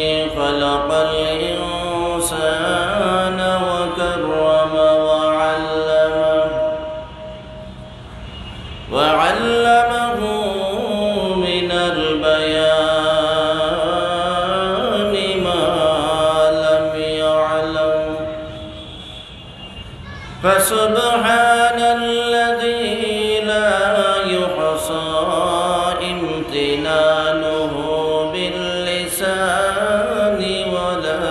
خلق الإنسان وكرم وعلمه من البيان ما لم يعلم فسبحان الذي لا يحصى امتنانه باللسان ولا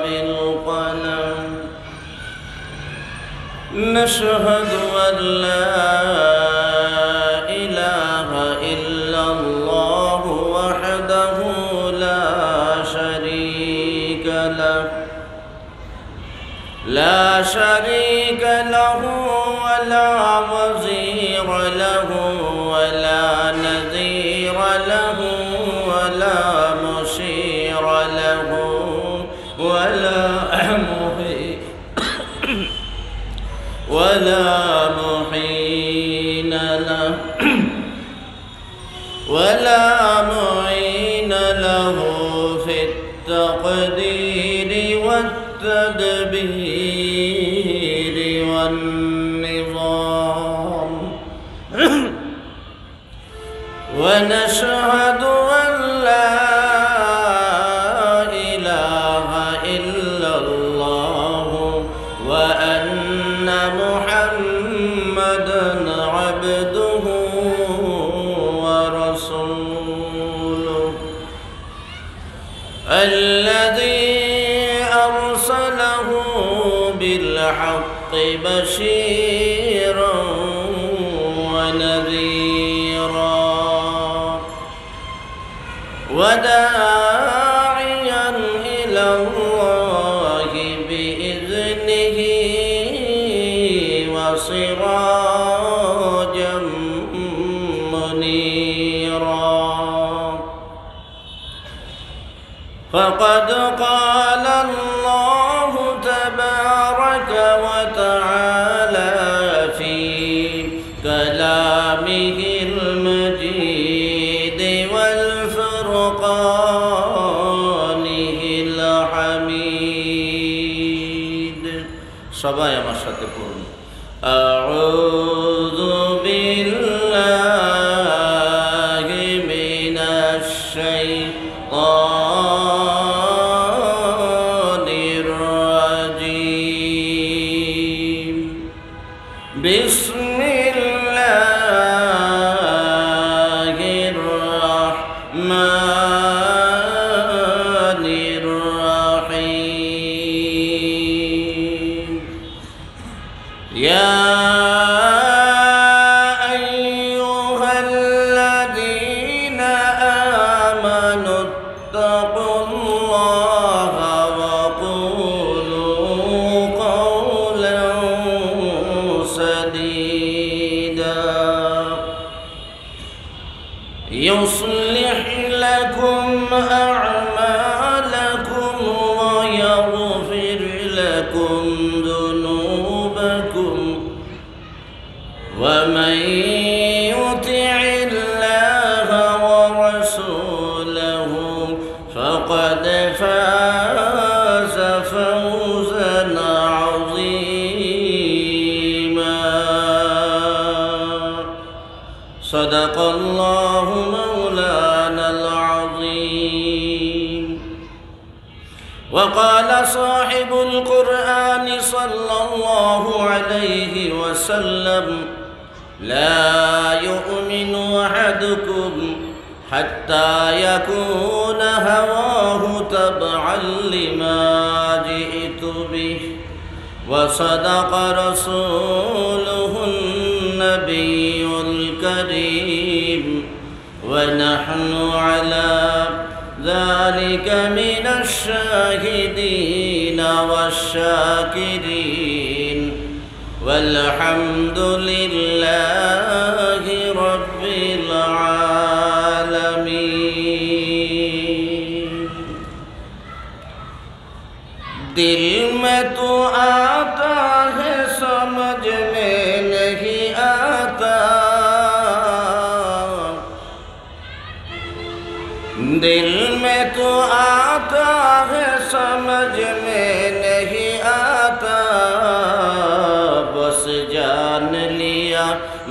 بالقلم نشهد أن لا إله إلا الله وحده لا شريك له ولا وزير له ولا نذير له ولا مشير له ولا معين له في التقدير والتدبير والنظام ونشهد أن لا إله إلا الله وأن محمدًا عبده ورسوله الذي أرسله بالحق بشيرا ونذيرا وداعيا إلى الله بإذنه وسراجا منيرا فقد قال الله تبارك وتعالى في كلامه المجيد والفرقانه الحميد সবাই আমার সাথে পড়ুন أعوذ بالله من الشيطان الرجيم بسم الله الرحمن الرحيم يا أيها الذين آمنوا اتقوا الله وقولوا قولا سديدا يصلح لكم أعمالكم ويغفر لكم ذنوبكم ومن يطع الله ورسوله فقد فاز فوزا عظيما صدق الله مولانا العظيم وقال صاحب القرآن صلى الله عليه وسلم لا يؤمن أحدكم حتى يكون هواه تبعا لما جئت به وصدق رسوله النبي الكريم ونحن على ذلك من الشاهدين والشاكرين والحمد لله رب العالمين दिल में तो आता है समझ में नहीं आता दिल में तो आता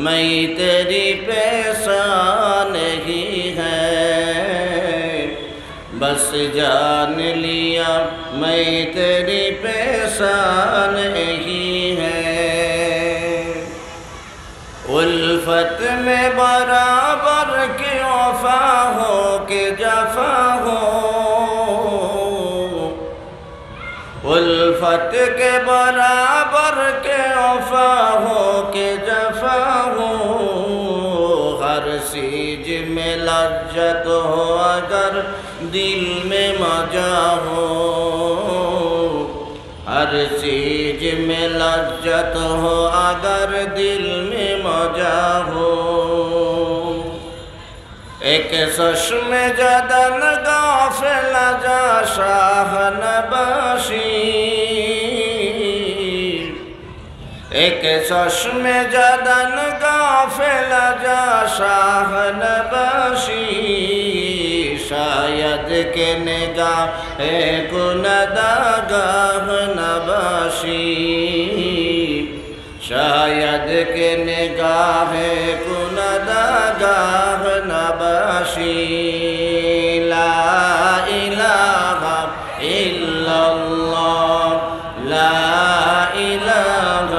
میں تیری پیشان ہی ہے، بس جان لیا میں تیری پیشان ہی ہے۔ الفت میں برابر کی وفا ہو کہ جفا ہو، الفت کے برابر کے وفا ہو کہ جفا ہو، ہر سیج میں لذت ہو اگر دل میں مزہ ہو، ہر چیز میں لذت ہو اگر دل میں مزہ ہو۔ ایک چشم جدن غافل جا شاہ نباشی، ایک چشم جدن غافل جا شاہ نباشی، شاید کہ نگاہ کندگاہ نباشی، شاید کہ نگاہ کندگاہ نباشی۔ لا الہ الا اللہ، لا الہ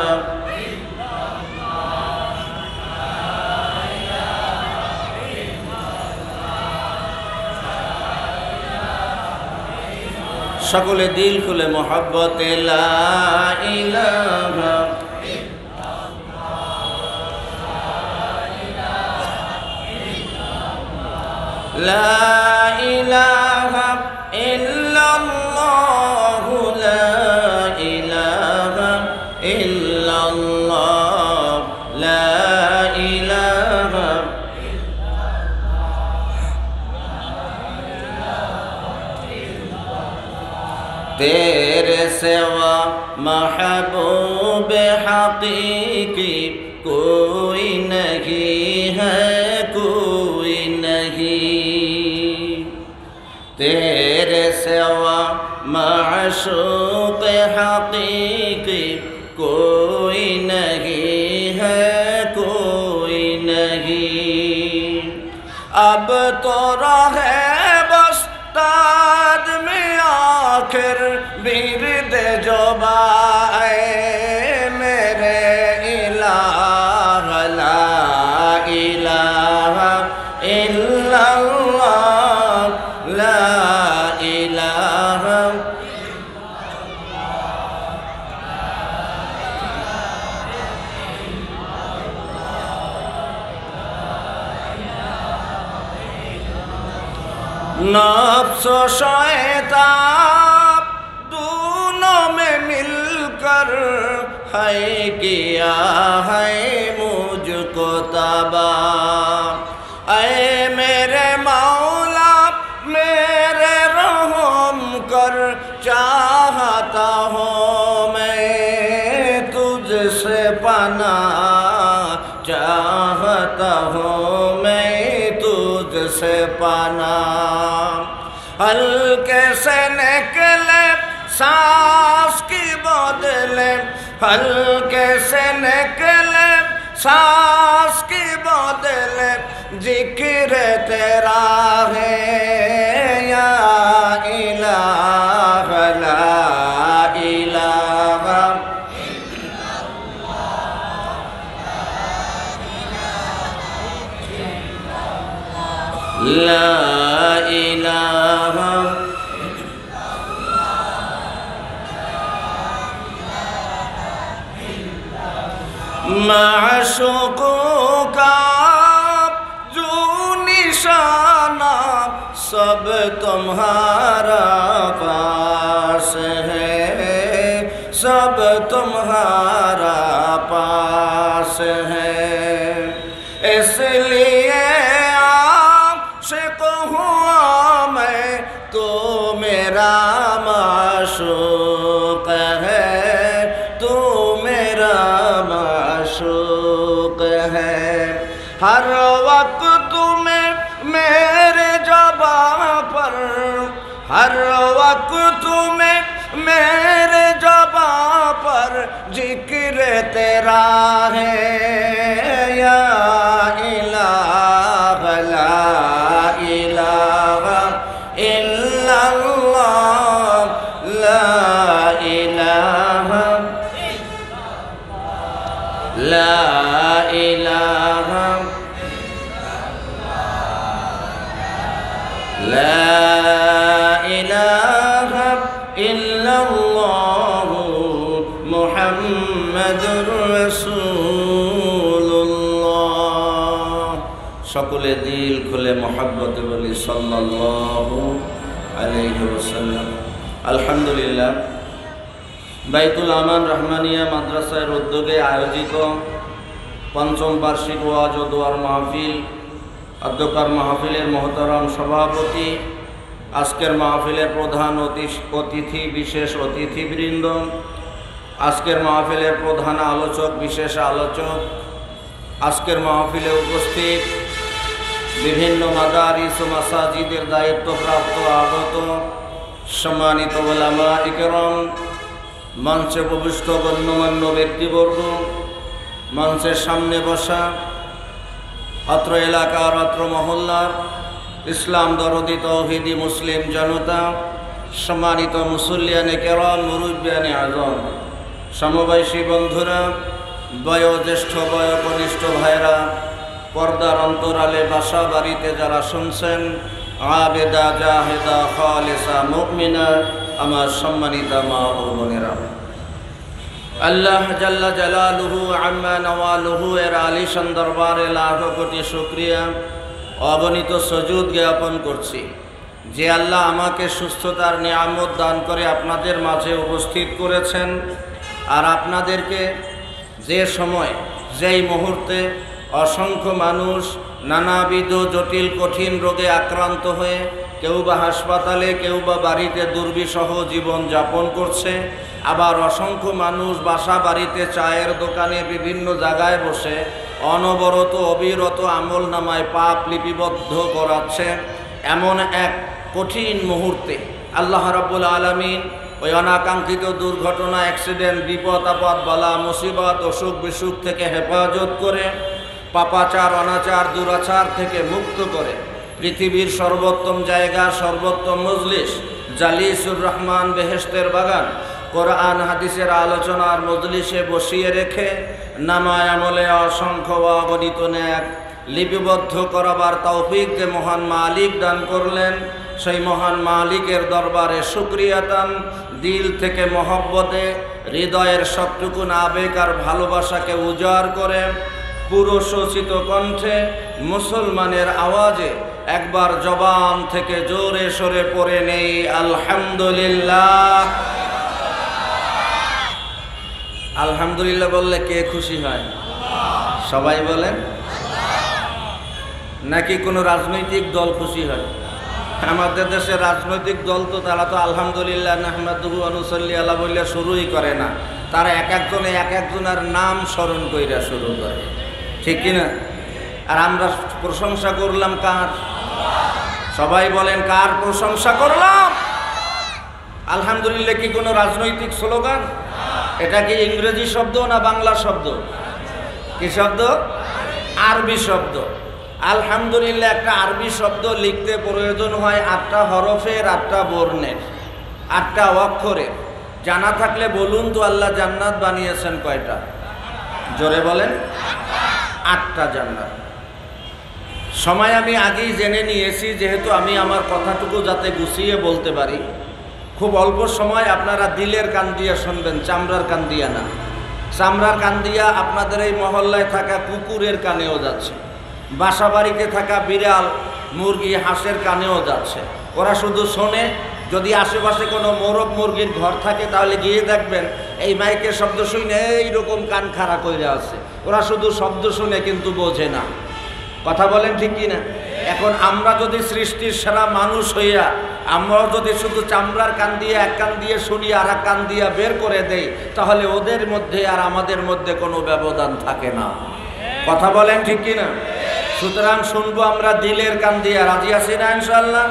সকলে দিল খুলে মোহাব্বতে লা ইলাহা লা ইলাহা ইল্লাল্লাহ, লা ইলাহা ইল্লাল্লাহ, লা ইলাহা تیرے سوا محبوب حقیقی کوئی نہیں ہے، کوئی نہیں، تیرے سوا معشوق حقیقی کوئی نہیں ہے، کوئی نہیں۔ اب تو رہے بس تاج میں آخر برد جو بائے میرے الہ، لا الہ الا اللہ، لا الہ نفس و شیطان دونوں میں مل کر ہے کیا ہے مجھ کو تباہ، اے میرے مولا میرے رحم کر، چاہتا ہوں میں تجھ سے پناہ، چاہتا ہوں میں تجھ سے پناہ، ہلکے سے نکلے سانس کی بدلے، ہلکے سے نکلے سانس کی بدلے، ذکر تیرا ہے یا الہ، لا الہ لا الہ معشوقوں کا جو نشانہ سب تمہارا پاس ہے، سب تمہارا پاس ہے، اس لیے عاشق ہوا میں تو میرا معشوق ہے، تو میرا معشوق ہے، ہر وقت میں میرے جباں پر، ہر وقت میں میرے جباں پر पर जिक्र तेरा है या इलाह ला इलाहा इल्लल्लाह ला इलाहा ला इलाहा ला इलाहा ইল্লাল্লাহু মুহাম্মাদুর রাসূলুল্লাহ। সকলে দিল খুলে মহব্বতে বলি সাল্লাল্লাহু আলাইহি ওয়াসাল্লাম। আলহামদুলিল্লাহ, বাইতুল আমান রহমানিয়া মাদ্রাসার উদ্যোগে আয়োজিত পঞ্চম বার্ষিক ওয়াজ ও দোয়ার মাহফিল, অধ্যক্ষর মাহফিলের মহতরম সভাপতি, আজকের মাহফিলের প্রধান অতিথি, বিশেষ অতিথিবৃন্দ, আজকের মাহফিলের প্রধান আলোচক, বিশেষ আলোচক, আজকের মাহফিলে উপস্থিত বিভিন্ন মাদারিস ও মাসাজিদের দায়িত্বপ্রাপ্ত আগত সম্মানিত উলামা ইকরাম, মঞ্চে উপবিষ্ট গণ্যমান্য ব্যক্তিবর্গ, মঞ্চের সামনে বসা অত্র এলাকার, অত্র মহল্লার ইসলাম দরদি তৌহিদি মুসলিম জনতা, সম্মানিত মুসল্লিয়ানে কেরাম, মুরুব্বিয়ানে আজম, সমবয়সী বন্ধুরা, বয়োজ্যেষ্ঠ বয়োকনিষ্ঠ ভাইরা, পর্দার অন্তরালে বাসা বাড়িতে যারা শুনছেন, আবেদা জাহেদা খালেসা মুমিনা, আমার সম্মানিতা মা ও বোনেরা, আল্লাহ জাল্লা জালালুহু আম্মা নওয়ালুহু এর আলিশান দরবারে লাখো কোটি শুকরিয়া, অগণিত সজুদ জ্ঞাপন করছি যে আল্লাহ আমাকে সুস্থতার নিয়ামত দান করে আপনাদের মাঝে উপস্থিত করেছেন। আর আপনাদেরকে যে সময়, যেই মুহূর্তে অসংখ্য মানুষ নানাবিধ জটিল কঠিন রোগে আক্রান্ত হয়ে কেউ বা হাসপাতালে, কেউ বা বাড়িতে দুর্বিষহ জীবন যাপন করছে, আবার অসংখ্য মানুষ বাসা বাড়িতে, চায়ের দোকানে, বিভিন্ন জায়গায় বসে অনবরত অবিরত আমল নামায় পাপ লিপিবদ্ধ করাচ্ছে, এমন এক কঠিন মুহূর্তে আল্লাহ রাব্বুল আলামিন ওই অনাকাঙ্ক্ষিত দুর্ঘটনা, অ্যাক্সিডেন্ট, বিপদ আপদ, বালা মুসিবত, অসুখ বিসুখ থেকে হেফাজত করে, পাপাচার অনাচার দুরাচার থেকে মুক্ত করে পৃথিবীর সর্বোত্তম জায়গা, সর্বোত্তম মজলিস জালিসুর রহমান বেহেশতের বাগান, কোরআন হাদিসের আলোচনার মজলিসে বসিয়ে রেখে নামায় আমলে অসংখ্য অগণিত নেক লিপিবদ্ধ করাবার তৌফিক যে মহান মালিক দান করলেন, সেই মহান মালিকের দরবারে শুকরিয়াতান দিল থেকে মহব্বতে, হৃদয়ের সবটুকুন আবেগ আর ভালোবাসাকে উজাড় করে পুরো শোষিত কণ্ঠে মুসলমানের আওয়াজে একবার জবান থেকে জোরে সরে পড়ে নেই আলহামদুলিল্লাহ। আলহামদুলিল্লাহ বললে কে খুশি হয়? সবাই বলেন। নাকি কোনো রাজনৈতিক দল খুশি হয়? আমাদের দেশের রাজনৈতিক দল তো তারা তো আলহামদুলিল্লাহ নাহমাদুহু ওয়া নুসাল্লি আলা বলে শুরুই করে না, তারা এক একজনের নাম স্মরণ কইরা শুরু করে, ঠিক কিনা? আর আমরা প্রশংসা করলাম কার? সবাই বলেন কার প্রশংসা করলাম? আলহামদুলিল্লাহ কি কোনো রাজনৈতিক স্লোগান? এটা কি ইংরেজি শব্দ না বাংলা শব্দ? কি শব্দ? আরবি শব্দ। আলহামদুলিল্লাহ একটা আরবি শব্দ লিখতে প্রয়োজন হয় 8টা হরফের, 8টা বর্ণের, 8টা অক্ষরের। জানা থাকলে বলুন তো, আল্লাহ জান্নাত বানিয়েছেন কয়টা? জোরে বলেন। 8টা জান্নাত। সময় আমি আগেই জেনে নিয়েছি, যেহেতু আমি আমার কথাটুকু যাতে গুছিয়ে বলতে পারি, খুব অল্প সময় আপনারা দিলের কান দিয়ে শুনবেন, চামড়ার কান দিয়া না। চামড়ার কান দিয়া আপনাদের এই মহল্লায় থাকা কুকুরের কানেও যাচ্ছে, বাসা বাড়িতে থাকা বিড়াল, মুরগি, হাঁসের কানেও যাচ্ছে। ওরা শুধু শোনে। যদি আশেপাশে কোনো মোরগ মুরগির ঘর থাকে তাহলে গিয়ে দেখবেন এই মাইকের শব্দ শুনে এইরকম কান খাড়া করে আছে। ওরা শুধু শব্দ শুনে কিন্তু বোঝে না। কথা বলেন ঠিক কি না? এখন আমরা যদি সৃষ্টির সেরা মানুষ হইয়া আমরাও যদি শুধু চামড়ার কান দিয়ে এক কান দিয়ে শুনি আর এক কান দিয়ে বের করে দেই, তাহলে ওদের মধ্যে আর আমাদের মধ্যে কোনো ব্যবধান থাকে না। কথা বলেন ঠিক কি না? সুতরাং শুনবো আমরা দিলের কান দিয়ে। রাজি আছি না ইনশাআল্লাহ?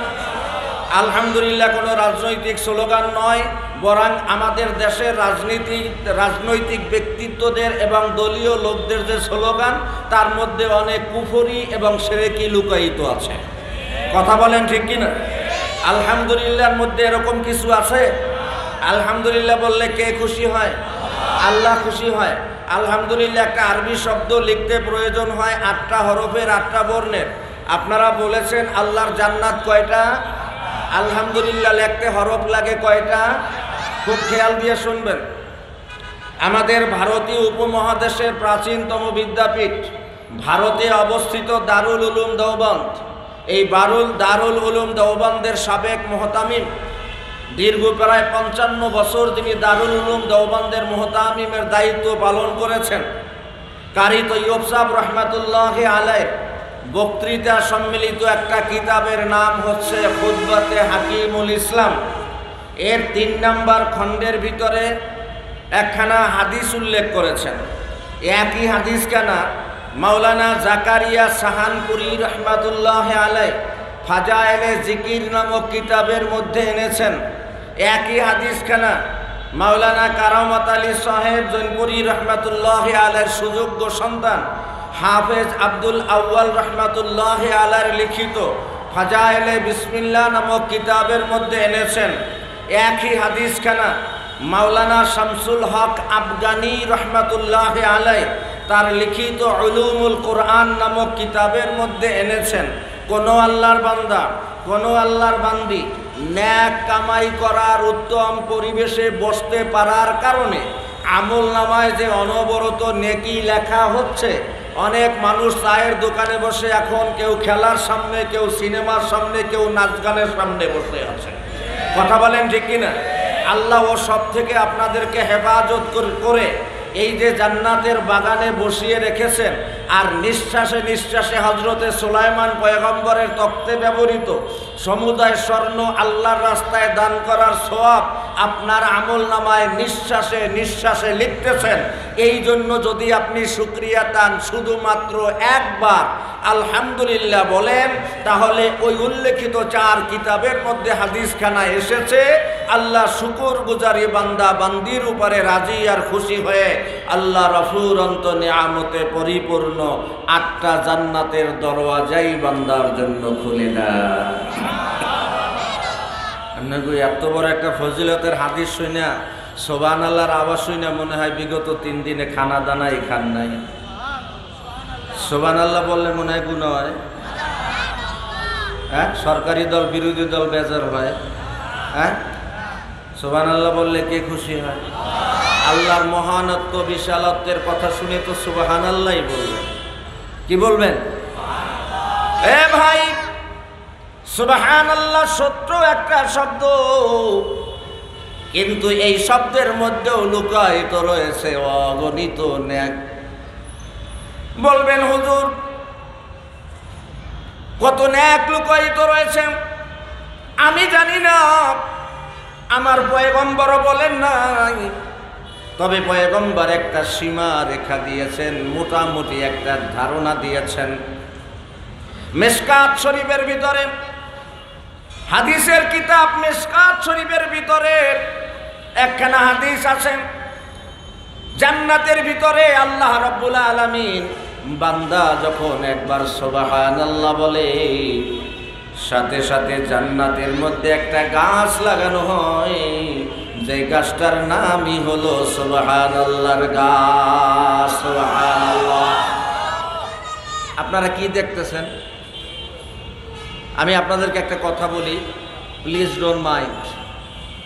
আলহামদুলিল্লাহ কোনো রাজনৈতিক স্লোগান নয়, বরং আমাদের দেশের রাজনৈতিক ব্যক্তিত্বদের এবং দলীয় লোকদের যে স্লোগান, তার মধ্যে অনেক কুফরি এবং শিরকি লুকায়িত আছে। কথা বলেন ঠিক কিনা? আলহামদুলিল্লাহর মধ্যে এরকম কিছু আছে? আলহামদুলিল্লাহ বললে কে খুশি হয়? আল্লাহ খুশি হয়। আলহামদুলিল্লাহ একটা আরবি শব্দ লিখতে প্রয়োজন হয় 8টা হরফের 8টা বর্ণের। আপনারা বলেছেন আল্লাহর জান্নাত কয়টা? আলহামদুলিল্লাহ লিখতে হরফ লাগে কয়টা? খুব খেয়াল দিয়ে শুনবেন। আমাদের ভারতীয় উপমহাদেশের প্রাচীনতম বিদ্যাপীঠ ভারতে অবস্থিত দারুল উলুম দেওবন্দ, এই দারুল উলুম দেওবন্দের সাবেক মুহতামিম, দীর্ঘ প্রায় 55 বছর তিনি দারুল উলুম দেওবন্দের মুহতামিমের দায়িত্ব পালন করেছেন। কারি তৈয়ব সাহেব রহমাতুল্লাহি আলাইহি বক্তৃতা সম্মিলিত একটা কিতাবের নাম হচ্ছে খুতবাতে হাকিমুল ইসলাম। এর 3 নম্বর খণ্ডের ভিতরে একখানা হাদিস উল্লেখ করেছেন। একই হাদিস খানা মাওলানা জাকারিয়া সাহানপুরি রহমাতুল্লাহি আলাইহি ফাজায়েলে জিকির নামক কিতাবের মধ্যে এনেছেন। একই হাদিস খানা মাওলানা কারামত আলী সাহেব জৈনপুরি রহমাতুল্লাহি আলাইহির সুযোগ্য সন্তান হাফেজ আব্দুল আউয়াল রহমাতুল্লাহি আলাইহির লিখিত ফাজায়েলে বিসমিল্লাহ নামক কিতাবের মধ্যে এনেছেন। একই হাদিস খানা মাওলানা শামসুল হক আফগানি রহমাতুল্লাহি আলাইহি তার লিখিত উলুমুল কোরআন নামক কিতাবের মধ্যে এনেছেন। কোনো আল্লাহর বান্দা, কোনো আল্লাহর বান্দি ন্যাক কামাই করার উত্তম পরিবেশে বসতে পারার কারণে আমল নামায় যে অনবরত নেকি লেখা হচ্ছে। অনেক মানুষ চায়ের দোকানে বসে এখন কেউ খেলার সামনে, কেউ সিনেমার সামনে, কেউ নাচ গানের সামনে বসে আছে। কথা বলেন ঠিক কিনা? আল্লাহ ও সব থেকে আপনাদেরকে হেফাজত করে এই যে জান্নাতের বাগানে বসিয়ে রেখেছেন। আর নিঃশ্বাসে নিঃশ্বাসে হজরতে সুলাইমান পয়গম্বরের তক্তে ব্যবহৃত সমুদায় স্বর্ণ আল্লাহর রাস্তায় দান করার সওয়াব আপনার আমল নামায় নিঃশ্বাসে নিঃশ্বাসে লিখতেছেন। এই জন্য যদি আপনি শুকরিয়া তান, শুধুমাত্র একবার আলহামদুলিল্লাহ বলেন, তাহলে ওই উল্লেখিত 4 কিতাবের মধ্যে হাদিসখানা এসেছে আল্লাহ শুকর গুজারি বান্দা বান্দির উপরে রাজি আর খুশি হয়ে আল্লাহ রফুরন্ত নিয়ামতে পরিপূর্ণ 8টা জান্নাতের দরওয়াজাই বান্দার জন্য খুলে দেয়। আপনাকে এত বড় একটা ফজিলতের হাদিস শুনে সুবহানাল্লাহর আওয়াজ শুনে মনে হয় বিগত 3 দিনে খানা দানাই খান নাই। সুবহানাল্লাহ বললে মনে হয় গুনাহ হয়। হ্যাঁ, সরকারি দল বিরোধী দল বেজার হয়। হ্যাঁ, সুবহানাল্লাহ বললে কে খুশি হয়? আল্লাহর মহানত্ব বিশালত্বের কথা শুনে তো সুবহানাল্লাহই বলবেন। কি বলবেন? এ ভাই, সুবহানাল্লাহ সত্য একটা শব্দ, কিন্তু এই শব্দের মধ্যেও লুকায়িত রয়েছে অগণিত নেক। বলবেন হুজুর কত নেক লুকায়িত রয়েছে আমি জানি না, আমার পয়গম্বরও বলেন নাই। তবে পয়গম্বর একটা সীমা রেখা দিয়েছেন, মোটামুটি একটা ধারণা দিয়েছেন। মিশকাত শরীফের ভিতরে, হাদিসের কিতাব মিশকাত শরীফের ভিতরে একখানা হাদিস আছে। জান্নাতের ভিতরে আল্লাহ রাব্বুল আলামিন বান্দা যখন একবার সুবহানাল্লাহ বলে, সাথে সাথে জান্নাতের মধ্যে একটা গাছ লাগানো হয়, যে গাছটার নামই হলো সুবহানাল্লাহর গাছ। সুবহানাল্লাহ। আপনারা কি দেখতেছেন? আমি আপনাদেরকে একটা কথা বলি, প্লিজ ডোন্ট মাইন্ড,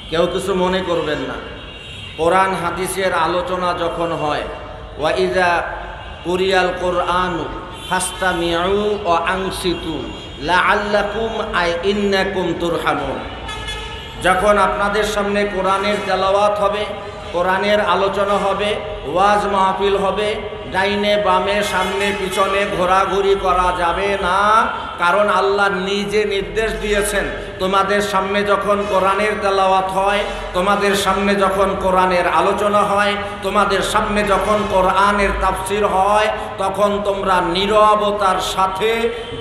কেউ কিছু মনে করবেন না। কোরআন হাদিসের আলোচনা যখন হয়, ওয়া ইযা কুরিয়াল কোরআনু ফাসতামিউ ওয়া আনসিতু লাআল্লাকুম ইন্নাকুম তুরহামুন। যখন আপনাদের সামনে কোরআনের তেলাওয়াত হবে, কোরআনের আলোচনা হবে, ওয়াজ মাহফিল হবে, ডাইনে বামে সামনে পিছনে ঘোরাঘুরি করা যাবে না। কারণ আল্লাহ নিজে নির্দেশ দিয়েছেন, তোমাদের সামনে যখন কোরআনের তেলাওয়াত হয়, তোমাদের সামনে যখন কোরআনের আলোচনা হয়, তোমাদের সামনে যখন কোরআনের তাফসির হয়, তখন তোমরা নীরবতার সাথে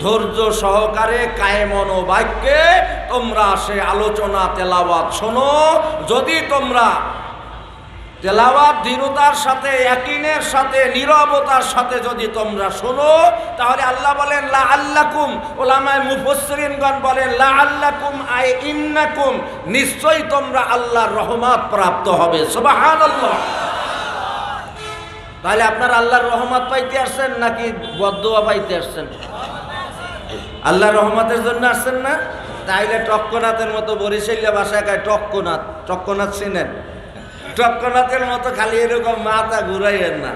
ধৈর্য সহকারে কায়ে মনোবাক্যে তোমরা সে আলোচনা তেলাওয়াত শোনো। যদি তোমরা তেলাওয়াত দৃঢ়তার সাথে, ইয়াকিনের সাথে, নীরবতার সাথে যদি তোমরা শোনো, তাহলে আল্লাহ বলেন লাআল্লাকুম, উলামায়ে মুফাসসিরিনগণ বলেন লাআল্লাকুম আই ইন্নাকুম, নিশ্চয়ই তোমরা আল্লাহর রহমত প্রাপ্ত হবে। সুবহানাল্লাহ। তাহলে আপনারা আল্লাহর রহমত পাইতে আসছেন নাকি বদদুয়া পাইতে আসছেন? আল্লাহর রহমতের জন্য আসছেন না? তাইলে টক্কনাথের মতো বরিশাইয়া ভাষায় কয় টক্কনাথ। টক্কনাথ চিনেন? টক্কনাথের মতো খালি এরকম মাথা ঘুরাইয়েন না,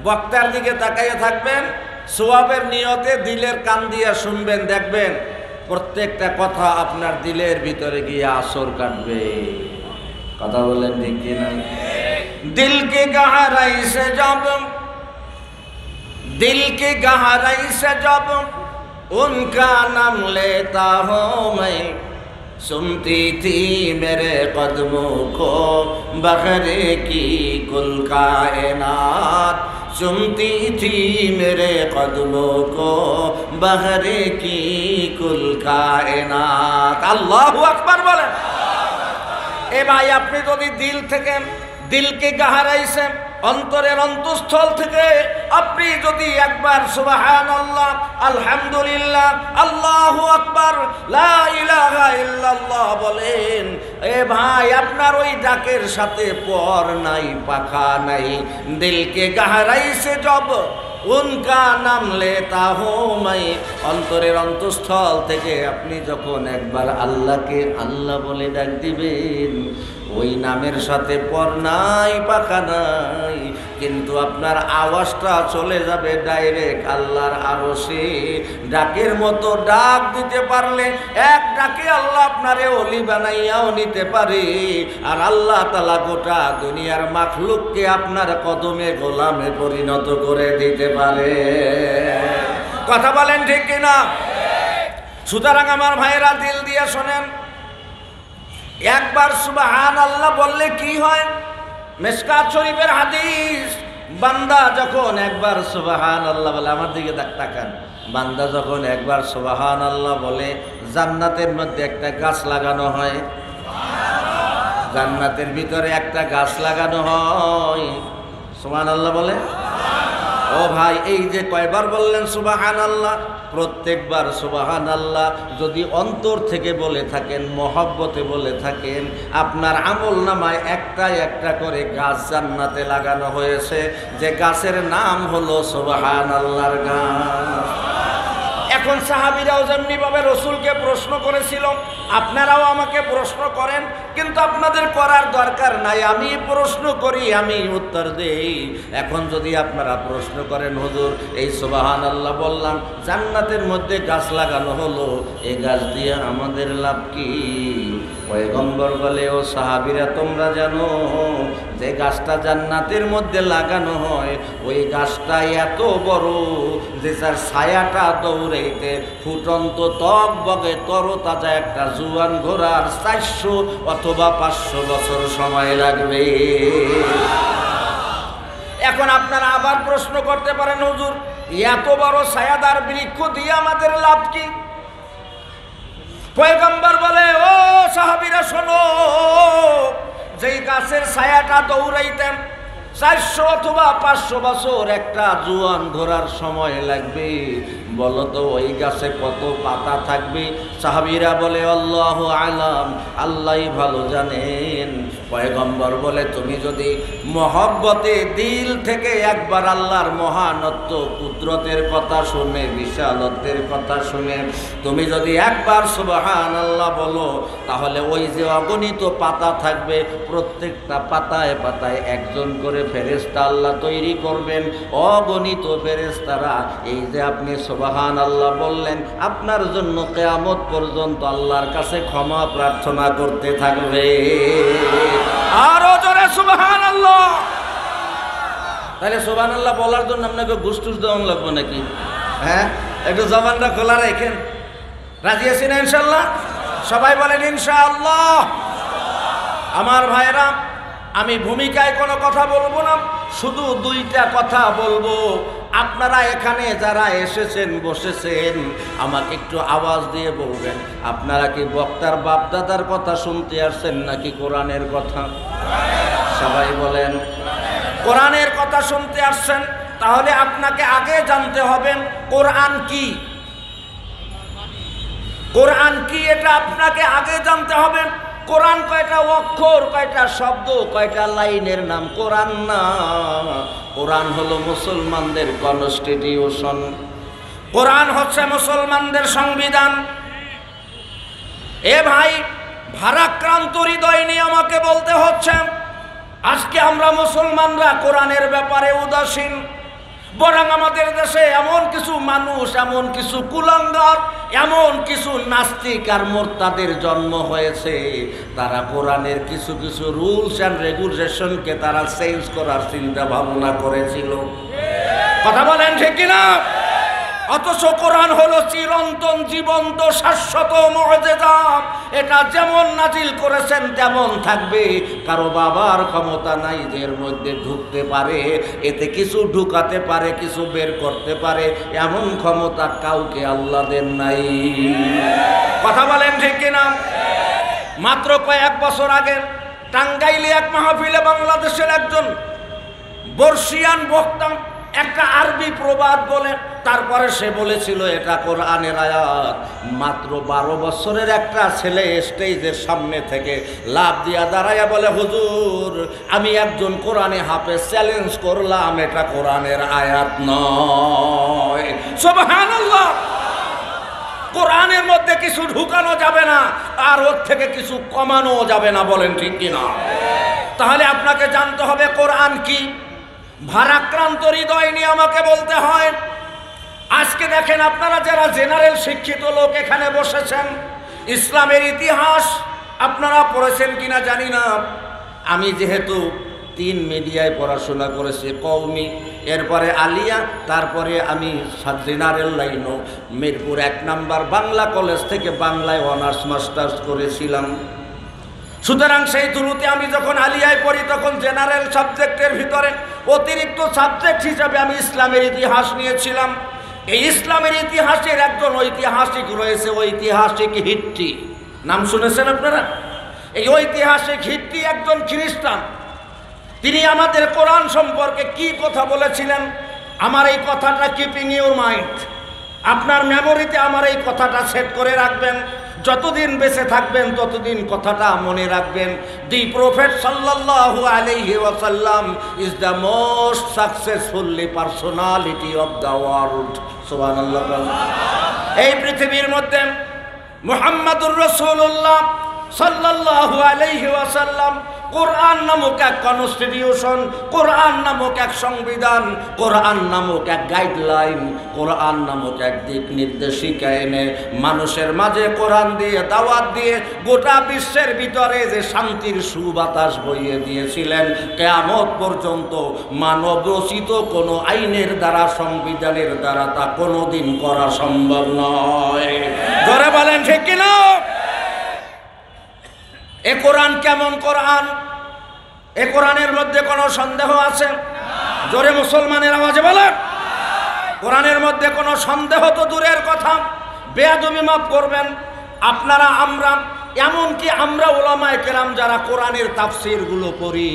বক্তার দিকে তাকাইয়ে থাকবেন, সোয়াবের নিয়তে দিলের কান দিয়ে শুনবেন, দেখবেন প্রত্যেকটা কথা আপনার দিলের ভিতরে গিয়ে আসর কাটবে। কথা বলেন ঠিক কিনা? दिल की गहराई से जब, दिल की गहराई से जब उनका नाम लेता हूँ मैं, सुनती थी मेरे कदमों को बखरे की कुल कायनात, सुनती थी मेरे कदमों को बखरे की कुल कायनात। अल्लाहु अकबर बोले। ए भाई আপনি যদি দিল থেকে, দিলকে গাহারাই সে, অন্তরের অন্তঃস্থল থেকে আপনি যদি একবার সুবহানাল্লাহ, আলহামদুলিল্লাহ, আল্লাহু আকবার, লা ইলাহা ইল্লাল্লাহ বলেন, এ ভাই আপনার ওই ডাকের সাথে পর নাই, পাখা নাই। দিলকে গাহারাই সে জব উনকা নাম লেতা হো মাই, অন্তরের অন্তঃস্থল থেকে আপনি যখন একবার আল্লাহকে আল্লাহ বলে ডাক দিবেন, ওই নামের সাথে পর নাই, পাখা নাই, কিন্তু আপনার আওয়াজটা চলে যাবে ডাইরেক্ট আল্লাহর আরশে। ডাকের মতো ডাক দিতে পারলে এক ডাকে আল্লাহ আপনারে ওলি বানাইয়াও নিতে পারে, আর আল্লাহ তাআলা গোটা দুনিয়ার মাখলুককে আপনার কদমে গোলামে পরিণত করে দিতে পারে। কথা বলেন ঠিক কিনা? সুতরাং আমার ভাইয়েরা দিল দিয়ে শোনেন, একবার সুবহানাল্লাহ বললে কি হয়? মিশকাত শরীফের হাদিস, বান্দা যখন একবার সুবহানাল্লাহ বলে, আমার দিকে তাকান, বান্দা যখন একবার সুবহানাল্লাহ বলে, জান্নাতের মধ্যে একটা গাছ লাগানো হয়, জান্নাতের ভিতরে একটা গাছ লাগানো হয়। সুবহানাল্লাহ বলে। ও ভাই, এই যে কয়বার বললেন সুবহানাল্লাহ, প্রত্যেকবার সুবহানাল্লাহ যদি অন্তর থেকে বলে থাকেন, মহব্বতে বলে থাকেন, আপনার আমল নামায় একটা একটা করে গাছ জান্নাতে লাগানো হয়েছে, যে গাছের নাম হলো সুবহানাল্লাহর গাছ। এখন সাহাবীরাও যেমনি ভাবে রসুলকে প্রশ্ন করেছিল, আপনারাও আমাকে প্রশ্ন করেন, কিন্তু আপনাদের করার দরকার নাই, আমি প্রশ্ন করি, আমি উত্তর দেই। এখন যদি আপনারা প্রশ্ন করেন, হুজুর এই সুবহানাল্লাহ বললাম, জান্নাতের মধ্যে গাছ লাগানো হলো, এই গাছ দিয়ে আমাদের লাভ কি? পয়গম্বর বলে, ও সাহাবীরা তোমরা জানো যে গাছটা জান্নাতের মধ্যে লাগানো হয়, ওই গাছটা এত বড় যে যার ছায়াটা দৌড়াইতে ফুটন্ত তকবকে তরতাজা একটা জুয়ান ঘোড়ার 400 অথবা 500 বছর সময় লাগবে। এখন আপনারা আবার প্রশ্ন করতে পারেন, হুজুর এত বড় ছায়াদার বৃক্ষ দিয়ে আমাদের লাভ কি? পয়গম্বর বলে, ও সাহাবীরা শোনো, যেই গাছের ছায়াটা দৌড়াইতেন 400 অথবা 500 বছর একটা জুয়ান ঘোড়ার সময় লাগবে, বলো তো ওই গাছে কত পাতা থাকবে? সাহাবীরা বলে, আল্লাহু আলাম, আল্লাহই ভালো জানেন। পয়গম্বর বলে, তুমি যদি মহব্বতে দিল থেকে একবার আল্লাহর মহানত্ব কুদরতের কথা শুনে, বিশালত্বের কথা শুনে তুমি যদি একবার সুবহানাল্লাহ বলো, তাহলে ওই যে অগণিত পাতা থাকবে, প্রত্যেকটা পাতায় পাতায় একজন করে ফেরেশতা আল্লাহ তৈরি করবেন, অগণিত ফেরেশতারা এই যে আপনি সুবহানাল্লাহ বললেন, আপনার জন্য কিয়ামত পর্যন্ত আল্লাহর কাছে ক্ষমা প্রার্থনা করতে থাকবে। আরো জোরে সুবহানাল্লাহ। তাহলে সুবহানাল্লাহ বলার জন্য আপনাকে গুস্তুস দেওয়া লাগবে নাকি? হ্যাঁ, একটু জবানটা খোলা রাখেন। রাজি আছেন ইনশাআল্লাহ? সবাই বলেন ইনশাআল্লাহ। আমার ভাইরা, আমি ভূমিকায় কোনো কথা বলবো না, শুধু দুইটা কথা বলবো। আপনারা এখানে যারা এসেছেন বসেছেন আমাকে একটু আওয়াজ দিয়ে বলবেন, আপনারা কি বক্তার বাপদাদার কথা শুনতে আসছেন নাকি কোরআনের কথা? সবাই বলেন কোরআনের কথা শুনতে আসছেন। তাহলে আপনাকে আগে জানতে হবে কোরআন কি। কোরআন কি এটা আপনাকে আগে জানতে হবে। কোরআন কয়টা অক্ষর, কয়টা শব্দ, কয়টা লাইনের নাম কোরআন না। কোরআন হলো মুসলমানদের কনস্টিটিউশন, কোরআন হচ্ছে মুসলমানদের সংবিধান। এ ভাই, ভারাক্রান্ত হৃদয় নিয়ে আমাকে বলতে হচ্ছে আজকে আমরা মুসলমানরা কোরআনের ব্যাপারে উদাসীন। বরং আমাদের দেশে এমন কিছু মানুষ, এমন কিছু কুলাঙ্গার, এমন কিছু নাস্তিক আর মোরতাদের জন্ম হয়েছে, তারা কোরআনের কিছু কিছু রুলস অ্যান্ড রেগুলেশনকে তারা চেঞ্জ করার চিন্তা ভাবনা করেছিল। কথা বলেন ঠিক কিনা? অথচ কোরআন হলো চিরন্তন, জীবন্ত, শাশ্বত মুআজিজা। এটা যেমন নাজিল করেছেন তেমন থাকবে। কারো বাবার ক্ষমতা নাই যে এর মধ্যে ঢুকতে পারে, এতে কিছু ঢুকাতে পারে, কিছু বের করতে পারে, এমন ক্ষমতা কাউকে আল্লাহ দেন নাই। কথা বলেন ঠিক কিনা? মাত্র কয়েক বছর আগে টাঙ্গাইলে এক মাহফিলে বাংলাদেশের একজন বর্ষিয়ান বক্তা একটা আরবি প্রবাদ বলে, তারপরে সে বলেছিল এটা কোরআনের আয়াত। মাত্র 12 বছরের একটা ছেলে স্টেজের সামনে থেকে লাফ দিয়া দাঁড়াইয়া বলে, হুজুর আমি একজন কোরআনে হাফেজ, চ্যালেঞ্জ করলাম এটা কোরআনের আয়াত নয়। সুবহানাল্লাহ। কোরআনের মধ্যে কিছু ঢুকানো যাবে না, আর ওর থেকে কিছু কমানো যাবে না। বলেন ঠিক কিনা? তাহলে আপনাকে জানতে হবে কোরআন কি। ভারাক্রান্ত হৃদয় নিয়ে আমাকে বলতে হয় আজকে দেখেন আপনারা যারা জেনারেল শিক্ষিত লোক এখানে বসেছেন, ইসলামের ইতিহাস আপনারা পড়েছেন কিনা জানি না। আমি যেহেতু 3 মিডিয়ায় পড়াশোনা করেছি, কওমি, এরপরে আলিয়া, তারপরে আমি জেনারেল লাইনও মিরপুর 1 নম্বর বাংলা কলেজ থেকে বাংলায় অনার্স মাস্টার্স করেছিলাম। সুতরাং সেই শুরুতে আমি যখন আলিয়ায় পড়ি তখন জেনারেল সাবজেক্টের ভিতরে অতিরিক্ত সাবজেক্ট হিসাবে আমি ইসলামের ইতিহাস নিয়েছিলাম। এই ইসলামের ইতিহাসের একজন ঐতিহাসিক রয়েছে, ঐতিহাসিক হিট্টি, নাম শুনেছেন আপনারা? এই ঐতিহাসিক হিট্টি একজন খ্রিস্টান। তিনি আমাদের কোরআন সম্পর্কে কি কথা বলেছিলেন, আমার এই কথাটা কিপিং ইউর মাইন্ড, আপনার মেমোরিতে আমার এই কথাটা সেট করে রাখবেন। যতদিন বেঁচে থাকবেন ততদিন কথাটা মনে রাখবেন। দি প্রফেট সাল্লাল্লাহু আলাইহি ওয়াসাল্লাম is the most successfully personality of the world. সুবহানাল্লাহ। এই পৃথিবীর মধ্যে মুহাম্মাদুর রাসূলুল্লাহ সাল্লাল্লাহু আলাইহি ওয়াসাল্লাম কোরআন নামক এক কনস্টিটিউশন, কোরআন নামক এক সংবিধান, কোরআন নামক এক গাইডলাইন, কোরআন নামক এক দিক নির্দেশিকা এনে মানুষের মাঝে কোরআন দিয়ে দাওয়াত দিয়ে গোটা বিশ্বের ভিতরে যে শান্তির সুবাতাস বইয়ে দিয়েছিলেন, কিয়ামত পর্যন্ত মানব রচিত কোনো আইনের দ্বারা, সংবিধানের দ্বারা তা কোনোদিন করা সম্ভব নয়। জোরে বলেন ঠিক কিনা? এ কোরআন কেমন কোরআন? এ কোরআনের মধ্যে কোনো সন্দেহ আছে? জোরে মুসলমানের আওয়াজে বলেন। কোরআনের মধ্যে কোনো সন্দেহ তো দূরের কথা, বেয়াদবি মাফ করবেন আপনারা, আমরা, এমনকি আমরা উলামায়ে কেরাম যারা কোরআনের তাফসিরগুলো পড়ি,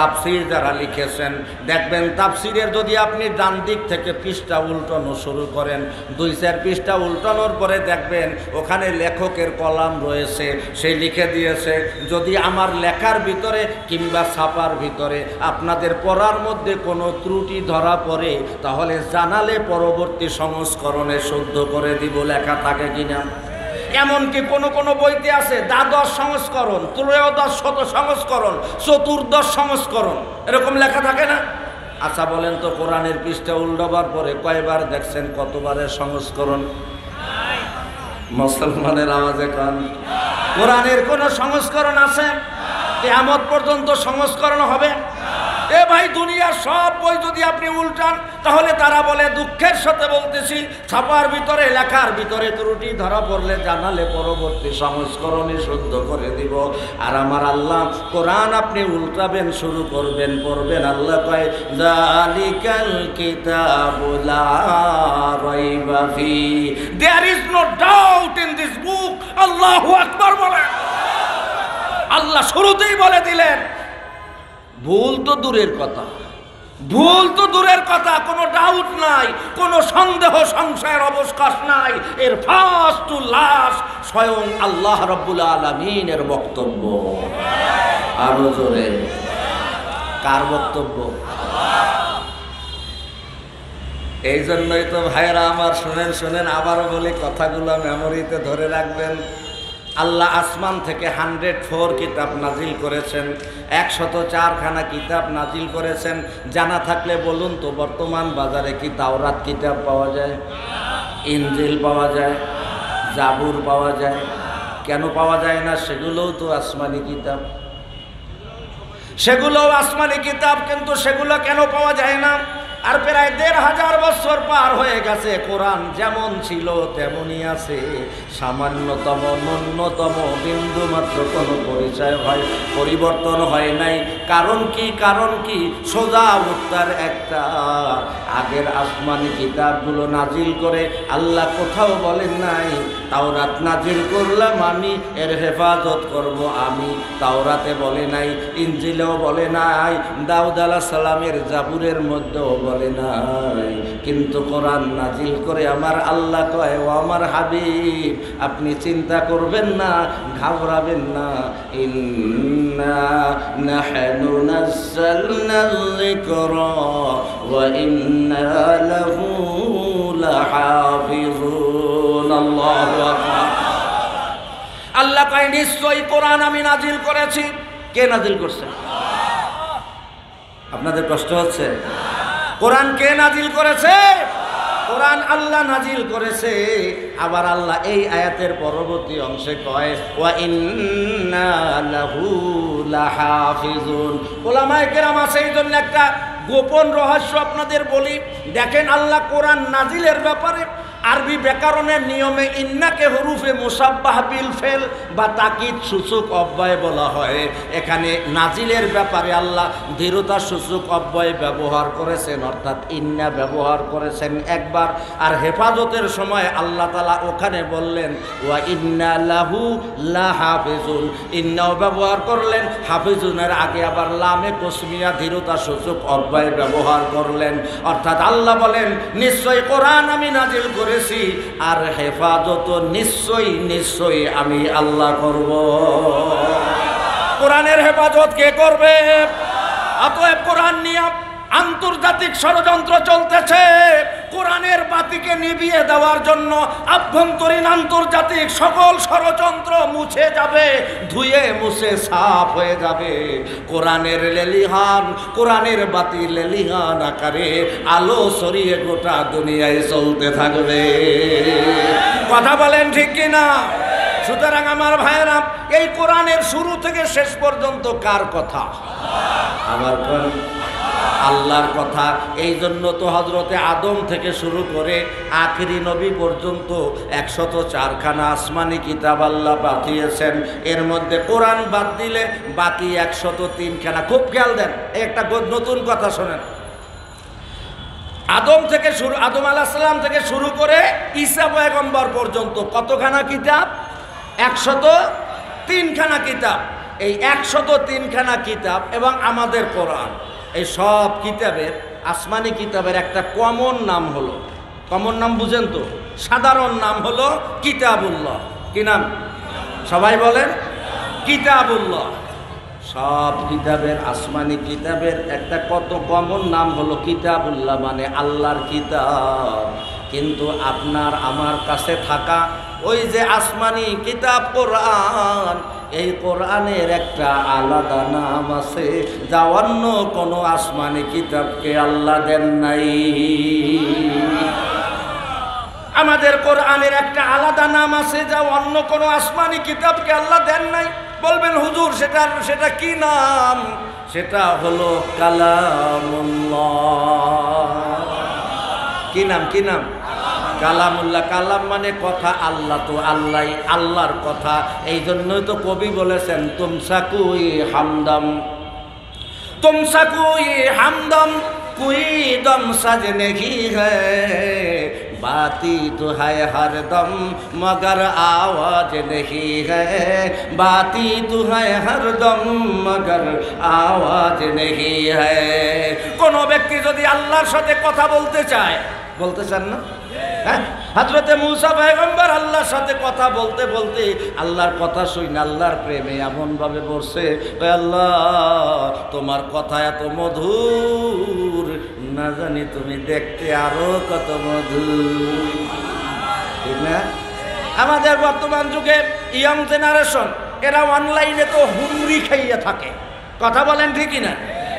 তাফসির যারা লিখেছেন দেখবেন তাফসিরের যদি আপনি ডান দিক থেকে পৃষ্ঠা উল্টানো শুরু করেন, 2-4 পৃষ্ঠা উল্টানোর পরে দেখবেন ওখানে লেখকের কলাম রয়েছে, সে লিখে দিয়েছে। যদি আমার লেখার ভিতরে কিংবা ছাপার ভিতরে আপনাদের পড়ার মধ্যে কোনো ত্রুটি ধরা পড়ে তাহলে জানালে পরবর্তী সংস্করণে শুদ্ধ করে দিব, লেখা থাকে কিনা। এমনকি কোনো কোনো বইতে আছে দ্বাদশ সংস্করণ, ত্রয়োদশ শত সংস্করণ, চতুর্দশ সংস্করণ, এরকম লেখা থাকে না? আচ্ছা বলেন তো, কোরআনের পৃষ্ঠা উল্টাবার পরে কয়বার দেখছেন কতবারের সংস্করণ? মুসলমানের আওয়াজে কান। কোরআনের কোন সংস্করণ আছে? কিয়ামত পর্যন্ত সংস্করণ হবে? এ ভাই, দুনিয়ার সব বই যদি আপনি উল্টান তাহলে তারা বলে, দুঃখের সাথে বলতেছি, ছাপার ভিতরে লেখার ভিতরে ত্রুটি ধরা পড়লে জানালে পরবর্তী সংস্করণে শুদ্ধ করে দিব। আর আমার আল্লাহ কোরআন আপনি উল্টাবেন, শুরু করবেন, পড়বেন, আল্লাহ কয় যালিকাল কিতাবু লা রাইবা ফি, there is no doubt in this book. আল্লাহু আকবার বলেন। আল্লাহ শুরুতেই বলে দিলেন, ভুল তো দূরের কথা, ভুল তো দূরের কথা, কোনো ডাউট নাই, কোনো সন্দেহ সংশয়ের অবকাশ নাই। এর ফার্স্ট টু লাস্ট স্বয়ং আল্লাহ রাব্বুল আলামিনের বক্তব্য। আরো জোরে, কার বক্তব্য? এই জন্যই তো ভাইরা আমার, শুনেন শুনেন, আবারও বলি, কথাগুলো মেমোরিতে ধরে রাখবেন। আল্লাহ আসমান থেকে 104 কিতাব নাজিল করেছেন, 104খানা কিতাব নাজিল করেছেন। জানা থাকলে বলুন তো, বর্তমান বাজারে কি তাওরাত কিতাব পাওয়া যায়? ইনজিল পাওয়া যায়? জাবুর পাওয়া যায়? কেন পাওয়া যায় না? সেগুলোও তো আসমানি কিতাব, সেগুলোও আসমানি কিতাব, কিন্তু সেগুলো কেন পাওয়া যায় না? আর প্রায় 1500 বছর পার হয়ে গেছে, কোরআন যেমন ছিল তেমনই আছে, সামান্যতম ন্যূনতম বিন্দু মাত্র কোনো পরিবর্তন হয় নাই। কারণ কি? কারণ কি? সোজা উত্তর একটা, আগের আসমানি কিতাবগুলো নাজিল করে আল্লাহ কোথাও বলেন নাই তাওরাত নাজিল করলাম আমি, এর হেফাজত করব আমি। তাওরাতে বলে নাই, ইনজিলেও বলে নাই, দাউদ আলাইহিস সালামের জাবুরের মধ্যেও বলে নাই, কিন্তু কোরআন নাজিল করে আমার আল্লাহ কয়, ও আমার হাবিব, আপনি চিন্তা করবেন না, ঘাবড়াবেন না, ইন্না নাহনু নাযালনাল যিকরা ওয়া ইন্না লাহু লাহাফিজুন। আল্লাহু আকবার। আল্লাহ কয়, নিশ্চয়ই কোরআন আমি নাজিল করেছি। কে নাজিল করছে? আপনাদের কষ্ট হচ্ছে? কোরআন কে নাজিল করেছে? কোরআন আল্লাহ নাজিল করেছে। আবার আল্লাহ এই আয়াতের পরবর্তী অংশে কয়, ওয়া ইন্না লাহু লাহাফিজুন। ওলামায়ে কেরাম আছে, এই জন্য একটা গোপন রহস্য আপনাদের বলি। দেখেন, আল্লাহ কোরআন নাজিলের ব্যাপারে আরবি ব্যাকরণের নিয়মে ইন্নাকে হরুফে মুসাব্বাহ বিল ফেল বা তাকিদ সূচক অব্যয় বলা হয়। এখানে নাজিলের ব্যাপারে আল্লাহ দৃঢ়তা সূচক অব্যয় ব্যবহার করেছেন, অর্থাৎ ইন্না ব্যবহার করেছেন একবার। আর হেফাজতের সময় আল্লাহ তাআলা ওখানে বললেন, ওয়া ইন্না লাহু লাহাফিজুন, ইন্নাও ব্যবহার করলেন, হাফিজুনের আগে আবার লামে কসমিয়া দৃঢ়তা সূচক অব্যয় ব্যবহার করলেন। অর্থাৎ আল্লাহ বলেন, নিশ্চয়ই কোরআন আমি নাজিল করেছি, আর হেফাজত নিশ্চয়ই নিশ্চয়ই আমি আল্লাহ করব। কোরআনের হেফাজত কে করবে? অতএব কোরআন নিয়ে আন্তর্জাতিক ষড়যন্ত্র চলতেছে। কোরআনের বাতিকে নিভিয়ে দেওয়ার জন্য আভ্যন্তরীণ আন্তর্জাতিক সকল ষড়যন্ত্র মুছে যাবে, ধুয়ে মুছে সাফ হয়ে যাবে। কোরআনের লেলিহান, কোরআনের বাতি লেলিহান আকারে আলো ছড়িয়ে গোটা দুনিয়ায় চলতে থাকবে। কথা বলেন ঠিক কিনা? সুতরাং আমার ভাইয়েরা, এই কোরআনের শুরু থেকে শেষ পর্যন্ত কার কথা? আমার আল্লাহর কথা। এই জন্য তো হযরতে আদম থেকে শুরু করে আখিরি নবী পর্যন্ত 104খানা আসমানি কিতাব আল্লাহ পাঠিয়েছেন। এর মধ্যে কোরআন বাদ দিলে বাকি 103খানা। খুব খেয়াল দেন, একটা নতুন কথা শোনেন। আদম আলাইহিস সালাম থেকে শুরু করে ঈসা পয়গম্বর পর্যন্ত কতখানা কিতাব? 103খানা কিতাব। এই 103খানা কিতাব এবং আমাদের কোরআন, এই সব কিতাবের, আসমানি কিতাবের একটা কমন নাম হলো, কমন নাম বুঝেন তো, সাধারণ নাম হলো কিতাবুল্লাহ। কি নাম? সবাই বলেন, কিতাবুল্লাহ। সব কিতাবের, আসমানি কিতাবের একটা কত কমন নাম হলো কিতাবুল্লাহ, মানে আল্লাহর কিতাব। কিন্তু আপনার আমার কাছে থাকা ওই যে আসমানি কিতাব কোরআন, এই কোরআনের একটা আলাদা নাম আছে, যা অন্য কোনো আসমানি কিতাবকে আল্লাহ দেন নাই। আমাদের কোরআনের একটা আলাদা নাম আছে, যা অন্য কোনো আসমানি কিতাবকে আল্লাহ দেন নাই। বলবেন হুজুর সেটা কি নাম? সেটা হলো কালামুল্লাহ। কি নাম? কি নাম? কালামুল্লাহ। কালাম মানে কথা, আল্লাহ তো আল্লাহ, আল্লাহর কথা। এই জন্যই তো কবি বলেছেন তুমসাকুই হামদম, তুমসাকুই হামদম কুই দম সাজনে কি হ্যায়, बाती तो है हरदम मगर आवाज नहीं है, बाती तो है हरदम मगर आवाज नहीं है। কোনো ব্যক্তি যদি আল্লাহর সাথে কথা বলতে চায়, বলতে চান না? হ্যাঁ, হযরতে মূসা পয়গম্বর আল্লাহর সাথে কথা বলতে বলতে আল্লাহর কথা শুনে আল্লাহর প্রেমে এমন ভাবে পড়ছে, আল্লাহ তোমার কথা এত মধুর, না জানি তুমি দেখতে আরো কত মধুর। ঠিক না? আমাদের বর্তমান যুগে ইয়ং জেনারেশন এরা অনলাইনে তো হুমড়ি খাইয়ে থাকে, কথা বলেন ঠিকই না?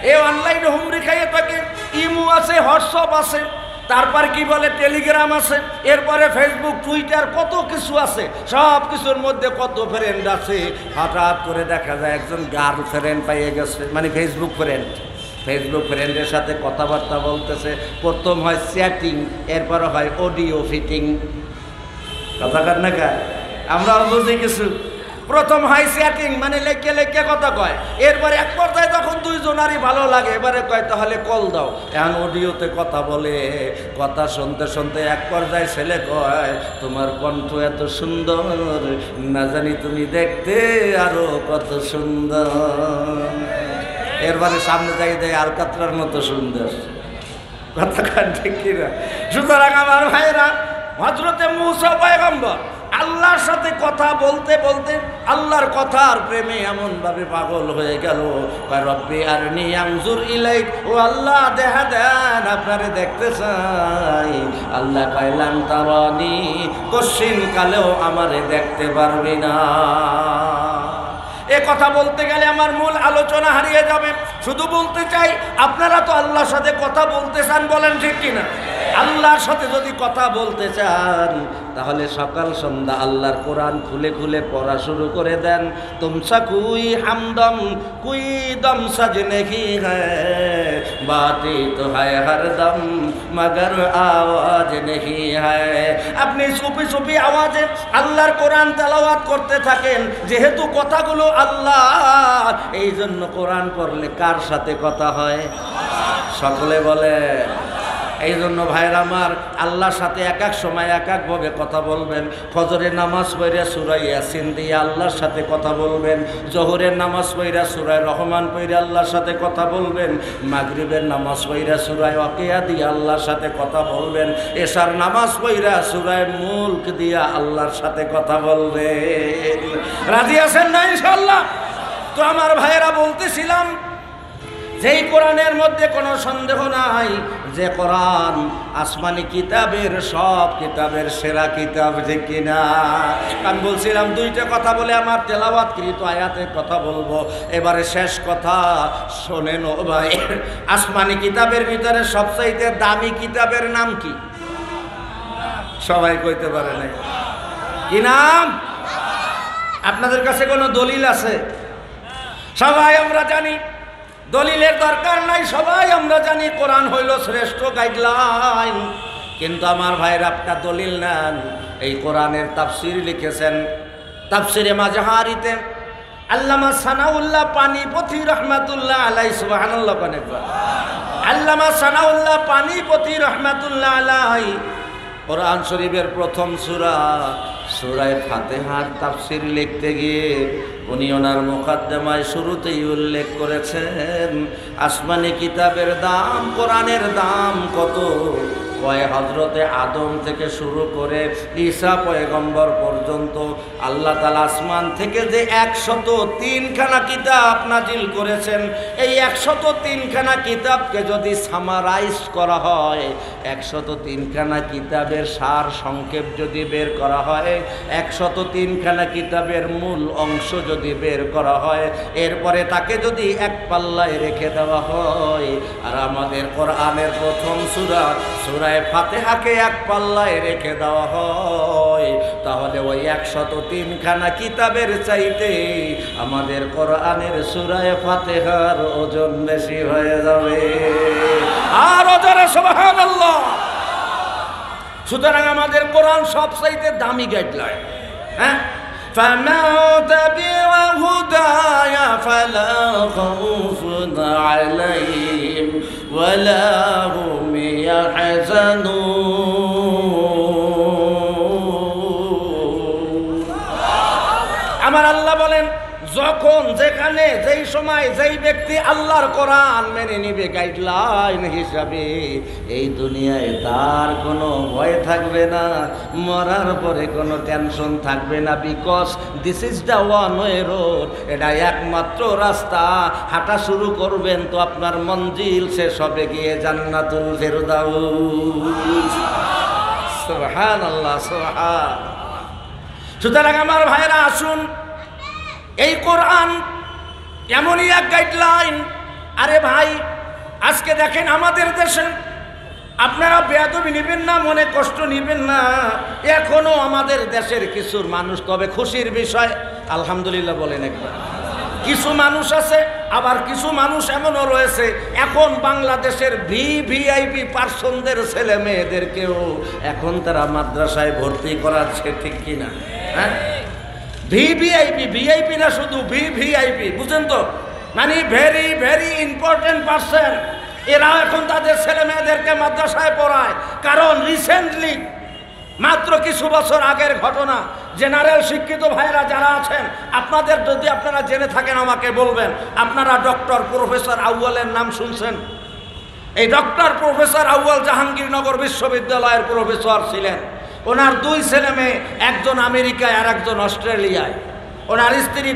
এই অনলাইনে হুমড়ি খাইয়ে থাকে। ইমো আছে, হোয়াটসঅ্যাপ আছে, তারপর কি বলে টেলিগ্রাম আছে, এরপরে ফেসবুক, টুইটার, কত কিছু আছে। সব কিছুর মধ্যে কত ফ্রেন্ড আছে। হঠাৎ করে দেখা যায় একজন গার্লফ্রেন্ড পাইয়ে গেছে, মানে ফেসবুক ফ্রেন্ড। ফেসবুক ফ্রেন্ডের সাথে কথাবার্তা বলতেছে। প্রথম হয় চ্যাটিং, এরপরে হয় অডিও ফিটিং। কথা কার না কা? আমরা বুঝি কিছু। প্রথম হয় চ্যাটিং, মানে লেখে লেখে কথা কয়। এরপরে এক পর্যায়ে যখন দুইজনারই ভালো লাগে, এবারে কয় তাহলে কল দাও। এখন অডিওতে কথা বলে, কথা শুনতে শুনতে এক পর্যায়ে ছেলে কয় তোমার কণ্ঠ এত সুন্দর, না জানি তুমি দেখতে আরো কত সুন্দর। এরপরে সামনে যাই দেয় আলকাতরার মতো সুন্দর। কথা কান ঠিক কিনা? সুতরাং আমার ভাইরা, হযরতে মূসা পয়গম্বর আল্লাহর সাথে কথা বলতে বলতে আল্লাহর কথার প্রেমে এমন ভাবে পাগল হয়ে গেল। রব্বি আরনি আনজুর ইলাইক, ও আল্লাহ দেখা দেন, আপনারে দেখতে চাই। আল্লাহ কইলাম তারানি, কশিন কালেও আমারে দেখতে পারবি না। এ কথা বলতে গেলে আমার মূল আলোচনা হারিয়ে যাবে। শুধু বলতে চাই, আপনারা তো আল্লাহর সাথে কথা বলতে চান, বলেন ঠিক কিনা? আল্লাহর সাথে যদি কথা বলতে চান তাহলে সকাল সন্ধ্যা আল্লাহর কোরআন খুলে খুলে পড়া শুরু করে দেন। তুমসা কুই হামদম কুই দম সাজনে কি হ্যায়, বাতি তো হয় হরদম মগর আওয়াজ নেহি হ্যায়। আপনি চুপি চুপি আওয়াজে আল্লাহর কোরআন তেলাওয়াত করতে থাকেন। যেহেতু কথাগুলো আল্লাহ, এই জন্য কোরআন পড়লে কার সাথে কথা হয়? সকলে বলে। এই জন্য ভাইরা আমার, আল্লাহর সাথে এক এক সময় এক একভাবে কথা বলবেন। ফজরের নামাজ পড়ে সূরা ইয়াসিন দিয়ে আল্লাহর সাথে কথা বলবেন। জোহরের নামাজ পড়ে সূরা রহমান পড়ে আল্লাহর সাথে কথা বলবেন। মাগরিবের নামাজ পড়ে সূরা ওয়াকিয়া দিয়ে আল্লাহর সাথে কথা বলবেন। এশার নামাজ পড়ে সূরা মুলক দিয়ে আল্লাহর সাথে কথা বলবেন। রাজি আছেন না ইনশাআল্লাহ? তো আমার ভাইয়েরা, বলতেছিলাম যেই কোরআনের মধ্যে কোনো সন্দেহ নাই যে কোরআন আসমানি কিতাবের সব কিতাবের সেরা কিতাব, ঠিক কিনা? আমি বলছিলাম দুইটা কথা বলে আমার তেলাওয়াতকৃত আয়াতের কথা বলবো। এবারে শেষ কথা শোনেন ও ভাই, আসমানি কিতাবের ভিতরে সবচাইতে দামি কিতাবের নাম কি? সবাই কইতে পারে না। কি নাম? আপনাদের কাছে কোনো দলিল আছে? সবাই আমরা জানি, দলিলের দরকার নাই, সবাই আমরা জানি কোরআন হইল শ্রেষ্ঠ গাইডলাইন। কিন্তু আমার ভাইরা, আপনার দলিল নেন। এই কোরআনের তাফসির লিখেছেন তাফসিরে মাজহারিতে আল্লামা সানাউল্লাহ পানিপথী রহমাতুল্লাহ আলাইহি, সুবহানাল্লাহ। আল্লামা সানাউল্লাহ পানিপথী রহমাতুল্লাহ আলাইহি কোরআন শরীফের প্রথম সূরা সূরা ফাতিহার তাফসির লিখতে গিয়ে উনি ওনার মুকদ্দমায় শুরুতেই উল্লেখ করেছেন আসমানি কিতাবের দাম, কোরআনের দাম কত। কয় হযরতে আদম থেকে শুরু করে ঈসা পয়গম্বর পর্যন্ত আল্লাহ তাআলা আসমান থেকে যে 103খানা কিতাব নাজিল করেছেন, এই 103খানা কিতাবকে যদি সামারাইজ করা হয়, 103খানা কিতাবের সার সংক্ষেপ যদি বের করা হয়, 103খানা কিতাবের মূল অংশ যদি বের করা হয়, এরপরে তাকে যদি এক পাল্লায় রেখে দেওয়া হয়, আর আমাদের কোরআনের প্রথম সূরা সূরা ফাতিহাকে এক পাল্লায় রেখে দেওয়া হয়, তাহলে ওই 103 খানা কিতাবের চাইতে আমাদের কোরআনের সূরা ফাতিহার ওজন বেশি হয়ে যাবে। আর ওজনে সুবহানাল্লাহ। সুতরাং আমাদের কোরআন সবচাইতে দামি গাইডলাইন। হ্যাঁ, فمن تبع هداي فلا خوف عليهم ولا هم يحزنون। আমার আল্লাহ বলেন, যখন যেখানে যেই সময় যেই ব্যক্তি আল্লাহর কোরআন মেনে নিবে গাইডলাইন হিসাবে, এই দুনিয়ায় তার কোনো ভয় থাকবে না, মরার পরে কোনো টেনশন থাকবে না। Because this is the one way road, এটা একমাত্র রাস্তা। হাঁটা শুরু করবেন তো আপনার মঞ্জিল শেষ হবে গিয়ে জান্নাতুল ফেরদাউস। সুবহানাল্লাহ, সুবহান। সুতরাং আমার ভাইরা, আসুন, এই কোরআন এমনই এক গাইডলাইন। আরে ভাই, আজকে দেখেন আমাদের দেশে, আপনারা বেয়াদবি নেবেন না, মনে কষ্ট নেবেন না, এখনো আমাদের দেশের কিছু মানুষ, তবে খুশির বিষয় আলহামদুলিল্লাহ বলেন একবার, কিছু মানুষ আছে, আবার কিছু মানুষ এমনও রয়েছে এখন বাংলাদেশের ভিভিআইপি পার্সনদের ছেলে মেয়েদেরকেও এখন তারা মাদ্রাসায় ভর্তি করাচ্ছে, ঠিক কিনা? হ্যাঁ, ভিভিআইপি, ভিআইপি না, শুধু ভিভিআইপি, বুঝেন তো, মানে ভেরি ভেরি ইম্পর্টেন্ট পার্সন, এরা এখন তাদের ছেলে মেয়েদেরকে মাদ্রাসায় পড়ায়। কারণ রিসেন্টলি, মাত্র কিছু বছর আগের ঘটনা, জেনারেল শিক্ষিত ভাইরা যারা আছেন, আপনাদের যদি আপনারা জেনে থাকেন আমাকে বলবেন। আপনারা ডক্টর প্রফেসর আউয়ালের নাম শুনছেন? এই ডক্টর প্রফেসর আউয়াল জাহাঙ্গীরনগর বিশ্ববিদ্যালয়ের প্রফেসর ছিলেন। ওনার দুই ছেলে মেয়ে, একজন আমেরিকায় আর একজন অস্ট্রেলিয়ায়। ওনার স্ত্রী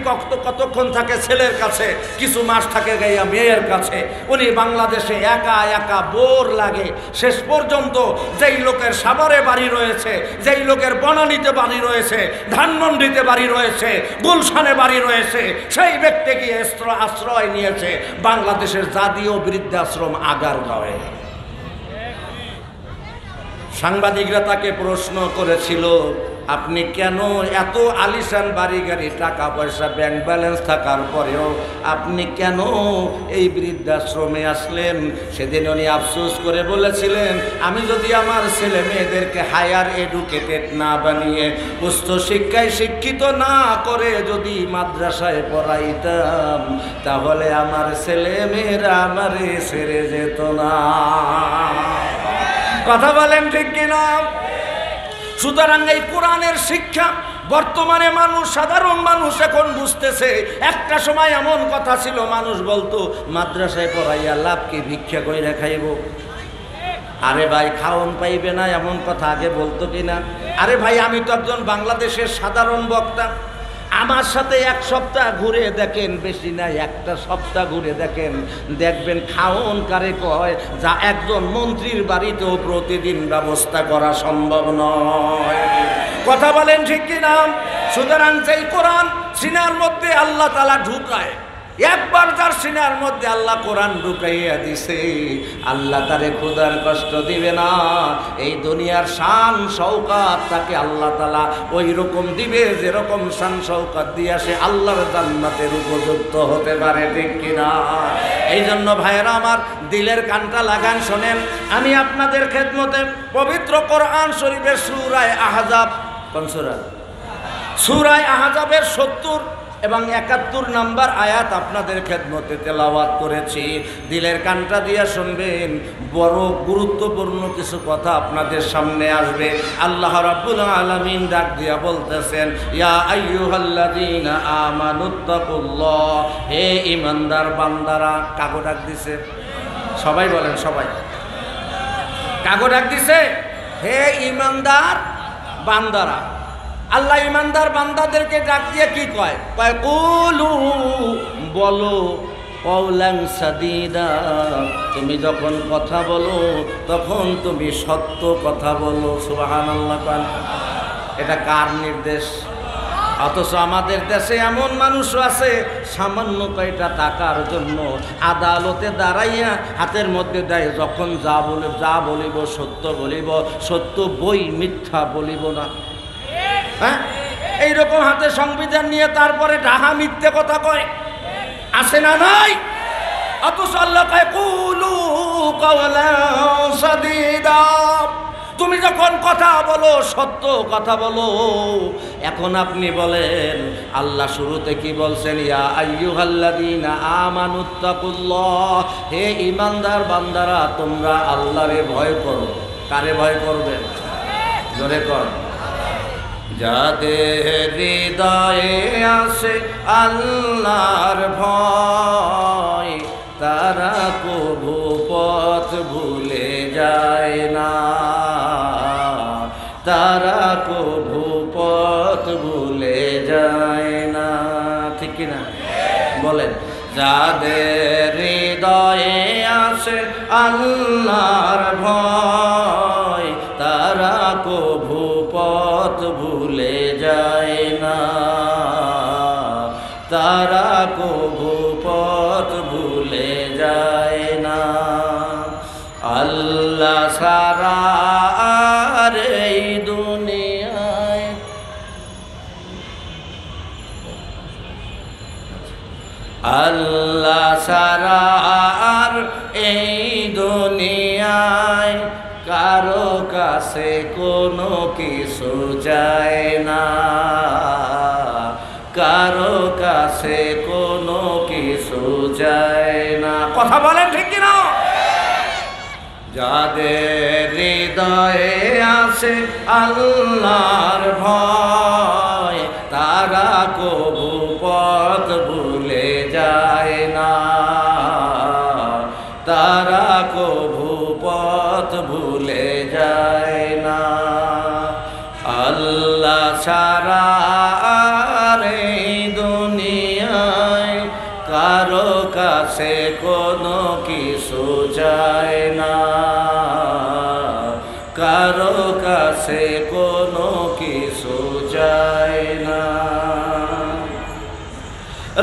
কতক্ষণ থাকে ছেলের কাছে, কিছু মাস থাকে গাইয়া মেয়ের কাছে। উনি বাংলাদেশে একা একা বোর লাগে। শেষ পর্যন্ত যেই লোকের সাভারে বাড়ি রয়েছে, যেই লোকের বনানীতে বাড়ি রয়েছে, ধানমন্ডিতে বাড়ি রয়েছে, গুলশানে বাড়ি রয়েছে, সেই ব্যক্তি গিয়ে আশ্রয় নিয়েছে বাংলাদেশের জাতীয় বৃদ্ধাশ্রম আগারগাঁওয়ে। সাংবাদিকরা তাকে প্রশ্ন করেছিল, আপনি কেন এত আলিশান বাড়ি গাড়ি, টাকা পয়সা, ব্যাংক ব্যালেন্স থাকার পরেও আপনি কেন এই বৃদ্ধাশ্রমে আসলেন? সেদিন উনি আফসোস করে বলেছিলেন, আমি যদি আমার ছেলে মেয়েদেরকে হায়ার এডুকেটেড না বানিয়ে, উচ্চ শিক্ষায় শিক্ষিত না করে যদি মাদ্রাসায় পড়াইতাম, তাহলে আমার ছেলে মেয়েরা আমারে ছেড়ে যেত না। কথা বলেন ঠিক কিনা? সুতরাং এই কোরআনের শিক্ষা বর্তমানে মানুষ, সাধারণ মানুষ এখন বুঝতেছে। একটা সময় এমন কথা ছিল, মানুষ বলতো মাদ্রাসায় পড়াইয়া লাভ কি, ভিক্ষা কইরা খাইব। আরে ভাই, খাওন পাইবে না, এমন কথা আগে বলতো কিনা? আরে ভাই, আমি তো একজন বাংলাদেশের সাধারণ বক্তা, আমার সাথে এক সপ্তাহ ঘুরে দেখেন, বেশি নাই, একটা সপ্তাহ ঘুরে দেখেন, দেখবেন খাওন কারে কয়, যা একজন মন্ত্রীর বাড়িতেও প্রতিদিন ব্যবস্থা করা সম্ভব নয়। কথা বলেন ঠিক কিনা? সুতরাং যেই কোরআন সিনার মধ্যে আল্লাহ তাআলা ঢুকায়, একবার যার সিনার মধ্যে আল্লাহ কোরআন ঢুকাইয়া দিছে, আল্লাহ তারে ক্ষুধার কষ্ট দিবে না। এই দুনিয়ার শান শৌকাত তাকে আল্লাহ তাআলা ওই রকম দিবে যেরকম শান শৌকাত দিয়া সে আল্লাহর জান্নাতের উপযুক্ত হতে পারে, ঠিক কিনা? এই জন্য ভাইয়েরা আমার, দিলের কানটা লাগান, শোনেন। আমি আপনাদের খেদমতে পবিত্র কোরআন শরীফের সূরা আহজাব, কোন সূরা? সূরা আহজাবের 70 এবং 71 নম্বর আয়াত আপনাদের খেদমতে তেলাওয়াত করেছি। দিলের কানটা দিয়া শুনবেন, বড় গুরুত্বপূর্ণ কিছু কথা আপনাদের সামনে আসবে। আল্লাহ রাব্বুল আলামিন ডাক দিয়া বলতেছেন, ইয়া আইয়ুহাল্লাযীনা আমানুত্তাকুল্লাহ, হে ঈমানদার বান্দারা। কাগো ডাক দিছে? সবাই বলেন, সবাই। কাগো ডাক দিছে? হে ঈমানদার বান্দারা। আল্লাহ ইমানদার বান্দাদেরকে ডাক দিয়ে কি কয়? কয় কুলু, বলো, কওলান সাদীদা, তুমি যখন কথা বলো তখন তুমি সত্য কথা বলো। সুবহানাল্লাহ। এটা কার নির্দেশ? অথচ আমাদের দেশে এমন মানুষও আছে সামান্য কয়টা টাকার জন্য আদালতে দাঁড়াইয়া হাতের মধ্যে দেয়, যখন যা বলিব সত্য বলিব, সত্য বই মিথ্যা বলিব না। হ্যাঁ, এইরকম হাতে সংবিধান নিয়ে তারপরে ডাহা মিথ্যে কথা কয়, আছে না নাই? অথচ আল্লাহ কয় কুলু কাওলান সাদীদা, তুমি যখন কথা বলো সত্য কথা বলো। এখন আপনি বলেন আল্লাহ শুরুতে কি বলছেন? ইয়া আইয়ুহাল্লাযীনা আমানুত্তাকুল্লাহ, হে ঈমানদার বান্দারা তোমরা আল্লাহরে ভয় করো। কারে ভয় করবে? জোরে কর। যাদের হৃদয়ে আসে আল্লাহর ভয়, তারা কভু পথ ভুলে যায় না, তারা কভু পথ ভুলে যায় না। ঠিক কিনা বলেন? যাদের হৃদয়ে আসে আল্লাহর ভয়, তারা কভু পথ ভুলে যায় না, তারা কভু পথ ভুলে যায় না। আল্লাহ সারা আর এই দুনিয়ায়, আল্লাহ সারা আর এই দুনিয়ায় কারো কাছে কোনো কিছু যায় না, কারো কাছে কোনো কিছু যায় না। কথা বলেন ঠিক কিনা? যাদের হৃদয়ে আছে আল্লাহর ভয়, তারা কভু পথ ভুলে যায় না, তারা কভু পথ ভুলে যায় না। আল্লাহ ছাড়া আর এই দুনিয়ায় কারো কাছে কোনো কিছু যায় না, কারো কাছে কোনো কিছু যায় না।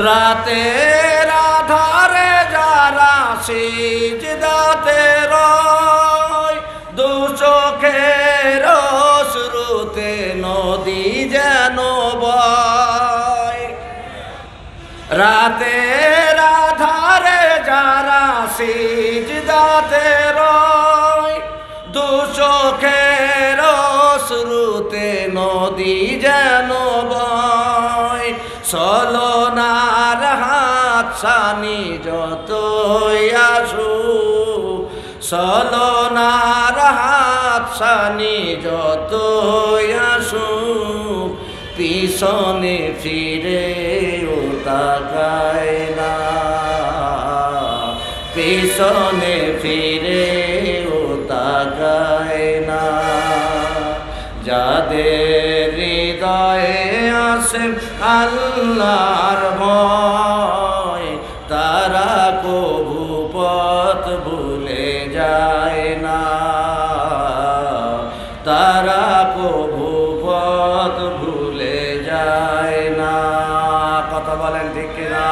রাতের আধারে যারা সিজদাতে রয়, দু চোখের অশ্রুতে নদী যেন বয়। রাতের আধারে যারা সিজদাতে রয়, দু চোখের অশ্রুতে নদী যেন বয়। ছলনার হাত ছানি যতই আসুক, ছলনার হাত ছানি যতই আসুক, পিছনে ফিরেও তাকায় না, পিছনে ফিরেও তাকায় না। যাদের হৃদয়ে আছে আল্লাহর ভয়, তারা কভু পথ ভুলে যায় না, তারা কভু পথ ভুলে যায় না। কথা বলেন ঠিক কিনা?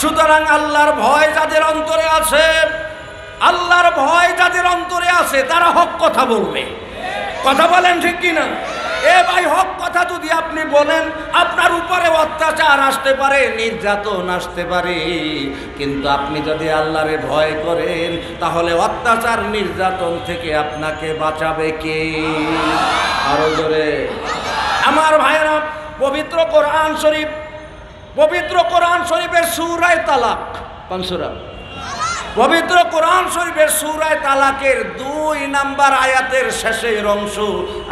সুতরাং আল্লাহর ভয় যাদের অন্তরে আছে, আল্লাহর ভয় যাদের অন্তরে আছে, তারা হক কথা বলবে। কথা বলেন ঠিক কিনা? এ ভাই, হক কথা যদি আপনি বলেন, আপনার উপরে অত্যাচার আসতে পারে, নির্যাতন আসতে পারে, কিন্তু আপনি যদি আল্লাহরে ভয় করেন, তাহলে অত্যাচার নির্যাতন থেকে আপনাকে বাঁচাবে কে? আরো জোরে। আমার ভাইরা, পবিত্র কোরআন শরীফ, পবিত্র কোরআন শরীফের সূরা তালাক, কোন সূরা? পবিত্র কোরআন শরীফের সূরা তালাকের 2 নাম্বার আয়াতের শেষের অংশ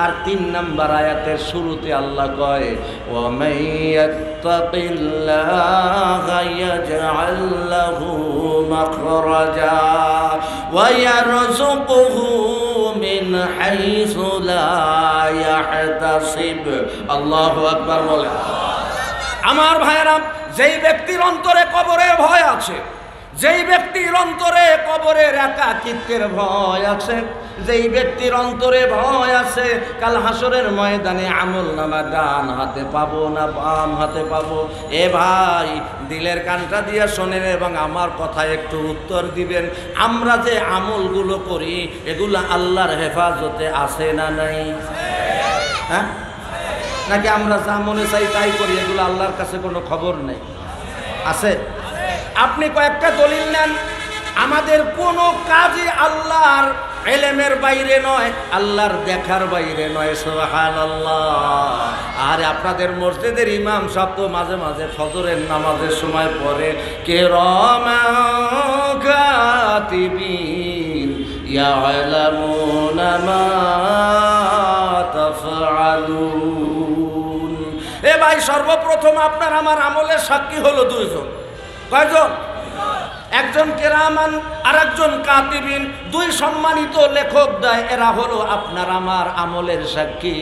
আর 3 নাম্বার আয়াতের শুরুতে আল্লাহ কয়, ওয়া মাইয়াত্তাকিল্লাহা ইয়াজআল লাহু মাখরাজা ওয়া ইয়ারযুকুহু মিন হাইসু লা ইয়াহতাসিব। আল্লাহু আকবার বলে। আমার ভাইরা, যেই ব্যক্তির অন্তরে কবরের ভয় আছে, যেই ব্যক্তির অন্তরে কবরের একাকিত্বের ভয় আছে, যেই ব্যক্তির অন্তরে ভয় আছে কাল হাসরের ময়দানে আমলনামা ডান হাতে পাবো না বাম হাতে পাবো, এ ভাই দিলের কানটা দিয়ে শোনেন এবং আমার কথা একটু উত্তর দিবেন। আমরা যে আমলগুলো করি এগুলো আল্লাহর হেফাজতে আছে না নাই? হ্যাঁ, নাকি আমরা যা মনে চাই তাই করি, এগুলো আল্লাহর কাছে কোনো খবর নেই? আছে? আপনি কয়েকটা দলিল নেন, আমাদের কোনো কাজই আল্লাহর ইলমের বাইরে নয়, আল্লাহর দেখার বাইরে নয়। সুবহানাল্লাহ। আর আপনাদের মসজিদের ইমাম সাহেব তো মাঝে মাঝে ফজরের নামাজের সময় পড়ে কিরামান কাতিবিন ইয়ালামুনা মা তাফআলুন। এ ভাই, সর্বপ্রথম আপনার আমার আমলের সাক্ষী হলো দুইজন। কয়জন? একজন কেরামান আর একজন কাতিবিন, দুই সম্মানিত লেখক দেয়, এরা হলো আপনার আমার আমলের সাক্ষী।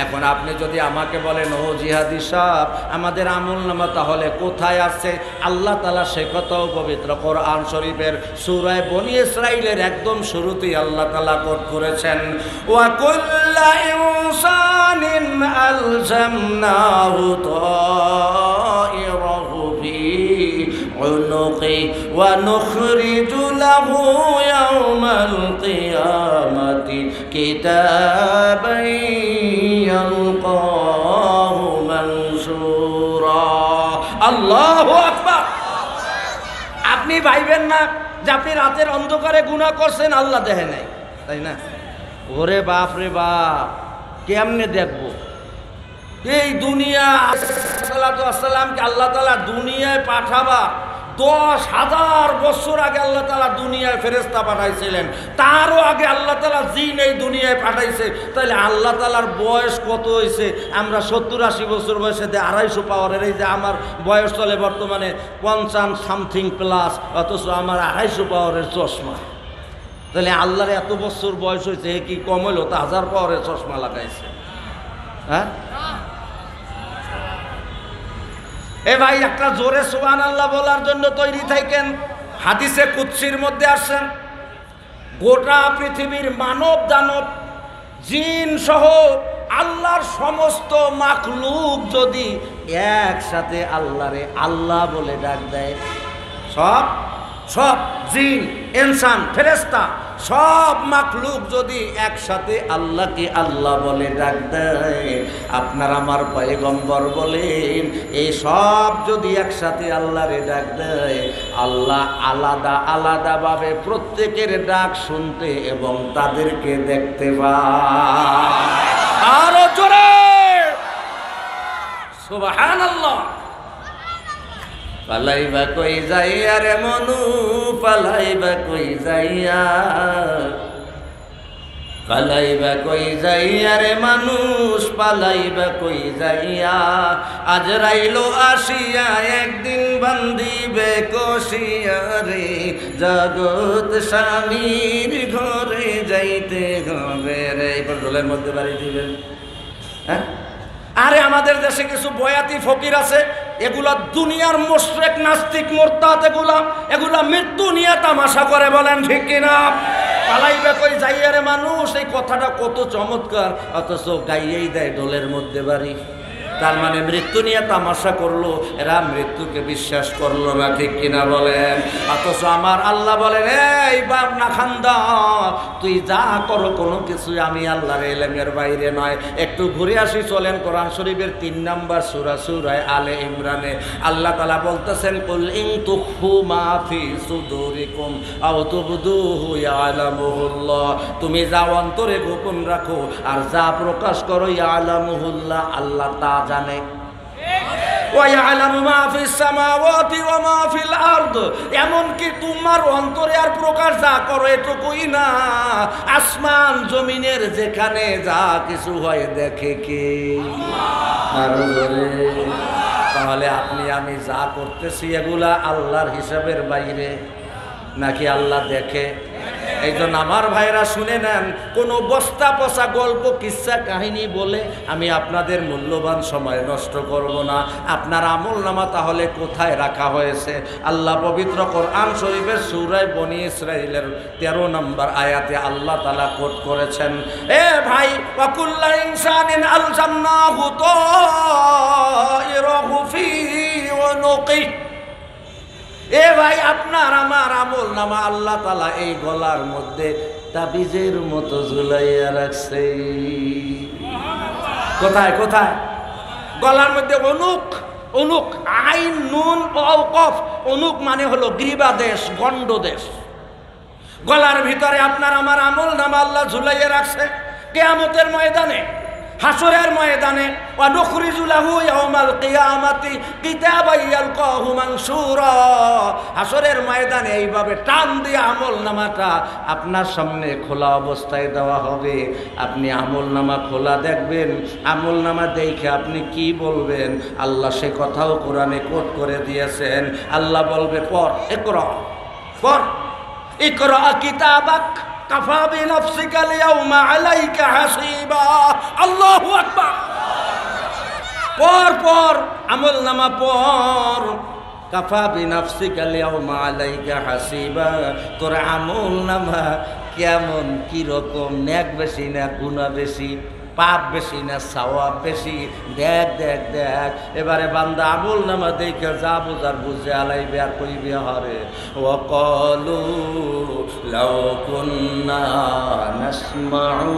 এখন আপনি যদি আমাকে বলেন ও জিহাদি সাহেব আমাদের আমলনামা তাহলে কোথায় আছে, আল্লাহ তাআলা সে কথাও পবিত্র কোরআন শরীফের সূরা বনী ইসরাঈলের একদম শুরুতেই আল্লাহ তাআলা কোট করেছেন, ওয়া কুল্লা ইনসানিন আলজামনাহু তাইরাহু ফি উনুকি ওয়া নুখরিজু লাহু ইয়াওমাল কিয়ামাতি কিতাবান ইয়ালকাহু মানসুরা। আল্লাহু আকবার। আপনি ভাইবেন না যে আপনি রাতের অন্ধকারে গুনাহ করছেন আল্লাহ দেখে নাই, তাই না? ওরে বাপ রে বাপ, কেমনে দেখবো এই দুনিয়া? আসসালামকে আল্লাহ তাআলা দুনিয়ায় পাঠাবা 10,000 বছর আগে আল্লাহ তাআলা দুনিয়ায় ফেরেশতা পাঠাইছিলেন, তারও আগে আল্লাহ তাআলা জিন এই দুনিয়ায় পাঠাইছে। তাহলে আল্লাহ তাআলার বয়স কত হয়েছে? আমরা 70-80 বছর বয়সে 250 পাওয়ারের, এই যে আমার বয়স চলে বর্তমানে 50 সামথিং প্লাস, অথচ আমার 250 পাওয়ারের চশমা। তাহলে আল্লাহর এত বছর বয়স হয়েছে, কি কম হইলো? তা 1000 পাওয়ারের চশমা লাগাইছে। হ্যাঁ এ ভাই, একটা জোরে সুবহানাল্লাহ বলার জন্য তৈরি থাকেন। হাদিসে কুদসির মধ্যে আসেন, গোটা পৃথিবীর মানব দানব জিন সহ আল্লাহর সমস্ত মাখলুক যদি একসাথে আল্লাহরে আল্লাহ বলে ডাক দেয়, সব জিন ইনসান ফেরেশতা সব মাখলুক যদি একসাথে আল্লাহকে আল্লাহ বলে ডাক দেয়, আপনার আমার পয়গম্বর বলেন এই সব যদি একসাথে আল্লাহরে ডাক দেয়, আল্লাহ আলাদা আলাদাভাবে প্রত্যেকের ডাক শুনতে এবং তাদেরকে দেখতে পায়। আরো জোরে সুবহানাল্লাহ। পালাইবা কই যাইয়া রে মনু, পালাইবা কই যাইয়া, পালাইবা কই যাইয়া রে মানুষ, পালাইবা কই যাইয়া, আজরাইলো আসিয়া একদিন বান্দিবে কষিয়া রে, জগৎ স্বামীর ঘরে যাইতে হবে রে। ঢোলের মধ্যে বাড়ি দিবেন। হ্যাঁ, আরে আমাদের দেশে কিছু বয়াতি ফকির আছে, এগুলা দুনিয়ার মুশরিক নাস্তিক মুরতাদ, এগুলা মৃত্যু নিয়ে তামাশা করে, বলেন ঠিক কিনা? পালাইবে কই যাইয়া রে মানুষ, এই কথাটা কত চমৎকার, অথচ গাইয়েই দেয় ঢোলের মধ্যে বাড়ি। তার মানে মৃত্যু নিয়ে তামাশা করলো, এরা মৃত্যুকে বিশ্বাস করলো না, ঠিক কিনা বলেন? অথচ আমার আল্লাহ বলেন, এই বাপ না খান্দা, তুই যা করো কোনো কিছু আমি আল্লাহর ইলমের বাইরে নয়। একটু ঘুরে আসি চলেন, কোরআন শরীফের 3 নম্বর সূরা সূরা আলে ইমরানে আল্লাহ তাআলা বলতেছেন, কুল ইন তুখফু মা ফি সুদুরিকুম আও তুবদুহু ইয়ালামুহুল্লাহ, তুমি যা অন্তরে গোপন রাখো আর যা প্রকাশ করো ইয়ালামুহুল্লাহ, আল্লাহ তা জানে। এমনকি তোমার অন্তরে আর প্রকাশ যা করো এটুকুই না, আসমান জমিনের যেখানে যা কিছু হয় দেখে কে? তাহলে আপনি আমি যা করতেছি এগুলা আল্লাহর হিসাবের বাইরে নাকি আল্লাহ দেখে? এই জন্য আমার ভাইরা শুনে নেন, কোনো বস্তা পচা গল্প কিচ্ছা কাহিনী বলে আমি আপনাদের মূল্যবান সময় নষ্ট করব না। আপনার আমলনামা তাহলে কোথায় রাখা হয়েছে? আল্লাহ পবিত্র কোরআন শরীফের সূরা বনী ইসরাঈলের 13 নম্বর আয়াতে আল্লাহ তাআলা কোট করেছেন, এ ভাই, ওয়াকুল্লা ইনসানিন আলজামনাহু তাইরাহু ফি উনুকি। এ ভাই, আপনার আমার আমলনামা আল্লাহ তাআলা এই গলার মধ্যে তাবিজের মতো ঝুলাইয়া রাখছে। কোথায় কোথায়? গলার মধ্যে অনুক। অনুক, আইন নুন ওয়াও কফ। অনুক মানে হলো গ্রীবাদেশ, গণ্ডদেশ। গলার ভিতরে আপনার আমার আমলনামা আল্লাহ ঝুলাইয়া রাখছে। কিয়ামতের ময়দানে, হাসরের ময়দানে, ওয়া নুখরিজু লাহু ইয়াউমাল কিয়ামাতি কিতাবান ইয়ালকাহু মানসুরা। হাসরের ময়দানে এইভাবে টান দিয়ে আমলনামাটা আপনার সামনে খোলা অবস্থায় দেওয়া হবে। আপনি আমলনামা খোলা দেখবেন, আমলনামা দেখে আপনি কি বলবেন? আল্লাহ সে কথাও কোরআনে কোট করে দিয়েছেন। আল্লাহ বলবে, পড়, ইকরা, পড়, ইকরা কিতাবাক কাফা বিনাফসিকা আল-ইয়াওমা আলাইকা হাসিবা। আল্লাহু আকবার। পড় পড়, আমলনামা পড়। কাফা বিনাফসিকা আল-ইয়াওমা আলাইকা হাসিবা। তোর আমলনামা কেমন, কিরকম, নেক বেশি না গুনাহ বেশি, পাপ বেশি না সওয়াব বেশি, দেখ দেখ দেখ। এবারে বান্দা আমলনামা দেখে যা বুঝার বুঝে আলাইবে আর কইবে, হরে ওয়াকালু লাউ কুন্না নাসমাউ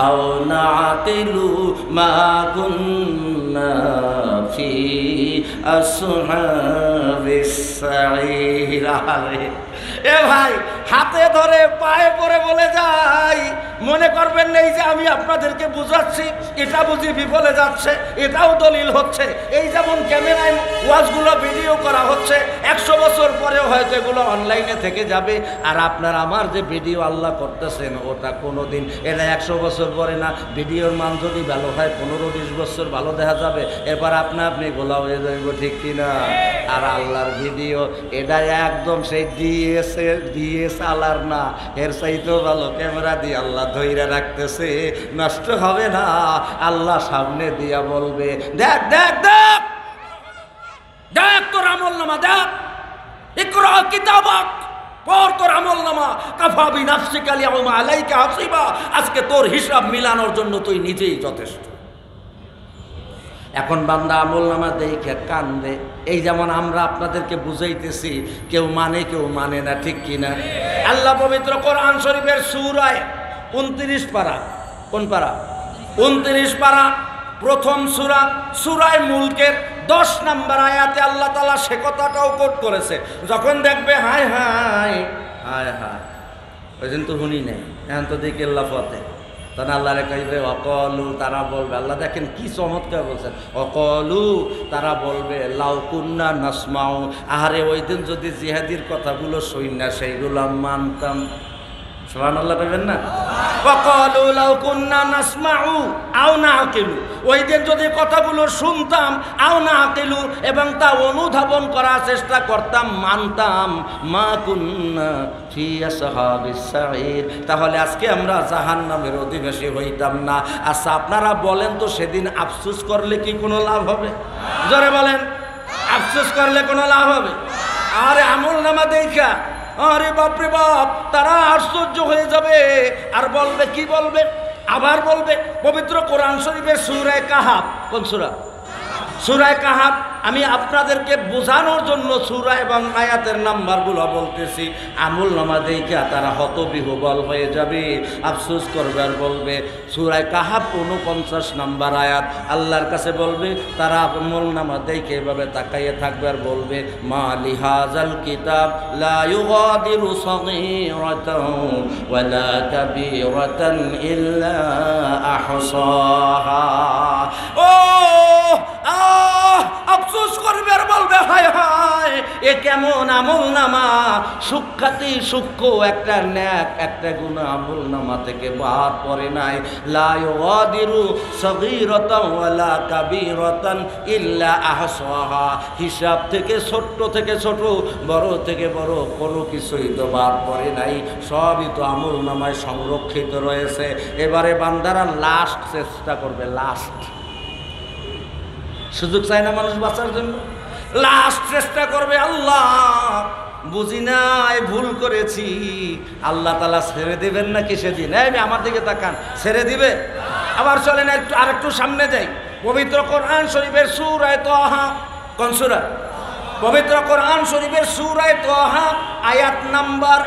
আও নাআকিলু মা কুন্না ফি আসহাবিস সাঈর। এ ভাই, হাতে ধরে পায়ে পড়ে বলে যাই, মনে করবেন না এই যে আমি আপনাদেরকে বুঝাচ্ছি এটা বুঝি বিফলে যাচ্ছে, এটাও দলিল হচ্ছে। এই যেমন ক্যামেরায় ওয়াজগুলো ভিডিও করা হচ্ছে, 100 বছর পরেও হয়তো এগুলো অনলাইনে থেকে যাবে। আর আপনার আমার যে ভিডিও আল্লাহ করতেছেন ওটা কোনো দিন, এটা 100 বছর পরে না। ভিডিওর মান যদি ভালো হয় 15-20 বছর ভালো দেখা যাবে, এবার আপনি গোলা হয়ে যাইব, ঠিক কিনা? আর আল্লাহর ভিডিও এটা একদম সেই DSLR না, এর চাইতেও ভালো ক্যামেরা দিয়ে আল্লাহ ধইরা রাখতেছে, নষ্ট হবে না। আল্লাহ সামনে দিয়া বলবে, দেখ দেখ দেখ দেখ তোর আমলনামা, দেখ, ইকরা কিতাবাক, পড় তোর আমলনামা, কাফা বিনাফসিকা আল-ইয়াওমা আলাইকা হাসিবা। আজকে তোর হিসাব মিলানোর জন্য তুই নিজেই যথেষ্ট। এখন বান্দা আমলনামা দেখে কান্দে। এই যেমন আমরা আপনাদেরকে বুঝাইতেছি, কেউ মানে কেউ মানে না, ঠিক কিনা? আল্লাহ পবিত্র কোরআন শরীফের সূরায় 29 পারা, কোন পারা? 29 পারা, প্রথম সূরা, সূরায়ে মুলকের 10 নম্বর আয়াতে আল্লাহ তাআলা সে কথাটাও কোট করেছে। যখন দেখবে হায় হায় হায় হায়, ওই দিন তো শুনি নাই, এখন তো দেখি আল্লাহ ফতে, তখন আল্লাহ কইবে অকলু, তারা বলবে, আল্লাহ দেখেন কি চমৎকার বলছেন, অকলু, তারা বলবে লাউ কুন্না নাসমাউ, আহারে ওই দিন যদি জিহাদির কথাগুলো শুনি না সেইগুলো মানতাম। সুবহানাল্লাহ কইবেন না? ওয়াকালু লাউ কুন্না নাসমাউ আও নাআকিলু, ওই দিন যদি কথাগুলো শুনতাম, আও নাআকিলু, এবং তা অনুধাবন করার চেষ্টা করতাম, মানতাম, মা কুন্না ফি আসহাবিস সাঈর, তাহলে আজকে আমরা জাহান্নামের অধিবাসী হইতাম না। আচ্ছা আপনারা বলেন তো, সেদিন আফসোস করলে কি কোনো লাভ হবে? জোরে বলেন, আফসোস করলে কোনো লাভ হবে? আরে আমলনামা দেখা, আরে বাপরে বাপ, তারা আশ্চর্য হয়ে যাবে। আর বলবে, কি বলবে? আবার বলবে পবিত্র কোরআন শরীফের সূরা কাহাফ, কোন সূরা? সূরা কাহাফ। আমি আপনাদেরকে বোঝানোর জন্য সূরা এবং আয়াতের নাম্বারগুলো বলতেছি। আমলনামা দেখে তারা হতবিহ্বল হয়ে যাবে, আফসোস করবে আর বলবে, সূরা কাহাফ 49 নম্বর আয়াত, আল্লাহর কাছে বলবে, তারা আমলনামা দেখে এভাবে তাকাইয়ে থাকবে আর বলবে, মা লিহাযাল কিতাব লা ইউগাদিরু সাগীরাতান ওয়ালা কাবীরাতান ইল্লা আহসাহা। ও আফসোস করবে আর বলবে, বলবে হায় হায় এ কেমন আমল নামা, সূক্ষ্মাতি সূক্ষ্ম একটা ন্যাক একটা গুনাহ আমল নামা থেকে বাদ পড়ে নাই। লা ইউগাদিরু সগীরাতান ওয়ালা কাবীরাতান ইল্লা আহসাহা, হিসাব থেকে ছোট থেকে ছোট, বড় থেকে বড় কোনো কিছুই তো বাদ পড়ে নাই, সবই তো আমল নামায় সংরক্ষিত রয়েছে। এবারে বান্দারা লাস্ট চেষ্টা করবে, লাস্ট সুযোগ চায় না মানুষ বাঁচার জন্য, লাস্ট চেষ্টা করবে। আল্লাহ বুঝি নাই, ভুল করেছি, আল্লাহ তাআলা ছেড়ে দেবেন নাকি সেদিন? আমার দিকে তাকান, ছেড়ে দিবে? আবার চলেন আর একটু সামনে যাই। পবিত্র কোরআন শরীফের সূরা তাহা, কোন সূরা? পবিত্র কোরআন শরীফের সূরা তাহা আয়াত নাম্বার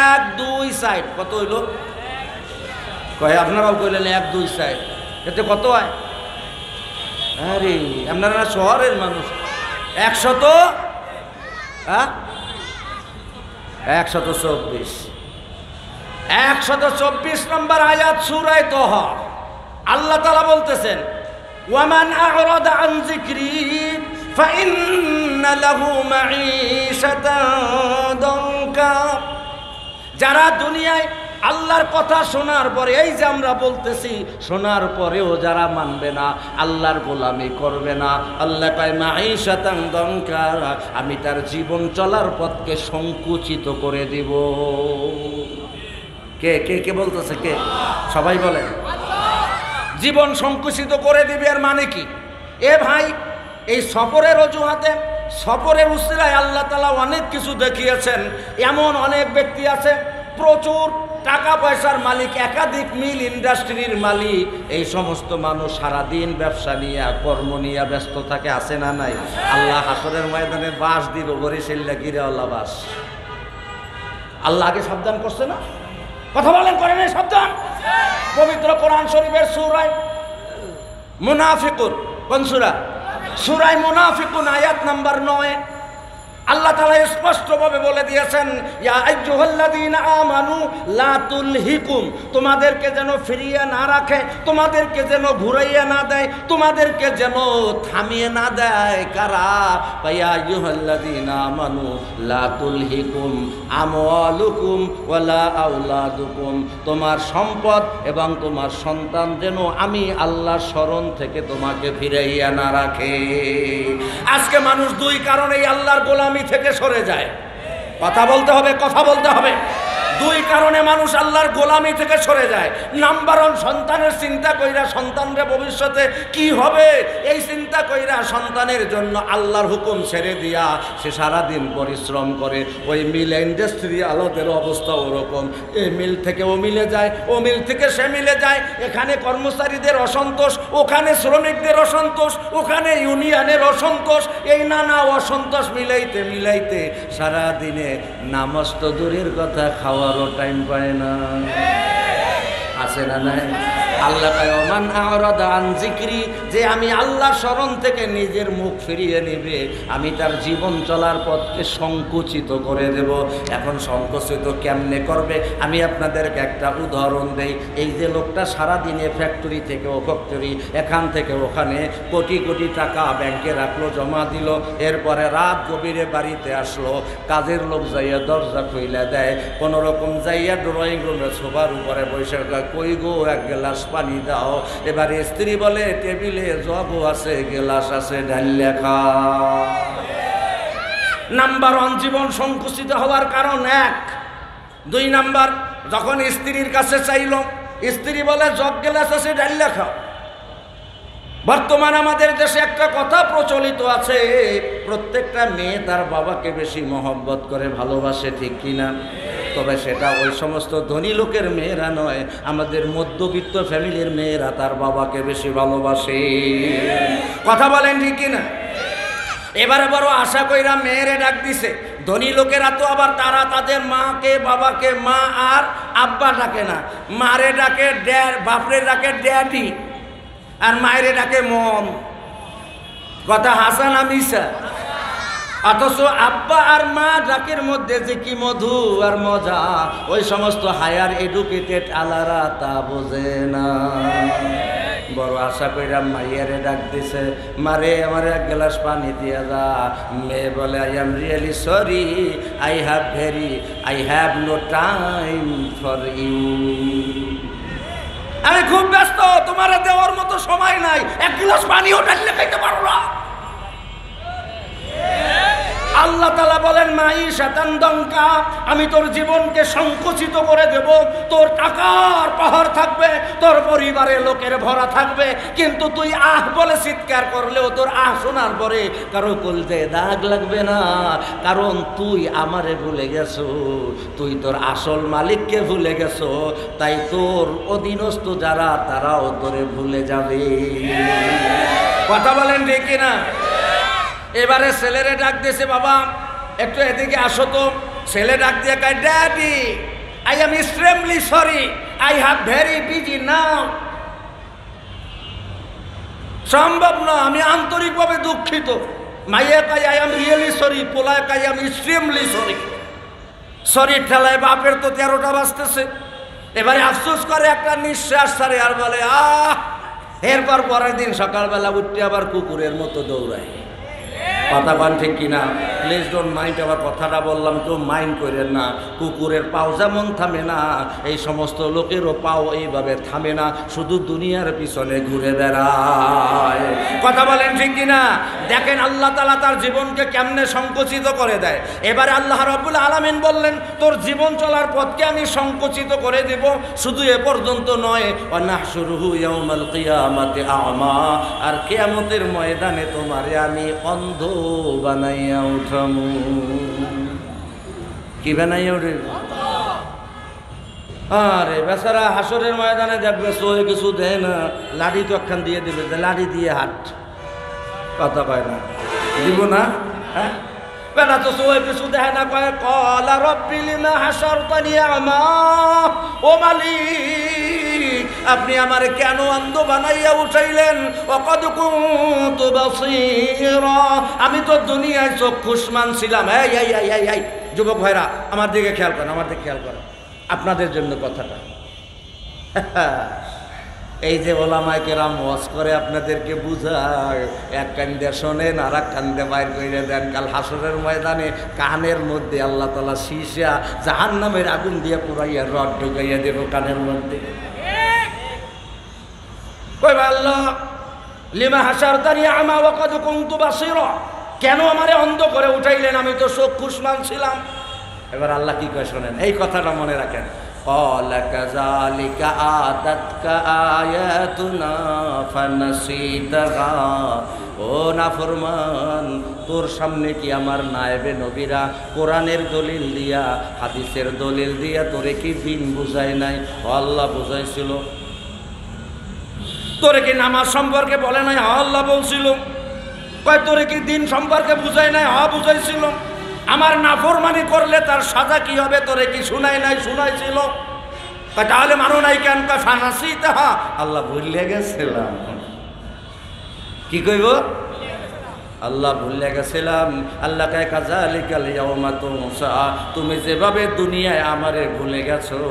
1, 2, 4। কত হইল? কয় আপনারাও কইলেন 1, 2, 4, এতে কত হয়? আরে আপনারা শহরের মানুষ। 124 124 নম্বর আয়াত সূরা তাহা। আল্লাহ তাআলা বলতেছেন ওয়ামান আ'রাদা আন যিকরি ফাইন্না লাহু মাঈশাতান দানকা, যারা দুনিয়ায় আল্লাহর কথা শোনার পরে, এই যে আমরা বলতেছি, শোনার পরেও যারা মানবে না, আল্লাহর গোলামি করবে না, আল্লাহ কয় মাঈশাতান দানকা, আমি তার জীবন চলার পথকে সংকুচিত করে দিব। কে কে কে বলতেছে? কে? সবাই বলে জীবন সংকুচিত করে দিবে। এর মানে কি? এ ভাই, এই সফরের অজুহাতে, সফরের উসিলায় আল্লাহ তাআলা অনেক কিছু দেখিয়েছেন। এমন অনেক ব্যক্তি আছে প্রচুর টাকা পয়সার মালিক, একাধিক মিল ইন্ডাস্ট্রির মালিক, এই সমস্ত মানুষ সারাদিন ব্যবসা নিয়ে, কর্ম নিয়ে ব্যস্ত থাকে, আছে না নাই? আল্লাহ হাসরের ময়দানে বাস দিব, বরিশাল্লা গিরাওয়ালা বাস। আল্লাহ আগে সাবধান করছে না? কথা বলেন, করে নাই সাবধান? পবিত্র কোরআন শরীফের সূরা মুনাফিকুন, কোন সূরা? সূরা মুনাফিকুন আয়াত নাম্বার 9 আল্লাহ তাআলা স্পষ্টভাবে বলে দিয়েছেন ইয়া আইয়ুহাল্লাযীনা আমানু লা তুলহিকুম, তোমাদেরকে যেন ফিরিয়ে না রাখে, তোমাদেরকে যেন ঘুরাইয়া না দেয়, তোমাদেরকে যেন থামিয়ে না দেয়। কারা? ইয়া আইয়ুহাল্লাযীনা আমানু লা তুলহিকুম আমওয়ালুকুম ওয়ালা আওলাদুকুম, তোমার সম্পদ এবং তোমার সন্তান যেন আমি আল্লাহর স্মরণ থেকে তোমাকে ফিরাইয়া না রাখে। আজকে মানুষ দুই কারণেই আল্লাহর গোলামি থেকে সরে যায়। কথা বলতে হবে, কথা বলতে হবে। দুই কারণে মানুষ আল্লাহর গোলামি থেকে সরে যায়। নাম্বার 1, সন্তানের চিন্তা কইরা, সন্তানরে ভবিষ্যতে কি হবে এই চিন্তা কইরা সন্তানের জন্য আল্লাহর হুকুম ছেড়ে দিয়া সে সারাদিন পরিশ্রম করে। ওই মিল ইন্ডাস্ট্রি আলোদের অবস্থা ওরকম, এই মিল থেকে ও মিলে যায়, ও মিল থেকে সে মিলে যায়। এখানে কর্মচারীদের অসন্তোষ, ওখানে শ্রমিকদের অসন্তোষ, ওখানে ইউনিয়নের অসন্তোষ, এই নানা অসন্তোষ মিলাইতে মিলাইতে সারাদিনে নামাজ তো দূরের কথা, খাওয়ারও টাইম পায় না। আছে না নাই? আল্লাহ কয় ওমান আ'রাদা আন যিকরি, যে আমি আল্লাহর স্মরণ থেকে নিজের মুখ ফিরিয়ে নেবে, আমি তার জীবন চলার পথকে সংকুচিত করে দেব। এখন সংকুচিত কেমনে করবে? আমি আপনাদেরকে একটা উদাহরণ দেই। এই যে লোকটা সারাদিনে ফ্যাক্টরি থেকে ও ফ্যাক্টরি, এখান থেকে ওখানে কোটি কোটি টাকা ব্যাংকে রাখলো, জমা দিল, এরপরে রাত গভীরে বাড়িতে আসলো, কাজের লোক যাইয়া দরজা খুইলা দেয়, কোনো রকম যাইয়া ড্রয়িং রুমে সোফার উপরে বসে কই গো এক গ্লাস পানি দাও। এবারে স্ত্রী বলে টেবিলে জগও আছে, গ্লাস আছে, ঢাইলা খা। নাম্বার 1 জীবন সংকুচিত হওয়ার কারণ 1। 2 নাম্বার, যখন স্ত্রীর কাছে চাইল, স্ত্রী বলে জগ গ্লাস আছে, ঢাইলা খাও। বর্তমান আমাদের দেশে একটা কথা প্রচলিত আছে, প্রত্যেকটা মেয়ে তার বাবাকে বেশি মহব্বত করে, ভালোবাসে, ঠিক কিনা? তবে সেটা ওই সমস্ত ধনী লোকের মেয়েরা নয়, আমাদের মধ্যবিত্ত ফ্যামিলির মেয়েরা তার বাবাকে বেশি ভালোবাসে। কথা বলেন ঠিক কিনা? এবারে বড় আশা কইরা মেয়েরে ডাক দিছে। ধনী লোকেরা তো আবার তারা তাদের মাকে বাবাকে মা আর আব্বা ডাকে না, মারে ডাকে ড্যাড, বাপরে ডাকে ড্যাডি, আর মায়েরে ডাকে মম। কথা হাসা না মিশা? অথচ আব্বা আর মা ডাকের মধ্যে যে কি মধু আর মজা, ওই সমস্ত হায়ার এডুকেটেড আলারা তা বোঝে না। বড় আশা কইরা মাইয়ারে ডাক দিছে, মারে আমার এক গ্লাস পানি দিয়া যা। মেয়ে বলে, I am really sorry, I have no time for you. আমি খুব ব্যস্ত, তোমার দেওয়ার মতো সময় নাই, এক গ্লাস পানিও ঢাললে খাইতে পারো না। আল্লাহ তাআলা বলেন, মাঈশাতান দঙ্কা, আমি তোর জীবনকে সংকুচিত করে দেব। তোর টাকার পাহাড় থাকবে, তোর পরিবারে লোকের ভরা থাকবে, কিন্তু তুই আহ বলে চিৎকার করলেও তোর আহ শোনার পরে কারো কলজে দাগ লাগবে না, কারণ তুই আমারে ভুলে গেছো, তুই তোর আসল মালিককে ভুলে গেছো, তাই তোর অধীনস্থ যারা তারাও তোরে ভুলে যাবে। কথা বলেন ঠিক কিনা? এবারে ছেলেরে ডাক দিয়েছে, বাবা একটু এদিকে আসো তো। ছেলে ডাক দিয়ে কয়, daddy I am extremely sorry, I have very busy now. সম্ভব না, আমি আন্তরিকভাবে দুঃখিত। মাইয়া কয়, আই এম রিয়েলি সরি, পোলায় কয়, I am extremely sorry. Sorry ঠেলায় বাপের তো 13টা বাজতেছে। এবারে আফসোস করে একটা নিঃশ্বাস ছাড়ে আর বলে, এরপর পরের দিন সকালবেলা উঠতে আবার কুকুরের মতো দৌড়ায়। কথা বল ঠিক কিনা? প্লিজ ডোন্ট মাইন্ড, আবার কথাটা বললাম, কেউ মাইন্ড করেন না। কুকুরের পাও যেমন থামে না, এই সমস্ত লোকেরও পাও এইভাবে থামে না, শুধু দুনিয়ার পিছনে ঘুরে বেড়ায়। কথা বলেন ঠিক কিনা? দেখেন আল্লাহ তাআলা তার জীবনকে কেমনে সংকুচিত করে দেয়। এবারে আল্লাহ রাব্বুল আলামিন বললেন, তোর জীবন চলার পথকে আমি সংকুচিত করে দেব। শুধু এ পর্যন্ত নয়, ওয়া নাহশুরুহু ইয়াউমাল কিয়ামাতি আ'মা, আর কিয়ামতের ময়দানে তোমারে আমি অন্ধ বানাইয়া উঠামু। কি বানাইয়া উঠে? আরে বেচারা হাসরের ময়দানে দেখবে সয়ে কিছু দেয় না, লাঠি তো একখান দিয়ে দিবে, লাঠি দিয়ে হাট। কথা কয় না, দিব না? হ্যাঁ, বেলা তো সয়ে কিছু দেয় না, কয় ক্বালা রাব্বি লিমা হাশারতানি আমা, ও মালিক আপনি আমারে কেন অন্ধ বানাইয়া উঠাইলেন? ওয়াকাদ কুনতু বাসীরা, আমি তো দুনিয়ায় চক্ষুষ্মান ছিলাম। এই এই এই এই এই যুবক ভাইরা, আমার দিকে খেয়াল করেন, আমার দিকে খেয়াল করেন, আপনাদের জন্য কথাটা। এই যে ওলামায়ে কেরাম ওয়াজ করে আপনাদেরকে বুঝায়, এক কান দিয়ে শোনেন আর এক কান দিয়ে বাইর করে দেন। কাল হাসরের ময়দানে কানের মধ্যে আল্লাহ তাআলা সীসা জাহান্নামের আগুন দিয়ে পুরাইয়া রড ঢুকাইয়া দেব কানের মধ্যে। কইবা, আল্লাহ লিমা হাশারতানি আমা ওয়া কাদ কুনতু বাসীরা, কেন আমারে অন্ধ করে উঠাইলেন? আমি তো চক্ষুষ্মান ছিলাম। এবার আল্লাহ কি কয় শোনেন, এই কথাটা মনে রাখেন। ক্বালা কাযালিকা আতাতকা আয়াতুনা ফানাসিতাহা, ও নাফরমান, তোর সামনে কি আমার নায়েবে নবীরা কোরআনের দলিল দিয়া, হাদিসের দলিল দিয়া তোরে কি দিন বুঝায় নাই? আল্লাহ বুঝাইছিল। তোরে কি নামাজ সম্পর্কে বলে নাই? আল্লাহ বলছিল। কয় তোরে কি দিন সম্পর্কে বুঝায় নাই? বুঝাইছিল। আমার নাফরমানি করলে তার সাজা কি হবে তোরে কি শুনাই নাই? শুনাইছিল। কয় তাহলে মানো নাই কেন? কয় ফানাসিতাহা, আল্লাহ ভুলে গেছিলাম। কি কইব? আল্লাহ ভুলে গেছিলাম। আল্লাহ কয় কাযালিকাল ইয়াউমা তুনসা, তুমি যেভাবে দুনিয়ায় আমারে ভুলে গেছো,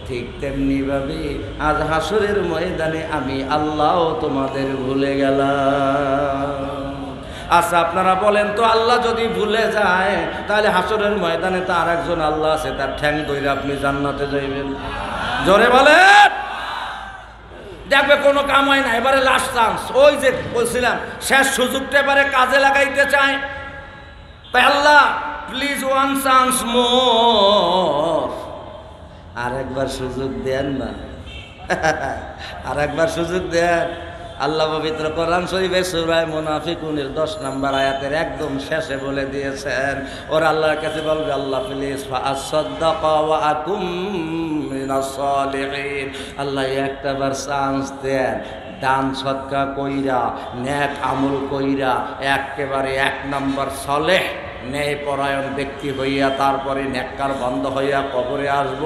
ঠিক তেমনি ভাবে আজ হাসরের ময়দানে আমি আল্লাহও তোমাদের ভুলে গেলাম। আচ্ছা আপনারা বলেন তো, আল্লাহ যদি ভুলে যায় তাহলে হাসরের ময়দানে তো আর একজন আল্লাহ আছে, তার ঠ্যাং ধরে আপনি জান্নাতে যাইবেন? জোরে বলেন। দেখবে কোনো কাম হয় না, এবারে লাস্ট চান্স, ওই যে বলছিলাম শেষ সুযোগটা এবারে কাজে লাগাইতে চায়। তাই আল্লাহ প্লিজ ওয়ান চান্স মোর, আর একবার সুযোগ দেন না, আর একবার সুযোগ দেন। আল্লাহ পবিত্র কোরআন শরীফের সূরা মুনাফিকুনের 10 নম্বর আয়াতের একদম শেষে বলে দিয়েছেন, ওরা আল্লাহর কাছে বলবে, আল্লাহ প্লিজ ফাআসাদদাকা ওয়া আকুম মিনাস সালিহিন, আল্লাহ একটাবার চান্স দেন, দান সদকা কইরা নেক আমল কইরা একেবারে 1 নম্বর সালেহ ন্যায়পরায়ণ ব্যক্তি হইয়া তারপরে নেককার বন্ধ হইয়া কবরে আসব।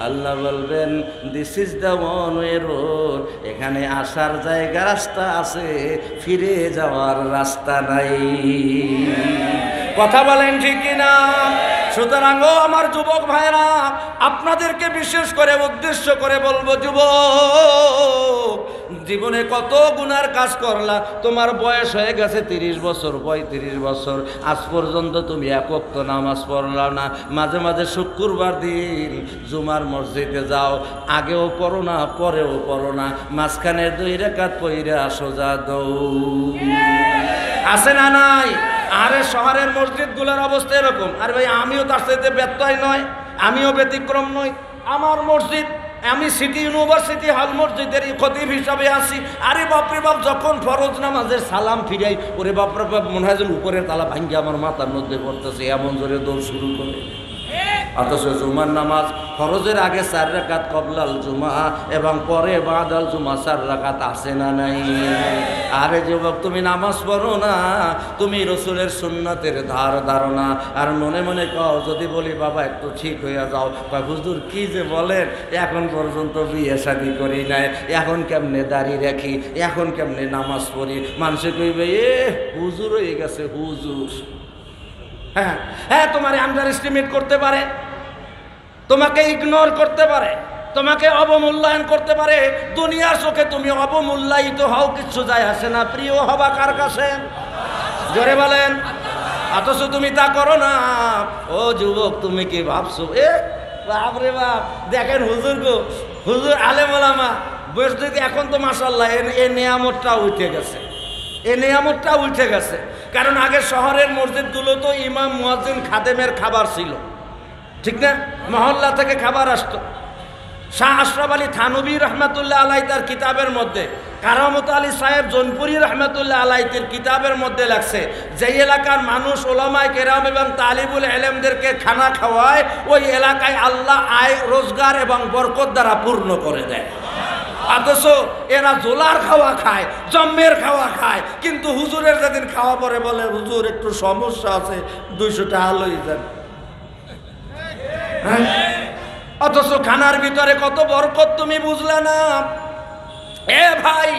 আল্লাহ বলবেন, this is the one way road, এখানে আসার জায়গা রাস্তা আছে, ফিরে যাওয়ার রাস্তা নাই। কথা বলেন ঠিক কিনা? সুতরাং ও আমার যুবক ভাইরা, আপনাদেরকে বিশেষ করে উদ্দেশ্য করে বলবো, যুবক জীবনে কত গুনার কাজ করলা, তোমার বয়স হয়ে গেছে 30 বছর 35 বছর, আজ পর্যন্ত তুমি এক ওয়াক্ত নামাজ পড়লা না। মাঝে মাঝে শুক্রবার দিন জুমার মসজিদে যাও, আগেও পড়ো না পরেও পড়ো না, মাঝখানে 2 রাকাত পইরা সোজা দৌড়। আছে না নাই? আরে শহরের মসজিদগুলোর অবস্থা এরকম। আরে ভাই আমিও তার সাথে ব্যত্যয় নয়, আমিও ব্যতিক্রম নই। আমার মসজিদ, আমি সিটি ইউনিভার্সিটি হল মসজিদের খতিব হিসাবে আসি। আরে বাপরে বাপ, যখন ফরজ নামাজের সালাম ফিরাই, ওরে বাপরে বাপ, মনে হয় যেন উপরের তালা ভাঙ্গি আমার মাথার মধ্যে পড়তেছে, এমন জোরে দৌড় শুরু করে। অথচ জুমার নামাজ ফরজের আগে 4 রাকাত কবলাল জুমা এবং পরে বাদাল জুমা 4 রাকাত আছে না নাই? আরে যুবক, তুমি নামাজ পড়ো না, তুমি রসুলের সুন্নাতের ধার ধারো না। আর মনে মনে কও, যদি বলি বাবা একটু ঠিক হইয়া যাও, হুজুর কি যে বলেন, এখন পর্যন্ত বিয়ে শাদী করি নাই, এখন কেমনে দাড়ি রাখি, এখন কেমনে নামাজ পড়ি, মানুষে কইবে এ হুজুর হয়ে গেছে হুজুর। হ্যাঁ হ্যাঁ, তোমার আন্ডার এস্টিমেট করতে পারে, তোমাকে ইগনোর করতে পারে, তোমাকে অবমূল্যায়ন করতে পারে। দুনিয়ার চোখে তুমি অবমূল্যায়িত হও, কিচ্ছু যায় আসে না। প্রিয় হবা কার কাছে? জোরে বলেন। অথচ তুমি তা করো না। ও যুবক, তুমি কি ভাবছো? বাপরে বাপ, দেখেন হুজুর গো, হুজুর আলেম ওলামা বয়স যদি এখন তো মাশাআল্লাহ এ নিয়ামতটা উঠে গেছে, এ নিয়ামতটা উঠে গেছে। কারণ আগে শহরের মসজিদগুলো তো ইমাম মুয়াজ্জিন খাদেমের খাবার ছিল, ঠিক না? মহল্লা থেকে খাবার আসতো। শাহ আশরাফ আলী থানবী রহমাতুল্লাহ আলাই তার কিতাবের মধ্যে, কারামত আলী সাহেব জৌনপুরি রহমাতুল্লাহ আলাইহির কিতাবের মধ্যে লাগছে, যেই এলাকার মানুষ ওলামায়ে কেরাম এবং তালিবুল ইলমদেরকে খানা খাওয়ায়, ওই এলাকায় আল্লাহ আয় রোজগার এবং বরকত দ্বারা পূর্ণ করে দেয়। অথচ এরা জোলার খাওয়া খায়, জম্মের খাওয়া খায়, কিন্তু হুজুরের যেদিন খাওয়া পরে বলে হুজুর একটু সমস্যা আছে, 200 টাকা লই যান। অথচ খানার ভিতরে কত বরকত তুমি বুঝলে না। এ ভাই,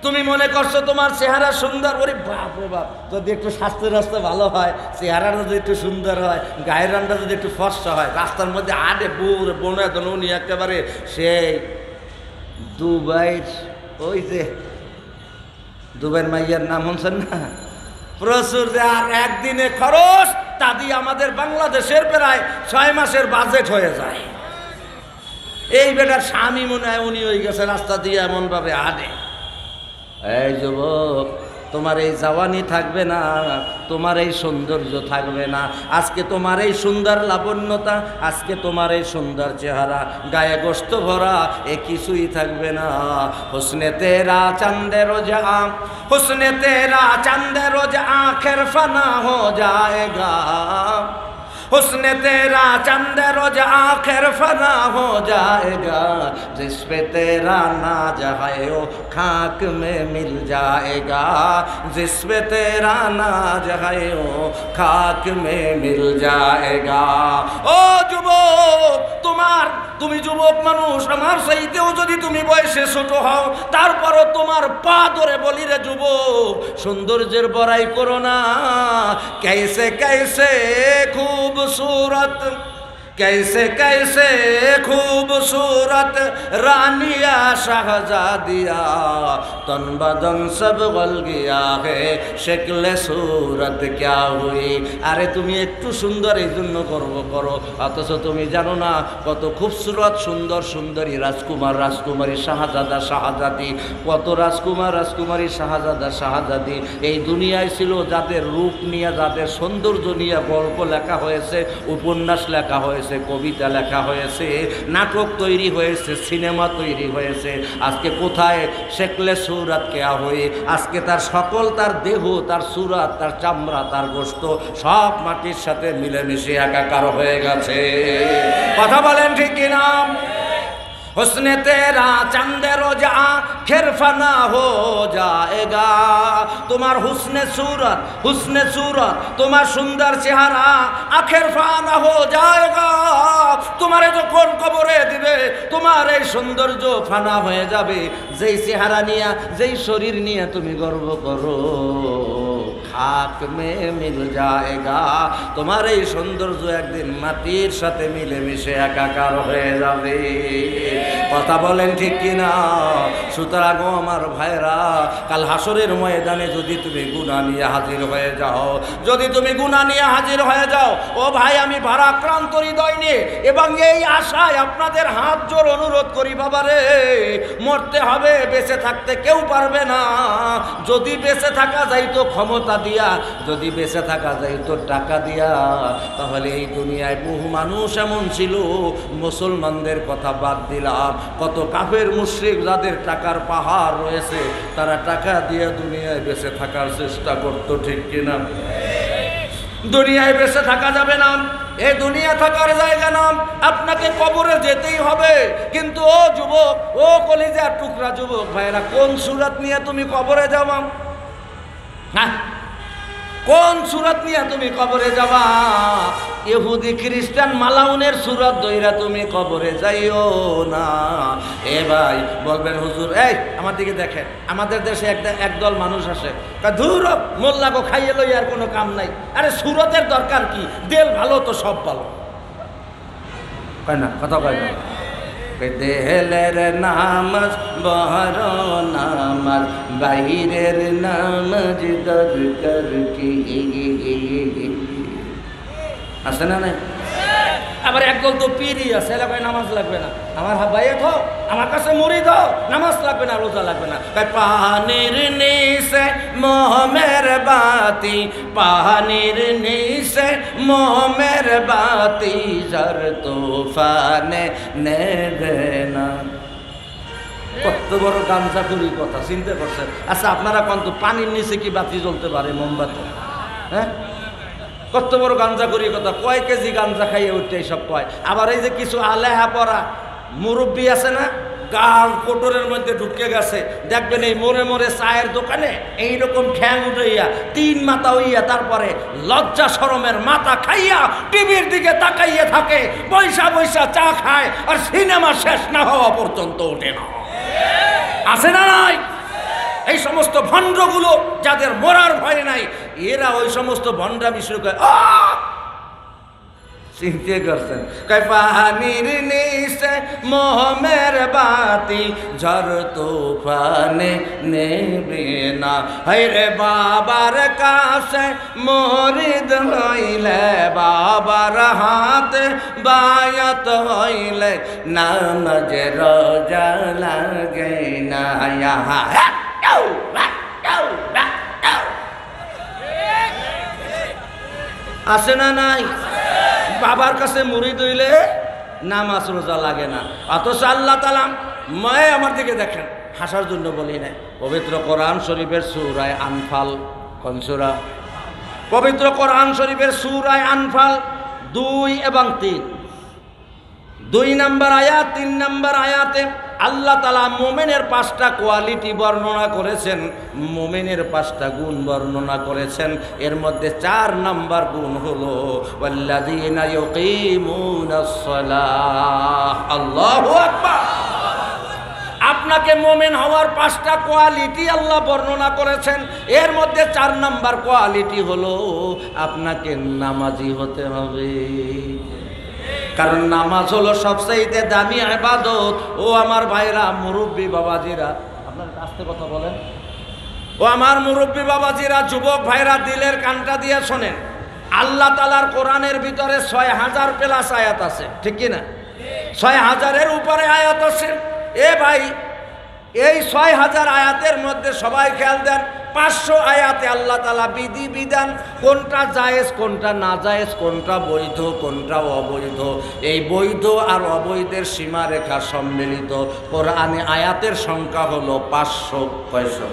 তুমি মনে করছো তোমার চেহারা সুন্দর, ওরে বাপ রে বাপ, যদি একটু স্বাস্থ্য রাস্তা ভালো হয়, চেহারাটা যদি একটু সুন্দর হয়, গায়ের রানটা যদি একটু ফর্সা হয়, রাস্তার মধ্যে আডে বুড় বোনে উনি একেবারে সেই দুবাইয়ের, ওই যে দুবাইয়ের মাইয়ার নাম শুনছেন না, প্রচুর, যে আর একদিনে খরচ তা দিয়ে আমাদের বাংলাদেশের প্রায় 6 মাসের বাজেট হয়ে যায়। এই বেটার স্বামী মনে হয় উনি হয়ে গেছে রাস্তা দিয়ে এমন ভাবে আডে। এই যুবক, তোমার এই জওয়ানি থাকবে না, তোমার এই সৌন্দর্য থাকবে না, আজকে তোমার এই সুন্দর লাবণ্যতা, আজকে তোমার এই সুন্দর চেহারা, গায়ে গোশত ভরা, এ কিছুই থাকবে না। হুসনে তেরা চাঁদে রোজ হুসনে তেরা চাঁদে রোজ আখের ফানা হো যায়েগা, हुस्न तेरा चंद रोज आखिर फना हो जाएगा, जिस पे तेरा नाज है वो खाक में मिल जाएगा, जिस पे तेरा नाज है वो खाक में मिल जाएगा। ओ যুবক, তুমি যুবক মানুষ, আমার চাইতেও যদি তুমি বয়সে ছোট হও, তারপরও তোমার পা ধরে বলি রে যুবক, সৌন্দর্যের বড়াই করো না। कैसे कैसे खूबसूरत, कैसे कैसे खूबसूरत रानिया शहजादिया, तन बदन सब गल गया है, शक्ल सूरत क्या हुई। আরে তুমি একটু সুন্দর এই জন্য গর্ব করো, অথচ তুমি জানো না কত খুবসুরত সুন্দর সুন্দরী রাজকুমার রাজকুমারী শাহজাদা শাহজাদি, কত রাজকুমার রাজকুমারী শাহজাদা শাহজাদি এই দুনিয়ায় ছিল, যাদের রূপ নিয়ে, যাদের সৌন্দর্য নিয়ে গল্প লেখা হয়েছে, উপন্যাস লেখা হয়েছে, কবিতা লেখা হয়েছে, নাটক তৈরি হয়েছে, সিনেমা তৈরি হয়েছে। আজকে কোথায় শেকলে সুরাত কেয়া হয়ে, আজকে তার সকল, তার দেহ, তার সুরাত, তার চামড়া, তার গোশত সব মাটির সাথে মিলেমিশে একাকার হয়ে গেছে। কথা বলেন ঠিক কিনা? हुस्ने तेरा चंदे रोज आखिर फना हो जाएगा, তোমার হুসনে সুরত, তোমার সুন্দর চেহারা আখের ফানা হো যায়গা, তোমারে যখন কবরে দিবে তোমার এই সৌন্দর্য ফানা হয়ে যাবে। যেই চেহারা নিয়ে যেই শরীর নিয়ে তুমি গর্ব করো খাক মে মিল যায়গা, তোমার এই সৌন্দর্য একদিন মাটির সাথে মিলেমিশে একাকার হয়ে যাবে। কথা বলেন ঠিক কিনা? সুতরাং আমার ভাইরা, কাল হাসরের ময়দানে যদি তুমি গুনাহ নিয়ে হাজির হয়ে যাও, যদি তুমি গুনাহ নিয়ে হাজির হয়ে যাও, ও ভাই আমি ভারাক্রান্ত হৃদয় নিয়ে এবং এই আশায় আপনাদের হাত জোর অনুরোধ করি, বাবারে মরতে হবে, বেঁচে থাকতে কেউ পারবে না। যদি বেঁচে থাকা যাইতো ক্ষমতা দিয়া, যদি বেঁচে থাকা যাইতো টাকা দিয়া, তাহলে এই দুনিয়ায় বহু মানুষ এমন ছিল, মুসলমানদের কথা বাদ দিলাম, কত কাফের মুশরিক যাদের টাকার পাহাড় রয়েছে তারা টাকা দিয়ে দুনিয়ায় বেঁচে থাকার চেষ্টা করতো, ঠিক কিনা? দুনিয়ায় বেঁচে থাকা যাবে না, এই দুনিয়া থাকার জায়গা না, আপনাকে কবরে যেতেই হবে। কিন্তু ও যুবক, ও কলিজার টুকরা যুবক ভাইরা, কোন সুরত নিয়ে তুমি কবরে যাবা? হ্যাঁ, কোন সুরত নিয়ে তুমি কবরে যাবা? ইহুদি খ্রিস্টান মালাউনের সুরত দইরা তুমি কবরে যাইও না। এ ভাই বলবেন হুজুর, এই আমার দিকে দেখেন, আমাদের দেশে একদল মানুষ আসে, ধুর মোল্লাকে খাইয়ে লই আর কোনো কাম নাই। আরে সুরতের দরকার কি? দেল ভালো তো সব ভালো, কয় না? কথা কয় না? দেহেলের নামাজ বহর নামাজ, বাইরের নামাজ দরকার কি? আছে না নাই? আবার একদল তো পীরই আছে, এলাকায় নামাজ লাগবে না, আমার ভাইয়ে থাও, আমার কাছে মুড়ি দাও, নামাজ লাগবে না, রোজা লাগবে না। পানির নিচে মোহমের বাতি, পানির নিচে মোহমের বাতি, যার তুফানে নেবে না। কত বড় গাঞ্জাখুরি কথা চিন্তা করছেন? আচ্ছা আপনারা কত পানির নিচে কি বাতি জ্বলতে পারে, মোমবাতি? হ্যাঁ, কত বড় গাঞ্জা করি কথা, কয় কেজি গাঞ্জা খাইয়ে উঠতে এইসব কয়। আবার এই যে কিছু আলেহা পড়া মুরব্বী আছে না, গাল কোটরের মধ্যে ঢুকে গেছে, দেখবেন এই মোড়ে মোড়ে চায়ের দোকানে এইরকম ঠ্যাং উঠাইয়া 3 মাথা হইয়া তারপরে লজ্জা শরমের মাথা খাইয়া টিভির দিকে তাকাইয়ে থাকে, পয়সা পয়সা চা খায়, আর সিনেমা শেষ না হওয়া পর্যন্ত ওঠে না। আছে না নাই? এই সমস্ত ভণ্ডগুলো যাদের মরার ভয় নাই, এরা ওই সমস্ত ভণ্ডামি শুরু করে। চিন্তা করছেন? কয় পানির নিচে মোহমের বাতি, ঝড় তুফানে নেবে না। হায়রে বাবার কাছে মুরিদ হইলে, বাবার হাতে বায়াত হইলে, নামাজ রোজা লাগে না। আছে না নাই? বাবার কাছে মুরিদ হইলে নামাজ রোজা লাগে না, অথচ আল্লাহ তাআলা মায়ে আমার দিকে দেখেন, হাসার জন্য বলি না, পবিত্র কোরআন শরীফের সূরা আনফাল, কোন সূরা? পবিত্র কোরআন শরীফের সূরা আনফাল 2 এবং 3, 2 নম্বর আয়াত 3 নম্বর আয়াতে আল্লাহ তাআলা মুমিনের 5টা কোয়ালিটি বর্ণনা করেছেন, মুমিনের 5টা গুণ বর্ণনা করেছেন। এর মধ্যে 4 নম্বর গুণ হলো ওয়াল্লাযীনা ইউকিমুনাস সালাহ। আল্লাহু আকবার। আপনাকে মুমিন হওয়ার 5টা কোয়ালিটি আল্লাহ বর্ণনা করেছেন। এর মধ্যে 4 নম্বর কোয়ালিটি হলো আপনাকে নামাজি হতে হবে, কারণ নামাজ হলো সবচেয়ে দামি ইবাদত। ও আমার ভাইরা, মুরব্বী বাবাজিরা, আপনারা আস্তে কথা বলেন। ও আমার মুরব্বী বাবাজিরা, যুবক ভাইরা, দিলের কানটা দিয়ে শোনেন। আল্লাহ তাআলার কোরআনের ভিতরে 6000 প্লাস আয়াত আছে, ঠিক কি না? 6000-এর উপরে আয়াত আছে। এ ভাই, এই 6000 আয়াতের মধ্যে সবাই খেয়াল দেন, 500 আয়াতে আল্লাহ তাআলা বিধি বিধান, কোনটা জায়েজ কোনটা না জায়েজ, কোনটা বৈধ কোনটা অবৈধ, এই বৈধ আর অবৈধের সীমারেখা সম্মিলিত কোরআনে আয়াতের সংখ্যা হলো 500।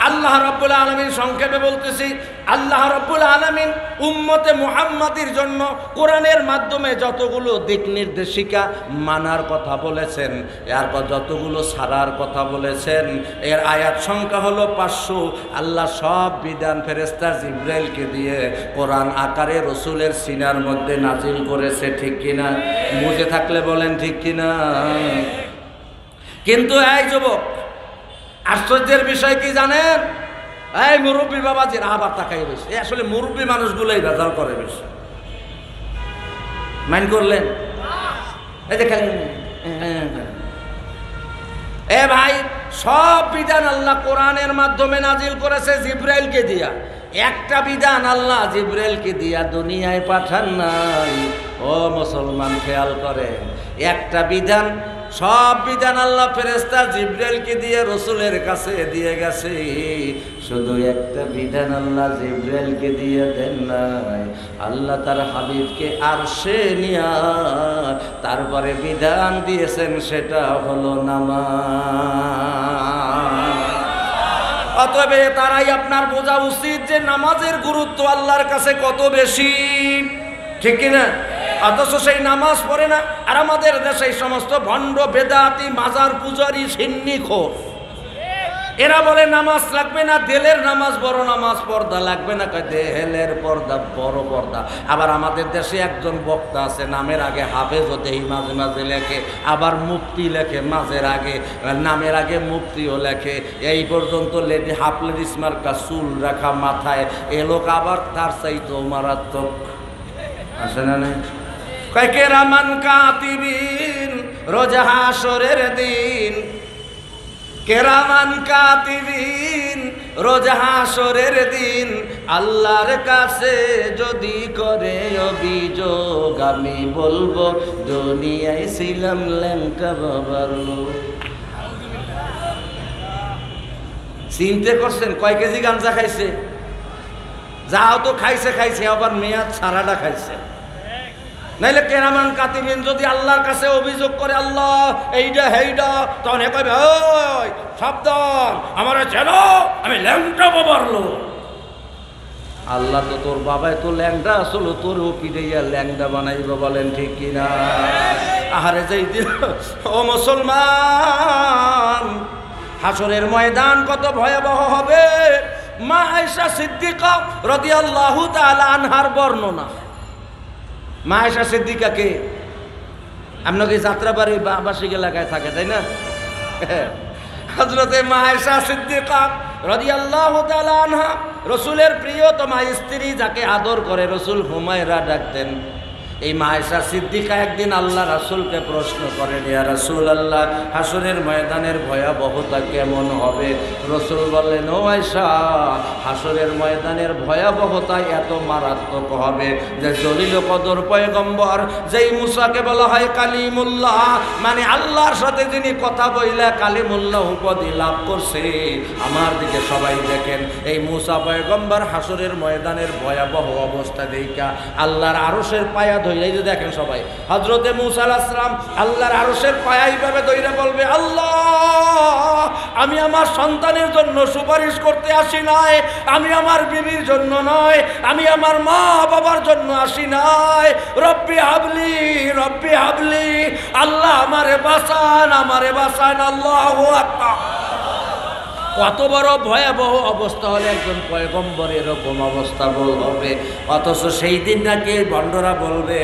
আল্লাহ রাব্বুল আলামিন সংক্ষেপে বলতেছি, আল্লাহ রাব্বুল আলামিন উম্মতে মুহাম্মাদির জন্য কোরআনের মাধ্যমে যতগুলো দিক নির্দেশিকা মানার কথা বলেছেন, এরপর যতগুলো ছাড়ার কথা বলেছেন, এর আয়াত সংখ্যা হলো 500। আল্লাহ সব বিধান ফেরেশতা জিবরাইলকে দিয়ে কোরআন আকারে রসুলের সিনার মধ্যে নাজিল করেছে, ঠিক কিনা? বুঝে থাকলে বলেন ঠিক কিনা। কিন্তু এই যুবক, আশ্চর্যের বিষয় কি জানেন? এই মুরব্বী বাবাজির আবার তাকাই বেশি, আসলে মুরব্বী মানুষগুলোই ভেজাল করে বেশি। মাইন্ড করলেন? এই যে খালি এ ভাই, সব বিধান আল্লাহ কোরআনের মাধ্যমে নাজিল করেছে জিবরাইলকে দিয়া। একটা বিধান আল্লাহ জিবরাইলকে দিয়া দুনিয়ায় পাঠান নাই। ও মুসলমান, খেয়াল করে, একটা বিধান, সব বিধান আল্লাহ ফেরেশতা জিবরাইলকে দিয়ে রসুলের কাছে দিয়ে গেছে। শুধু একটা বিধান আল্লাহ জিবরাইলকে দিয়ে দেন নাই, আল্লাহ তার হাবিবকে আরশে নিয়া তারপরে বিধান দিয়েছেন, সেটা হলো নামাজ। অতএব তারাই আপনার বোঝা উচিত যে নামাজের গুরুত্ব আল্লাহর কাছে কত বেশি, ঠিক কিনা? অথচ সেই নামাজ পড়ে না। আর আমাদের দেশে সমস্ত ভণ্ড বেদাতি মাজার পূজারি সিন্নিখোর, এরা বলে নামাজ লাগবে না, দেলের নামাজ বড় নামাজ, পর্দা লাগবে না, দেহেলের পর্দা বড় পর্দা। আবার আমাদের দেশে একজন বক্তা আছে, নামের আগে হাফেজ দেই মাঝে মাঝে লেখে, আবার মুফতি লেখে মাঝের আগে, নামের আগে মুফতিও লেখে। এই পর্যন্ত লেডি হাফ লেডিস মার্কা চুল রাখা মাথায়, এ লোক আবার তার চাইতেও মারাত্মক আসে না? নাই কেরামান কাতিবিন রোজ হাসরের দিন, কেরামান কাতিবিন রোজ হাসরের দিন আল্লাহর কাছে যদি করে অভিযোগ, আমি বলবো দুনিয়ায় ছিলাম ল্যাংটা বাবার লোক। চিনতে করছেন কয় কেজি গাঞ্জা খাইছে? যাও তো খাইছে খাইছে, আবার মেয়াদ ছাড়াটা খাইছে। নাইলে কেরামান কাতিবিন যদি আল্লাহর কাছে অভিযোগ করে, আল্লাহ এইটা হেইটা, তখন এ কইবে, ওই সাবধান, আমার চেনো, আমি ল্যাংটা বাবার লোক। আল্লাহ তো তোর বাবাই তো ল্যাংটা আসলো, তোরও পিড়াইয়া ল্যাংটা বানাইব, বলেন ঠিক কিনা? আহারে যেই দিন, ও মুসলমান, হাসরের ময়দান কত ভয়াবহ হবে। মা আয়েশা সিদ্দিকা রাদিয়াল্লাহু তাআলা আনহার বর্ণনা। মা আয়েশা সিদ্দিকা কে? আপনাকে যাত্রাবাড়ি বাসিক এলাকায় থাকে, তাই না? হযরতে মা আয়েশা সিদ্দিকা রাদিয়াল্লাহু তাআলা আনহা, রসুলের প্রিয়তমা স্ত্রী, যাকে আদর করে রসুল হুমায়রা ডাকতেন। এই মা আয়েশা সিদ্দিকা একদিন আল্লাহ রাসূলকে প্রশ্ন করেন, ইয়া রাসূলুল্লাহ, হাসরের ময়দানের ভয়াবহতা কেমন হবে? রসুল বললেন, ও আয়েশা, হাসরের ময়দানের ভয়াবহতা এত মারাত্মক হবে যে জলিল কদর পয়গম্বর, যেই মুসাকে বলা হয় কালিমুল্লাহ, মানে আল্লাহর সাথে যিনি কথা বইলা কালিমুল্লাহ উপাধি লাভ করছে, আমার দিকে সবাই দেখেন, এই মুসা পয়গম্বর হাসরের ময়দানের ভয়াবহ অবস্থা দেখা আল্লাহর আরশের পায়া ধরে, এই যে দেখেন সবাই, হযরতে মুসা আলাইহিস সালাম আল্লাহর আরশের পায়া এইভাবে ধরে বলবে, আল্লাহ, আমি আমার সন্তানের জন্য সুপারিশ করতে আসি নাই, আমি আমার বিবির জন্য নয়, আমি আমার মা বাবার জন্য আসি নাই। রব্বি হাবলি, রব্বি হাবলি, আল্লাহ আমারে বাঁচান, আমারে বাঁচান। আল্লাহু আকবার। কত বড় ভয়াবহ অবস্থা হলে একজন পয়গম্বর এরকম অবস্থা বলবে। অথচ সেই দিন নাকি ভণ্ডরা বলবে,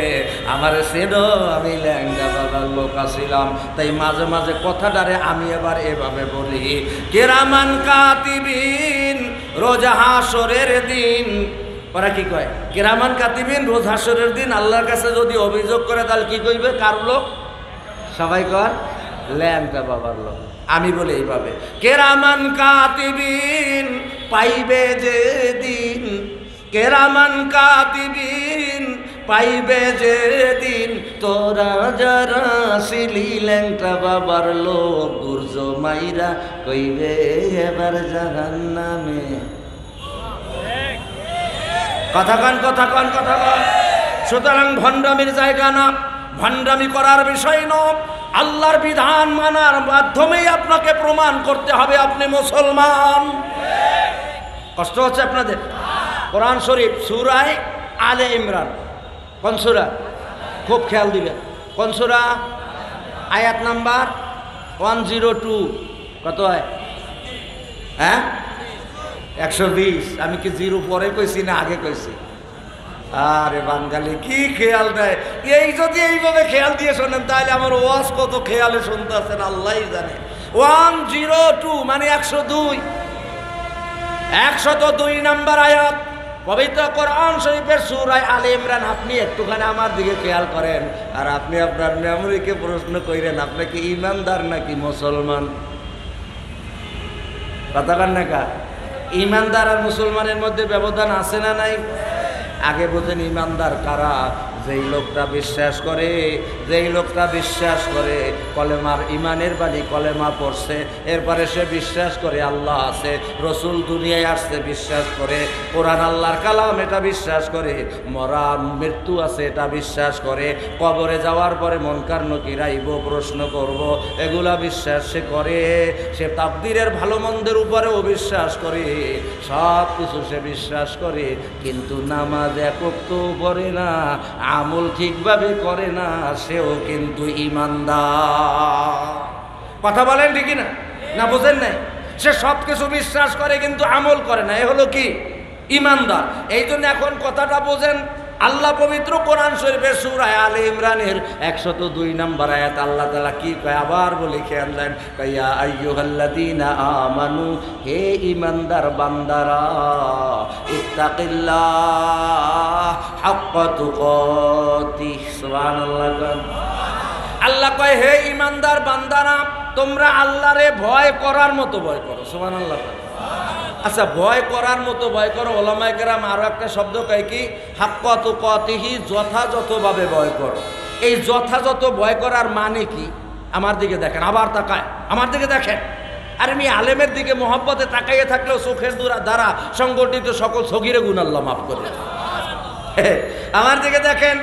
আমার সেনো, আমি ল্যাংড়া বাবার লোক আসিলাম। তাই মাঝে মাঝে কথাটারে আমি এবার এভাবে বলি, কেরামান কাতিবিন রোজ হাসরের দিন। ওরা কি কয়? কেরামান কাতিবিন রোজ হাসরের দিন আল্লাহর কাছে যদি অভিযোগ করে, তাহলে কি কইবে? কার লোক? সবাই কর, ল্যাংড়া বাবার লোক। আমি বলি এইভাবে, কেরামান কাতিবিন পাইবে যে দিন, কেরামান কাতিবিন পাইবে যে দিন, তোরা যারা ছিলি ল্যাংটা বাবার লোক, গুর্জ মাইরা কইবে এবার জাহান্নামে। কথা কন, কথা কন, কথা কন। সুতরাং ভণ্ডামির জায়গা না, ভণ্ডামি করার বিষয় নয়। আল্লাহর বিধান মানার মাধ্যমেই আপনাকে প্রমাণ করতে হবে আপনি মুসলমান। কষ্ট হচ্ছে আপনাদের? কোরআন শরীফ সূরায়ে আলে ইমরান, কোন সূরা? খুব খেয়াল দিবেন, কোন সূরা? আয়াত নাম্বার 102। কত হয়? হ্যাঁ 120। আমি কি জিরো পরে কইছি না আগে কইছি? আরে বাঙালি কি খেয়াল দেয়! এই যদি এইভাবে খেয়াল দিয়ে শোনেন তাহলে আমার ওয়াজ কত খেয়ালে শুনতে আছেন আল্লাহই জানে। 102 মানে 102, 102 নম্বর আয়াত পবিত্র কোরআন শরীফের সূরা আলে ইমরান। আপনি একটুখানি আমার দিকে খেয়াল করেন আর আপনি আপনার মেমোরিকে প্রশ্ন করেন, আপনি কি ইমানদার নাকি মুসলমান? কথা কান না কা? ইমানদার আর মুসলমানের মধ্যে ব্যবধান আছে না নাই? আগে বোঝেন ইমানদার কারা? যেই লোকটা বিশ্বাস করে, যেই লোকটা বিশ্বাস করে কলেমার ইমানের বাণী কলেমা পড়ছে, এরপরে সে বিশ্বাস করে আল্লাহ আছে, রসুল দুনিয়ায় আসছে বিশ্বাস করে, কোরআন আল্লাহর কালাম এটা বিশ্বাস করে, মরা মৃত্যু আছে এটা বিশ্বাস করে, কবরে যাওয়ার পরে মুনকার নাকির আইব প্রশ্ন করব, এগুলা বিশ্বাস সে করে। সে তাকদীরের ভালো মন্দের উপরেও বিশ্বাস করে, সব কিছু সে বিশ্বাস করে, কিন্তু নামাজ এক ওয়াক্ত পড়ে না, আমল ঠিকভাবে করে না, সেও কিন্তু ইমানদার। কথা বলেন ঠিকই না? না বোঝেন নাই? সে সব কিছু বিশ্বাস করে কিন্তু আমল করে না, এ হলো কি? ইমানদার। এই জন্য এখন কথাটা বোঝেন। আল্লাহ পবিত্র কোরআন শরীফের সূরা আলে ইমরানের 102 নম্বর আয়াত আল্লাহ তাআলা কি কয় আবার বলে খেয়াল দেন, ইয়া আইয়ুহাল্লাযীনা আমানু, হে ঈমানদার বান্দারা, ইত্তাকিল্লাহ হাক্কা তুকাতিহ। সুবহানাল্লাহ। আল্লাহ কয় হে ঈমানদার বান্দারা, তোমরা আল্লাহরে ভয় করার মতো ভয় করো। সুবহানাল্লাহ। আচ্ছা, ভয় করার মতো ভয় করো। ওলামায়ে কেরাম আরো একটা শব্দ কয় কি? হাক্কা তুকাতিহি, যথাযথভাবে ভয় করো। এই যথাযথ ভয় করার মানে কি? আমার দিকে দেখেন, আবার তাকায় আমার দিকে দেখেন। আর আমি আলেমের দিকে মহব্বতে তাকাইয়ে থাকলেও চোখের দ্বারা সংগঠিত সকল সগীরে গুনাহ আল্লাহ মাফ করে। আমার দিকে দেখেন,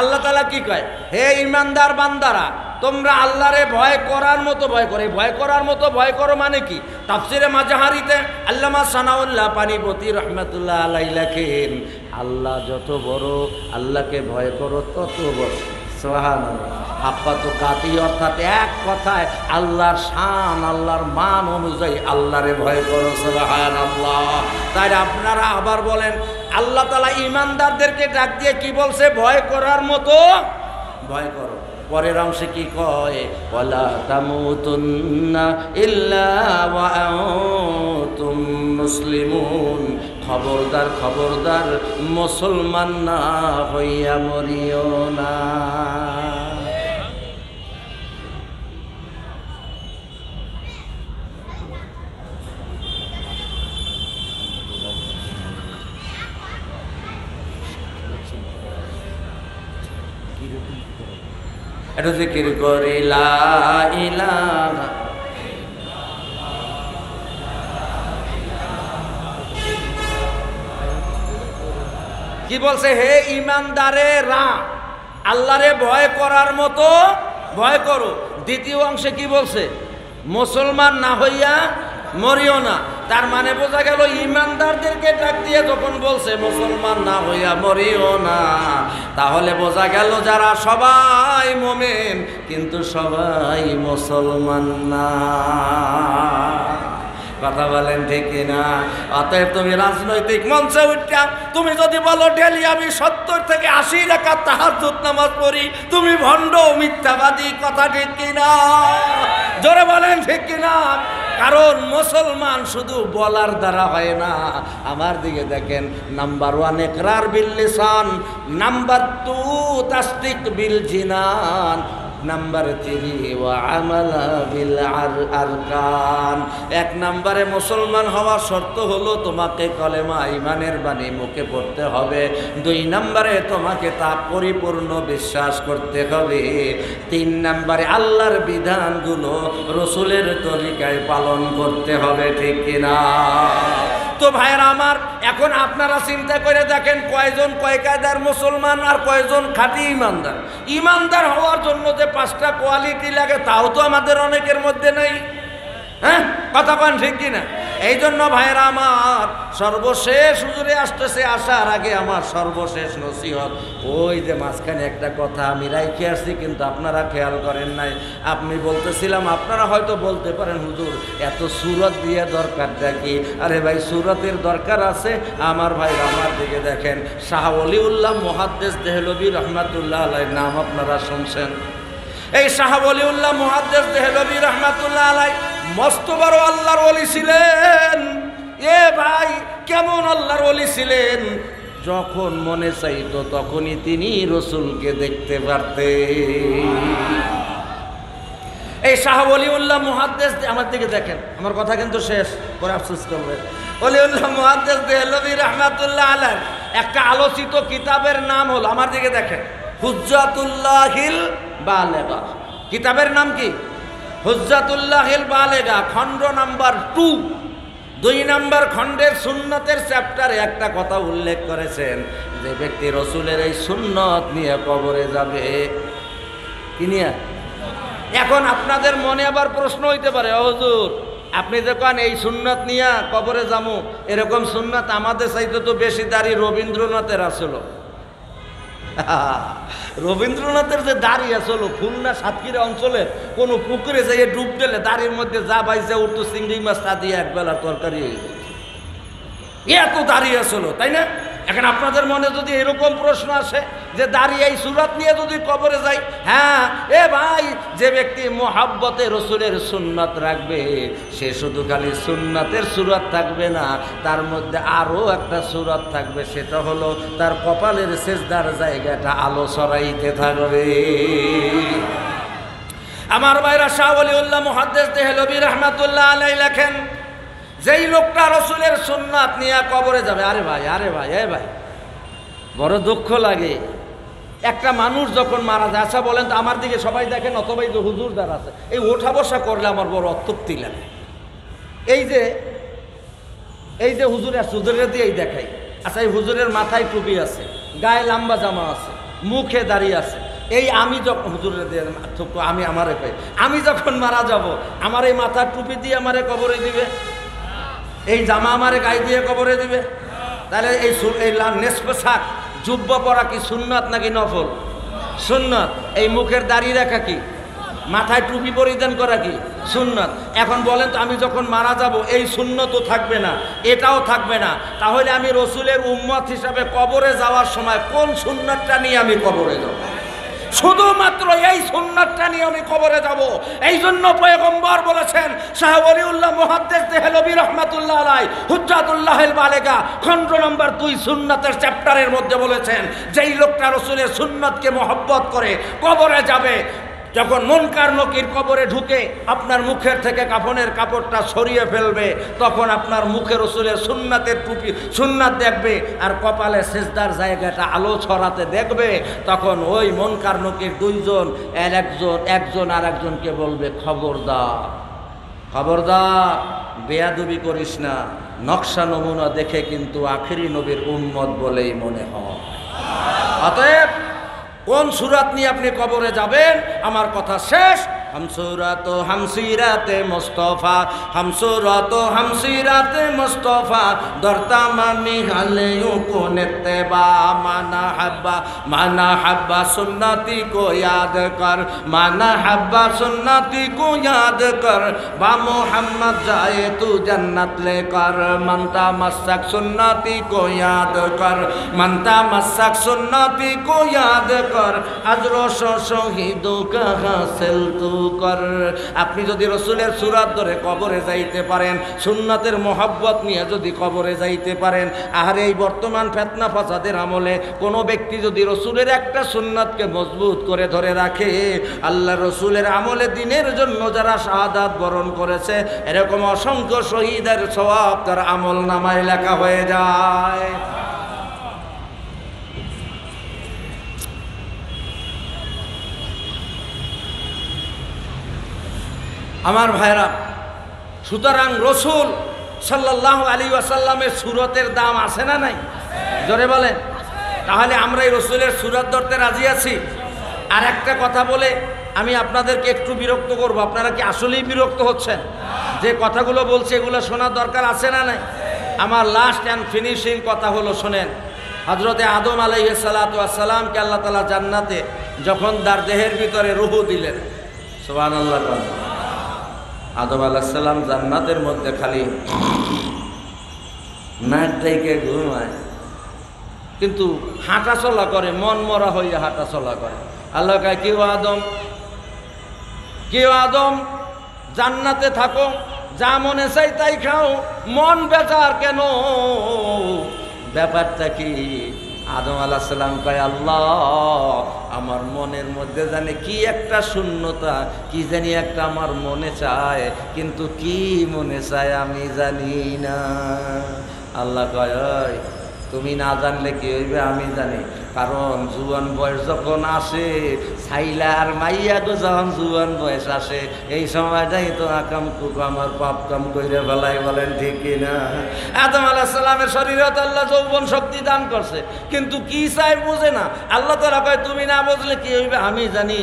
আল্লাহ তাআলা কি কয়? হে ঈমানদার বান্দারা, তোমরা আল্লাহরে ভয় করার মতো ভয় করো। ভয় করার মতো ভয় করো মানে কি? তাফসিরে মাজাহারিতে আল্লামা সানাউল্লাহ পানিপতি রহমাতুল্লাহ আলাইহি লেখেন, আল্লাহ যত বড়, আল্লাহকে ভয় করো তত বড়। সুবহানাল্লাহ। হাক্কা তুকাতি অর্থাৎ এক কথায় আল্লাহর শান, আল্লাহর মান অনুযায়ী আল্লাহরে ভয় করো। সুবহানাল্লাহ। তাই আপনারা আবার বলেন, আল্লাহ তাআলা ঈমানদারদেরকে ডাক দিয়ে কি বলছে? ভয় করার মতো ভয় করো। পরের অংশে কি কয়? ওয়ালা তামুতুন্না ইল্লা ওয়া আনতুম মুসলিমুন, খবরদার খবরদার মুসলমান না হইয়া মরিও না। এটা জিকির করে লা ইলাহা, কি বলছে? হে ঈমানদারেরা, আল্লাহরে ভয় করার মতো ভয় করো। দ্বিতীয় অংশে কি বলছে? মুসলমান না হইয়া মরিও না। তার মানে বোঝা গেল ঈমানদারদেরকে ডাক দিয়ে যখন বলছে মুসলমান না হইয়া মরিও না, তাহলে বোঝা গেল যারা সবাই মুমিন কিন্তু সবাই মুসলমান না। কথা বলেন ঠিক কিনা? অতএব তুমি রাজনৈতিক মঞ্চে উঠা তুমি যদি বলো ডেলি আমি 70 থেকে 80 রাকাত তাহাজ্জুদ নামাজ পড়ি, তুমি ভণ্ড মিথ্যাবাদী। কথা ঠিক কিনা? জোরে বলেন ঠিক কিনা? কারণ মুসলমান শুধু বলার দ্বারা হয় না। আমার দিকে দেখেন, নাম্বার 1 ইকরার বিল লিসান, নাম্বার 2 তাসদিক বিল জিনান, নাম্বার 3 ওয়া আমালা বিল আরকান। 1 নম্বরে মুসলমান হওয়ার শর্ত হলো তোমাকে কলেমা ঈমানের বাণী মুখে পড়তে হবে। 2 নম্বরে তোমাকে তা পরিপূর্ণ বিশ্বাস করতে হবে। 3 নম্বরে আল্লাহর বিধানগুলো রসুলের তরিকায় পালন করতে হবে। ঠিক কিনা? তো ভাইয়েরা আমার, এখন আপনারা চিন্তা করে দেখেন কয়জন কয় কায়দার মুসলমান আর কয়জন খাঁটি ইমানদার। ইমানদার হওয়ার জন্য যে 5টা কোয়ালিটি লাগে তাও তো আমাদের অনেকের মধ্যে নেই। হ্যাঁ, কথা বলেন ঠিক কিনা? এই জন্য ভাইরা আমার, সর্বশেষ হুজুরে আসতেছে, আসার আগে আমার সর্বশেষ নসিহত, ওই যে মাঝখানে একটা কথা আমি রাইখে আসছি কিন্তু আপনারা খেয়াল করেন নাই। আপনি বলতেছিলাম, আপনারা হয়তো বলতে পারেন হুজুর এত সুরত দিয়ে দরকারটা কি? আরে ভাই, সুরতের দরকার আছে। আমার ভাই আমার দিকে দেখেন, শাহ ওলিউল্লাহ মুহাদ্দিস দেহলভী রহমাতুল্লাহ আলাইহির নাম আপনারা শুনছেন। এই শাহ ওলিউল্লাহ মুহাদ্দিস দেহলভী রহমাতুল্লাহ আলাইহি মস্ত বড় আল্লাহর ওলি ছিলেন। এ ভাই, কেমন আল্লাহর ওলি ছিলেন? যখন মনে চাইতো তখনই তিনি রসুলকে দেখতে পারতেন। এই শাহ ওলিউল্লাহ মুহাদ্দিস, আমার দিকে দেখেন, আমার কথা কিন্তু শেষ করে আফসোস করবেন। ওলিউল্লাহ মুহাদ্দিস দেহলভী রহমাতুল্লাহ আলাইহি একটা আলোচিত কিতাবের নাম হলো, আমার দিকে দেখেন, হুজ্জাতুল্লাহিল বালেগা। কিতাবের নাম কি? হুজ্জাতুল্লাহিল বালেগা, খণ্ড নাম্বার 2। 2 নম্বর খণ্ডের সুন্নতের চ্যাপ্টারে একটা কথা উল্লেখ করেছেন, যে ব্যক্তি রসুলের এই সুন্নত নিয়ে কবরে যাবে, কি নিয়ে? এখন আপনাদের মনে আবার প্রশ্ন হইতে পারে, হুজুর আপনি যখন এই সুন্নত নিয়ে কবরে যাবো, এরকম সুন্নত আমাদের চাইতে তো বেশি দাড়ি রবীন্দ্রনাথের আসলো। রবীন্দ্রনাথের যে দাড়ি আসলো, খুলনা সাতক্ষীরা অঞ্চলের কোনো পুকুরে যাইয়ে ডুব দিলে দাড়ির মধ্যে যা বাইসে উঠতো চিংড়ি মাছ তা দিয়ে একবেলার তরকারি হয়ে যায়। এত দাড়ি আসলো, তাই না? এখন আপনাদের মনে যদি এরকম প্রশ্ন আসে যে দাঁড়িয়ে এই সুরাত নিয়ে যদি কবরে যাই, হ্যাঁ এ ভাই, যে ব্যক্তি মোহাব্বতে রসুলের সুন্নাত রাখবে, সে শুধু খালি সুন্নাতের সুরাত থাকবে না, তার মধ্যে আরও একটা সুরাত থাকবে, সেটা হলো তার কপালের সেজদার জায়গাটা আলো ছড়াইতে থাকবে। আমার ভাইরা, শাহ ওলিউল্লাহ মুহাদ্দিস দেহলভী রহমাতুল্লাহ আলাইহি লেখেন, যেই লোকটা রসুলের সুন্নাত নিয়ে কবরে যাবে, আরে ভাই এ ভাই, বড় দুঃখ লাগে। একটা মানুষ যখন মারা যায়, আচ্ছা বলেন তো, আমার দিকে সবাই দেখেন, অথবা এই যে হুজুর যারা আছে, এই ওঠা বসা করলে আমার বড় অতৃপ্তি লাগে। এই যে হুজুর আছে, হুজুরের দিয়েই দেখাই। আচ্ছা, এই হুজুরের মাথায় টুপি আছে, গায়ে লম্বা জামা আছে, মুখে দাঁড়িয়ে আছে। এই আমি যখন হুজুরের দিয়ে আমি আমারে পাই, আমি যখন মারা যাব, আমার এই মাথার টুপি দিয়ে আমারে কবরে দিবে, এই জামা আমারে গায়ে দিয়ে কবরে দিবে। তাহলে এই নেসপে শাক জুব্বা পরা কি সুন্নাত নাকি নফল? সুন্নাত। এই মুখের দাড়ি রাখা কি, মাথায় টুপি পরিধান করা কি সুন্নাত। এখন বলেন তো, আমি যখন মারা যাব এই সুন্নতও থাকবে না, এটাও থাকবে না, তাহলে আমি রসুলের উম্মত হিসাবে কবরে যাওয়ার সময় কোন সুন্নাতটা নিয়ে আমি কবরে যাব? শুধুমাত্র এই সুন্নাতটা নিয়ে আমি কবরে যাব। এই জন্য পয়গম্বর বলেছেন, শাহ ওলিউল্লাহ মুহাদ্দিস দেহলভী রহমাতুল্লাহ আলাইহি হুজ্জাতুল্লাহিল বালেগা খণ্ড নম্বর 2 সুন্নাতের চ্যাপ্টারের মধ্যে বলেছেন, যেই লোকটা রসুলের সুন্নাতকে মহব্বত করে কবরে যাবে, যখন মুনকার নকির কবরে ঢুকে আপনার মুখের থেকে কাফনের কাপড়টা সরিয়ে ফেলবে, তখন আপনার মুখে রসুলের সুন্নাতের টুপি সুন্নাত দেখবে, আর কপালে সেজদার জায়গাটা আলো ছড়াতে দেখবে, তখন ওই মুনকার নকির 2 জন একজন আর একজনকে বলবে, খবরদার বেয়াদবি করিস না, নকশা নমুনা দেখে কিন্তু আখেরি নবীর উম্মত বলেই মনে হয়। অতএব কোন সুরাত নিয়ে আপনি কবরে যাবেন, আমার কথা শেষ। हमसूरतो हमसीराते मुस्तफ़ा हमसूरतो हमसीराते मुस्तफ़ा दरता मानी हलेयों को नित्तेबा माना हब्बा सुन्नती को याद कर माना हब्बा सुन्नती को याद कर बा मोहम्मद जाए तू जन्नत लेकर मनता मस्सक सुन्नती को याद कर मनता मस्सक सुन्नती को याद कर अजरो शहीदों का हासिल तू कर। আপনি যদি রসুলের সুরাত ধরে কবরে যাইতে পারেন, সুন্নাতের মহব্বত নিয়ে যদি কবরে যাইতে পারেন, আর এই বর্তমান ফিতনা ফাসাদের আমলে কোনো ব্যক্তি যদি রসুলের একটা সুন্নাতকে মজবুত করে ধরে রাখে, আল্লাহ রসুলের আমলে দিনের জন্য যারা শাহাদাত বরণ করেছে, এরকম অসংখ্য শহীদের সওয়াব তার আমল নামায় লেখা হয়ে যায়। আমার ভাইরা, সুতরাং রসুল সাল্লাল্লাহু আলাইহি ওয়াসাল্লামের সুরতের দাম আছে না নাই? জোরে বলেন। তাহলে আমরা এই রসুলের সুরত ধরতে রাজি আছি? আর একটা কথা বলে আমি আপনাদেরকে একটু বিরক্ত করব। আপনারা কি আসলেই বিরক্ত হচ্ছেন? যে কথাগুলো বলছে এগুলো শোনার দরকার আছে না নাই? আমার লাস্ট অ্যান্ড ফিনিশিং কথা হলো, শোনেন। হযরতে আদম আলাইহিস সালাতু ওয়াস সালামকে আল্লাহ তাআলা জান্নাতে যখন তার দেহের ভিতরে রূহ দিলেন, সুবহানাল্লাহ, আদম আলাইহিস সালাম জান্নাতের মধ্যে খালি নাক ডেকে ঘুমায়, কিন্তু হাঁটা চলা করে, মন মরা হইয়া হাঁটা চলা করে। আল্লাহ কয়, কেউ আদম, কেউ আদম, জান্নাতে থাকো, যা মনে চাই তাই খাও, মন বেজার কেন, ব্যাপারটা কি? আদম আলাইহিস সালাম কয়, আল্লাহ, আমার মনের মধ্যে জানি কি একটা শূন্যতা, কি জানি একটা আমার মনে চায়, কিন্তু কি মনে চায় আমি জানি না। আল্লাহ কয়, ওই তুমি না জানলে কি হইবে, আমি জানি। কারণ জুয়ান বয়স যখন আসে, ছাইলার মাইয়াকে যখন জুয়ান বয়স আসে, এই সময়টাই তো আকাম কুকাম আর পাপ কাম কইরে ফেলাই, বলেন ঠিক কিনা? আদম আলাইহিস সালামের শরীরে তো আল্লাহ যৌবন শক্তি দান করছে, কিন্তু কি চাই বুঝে না। আল্লাহ তাআলা কয়, তুমি না বুঝলে কি হইবে আমি জানি।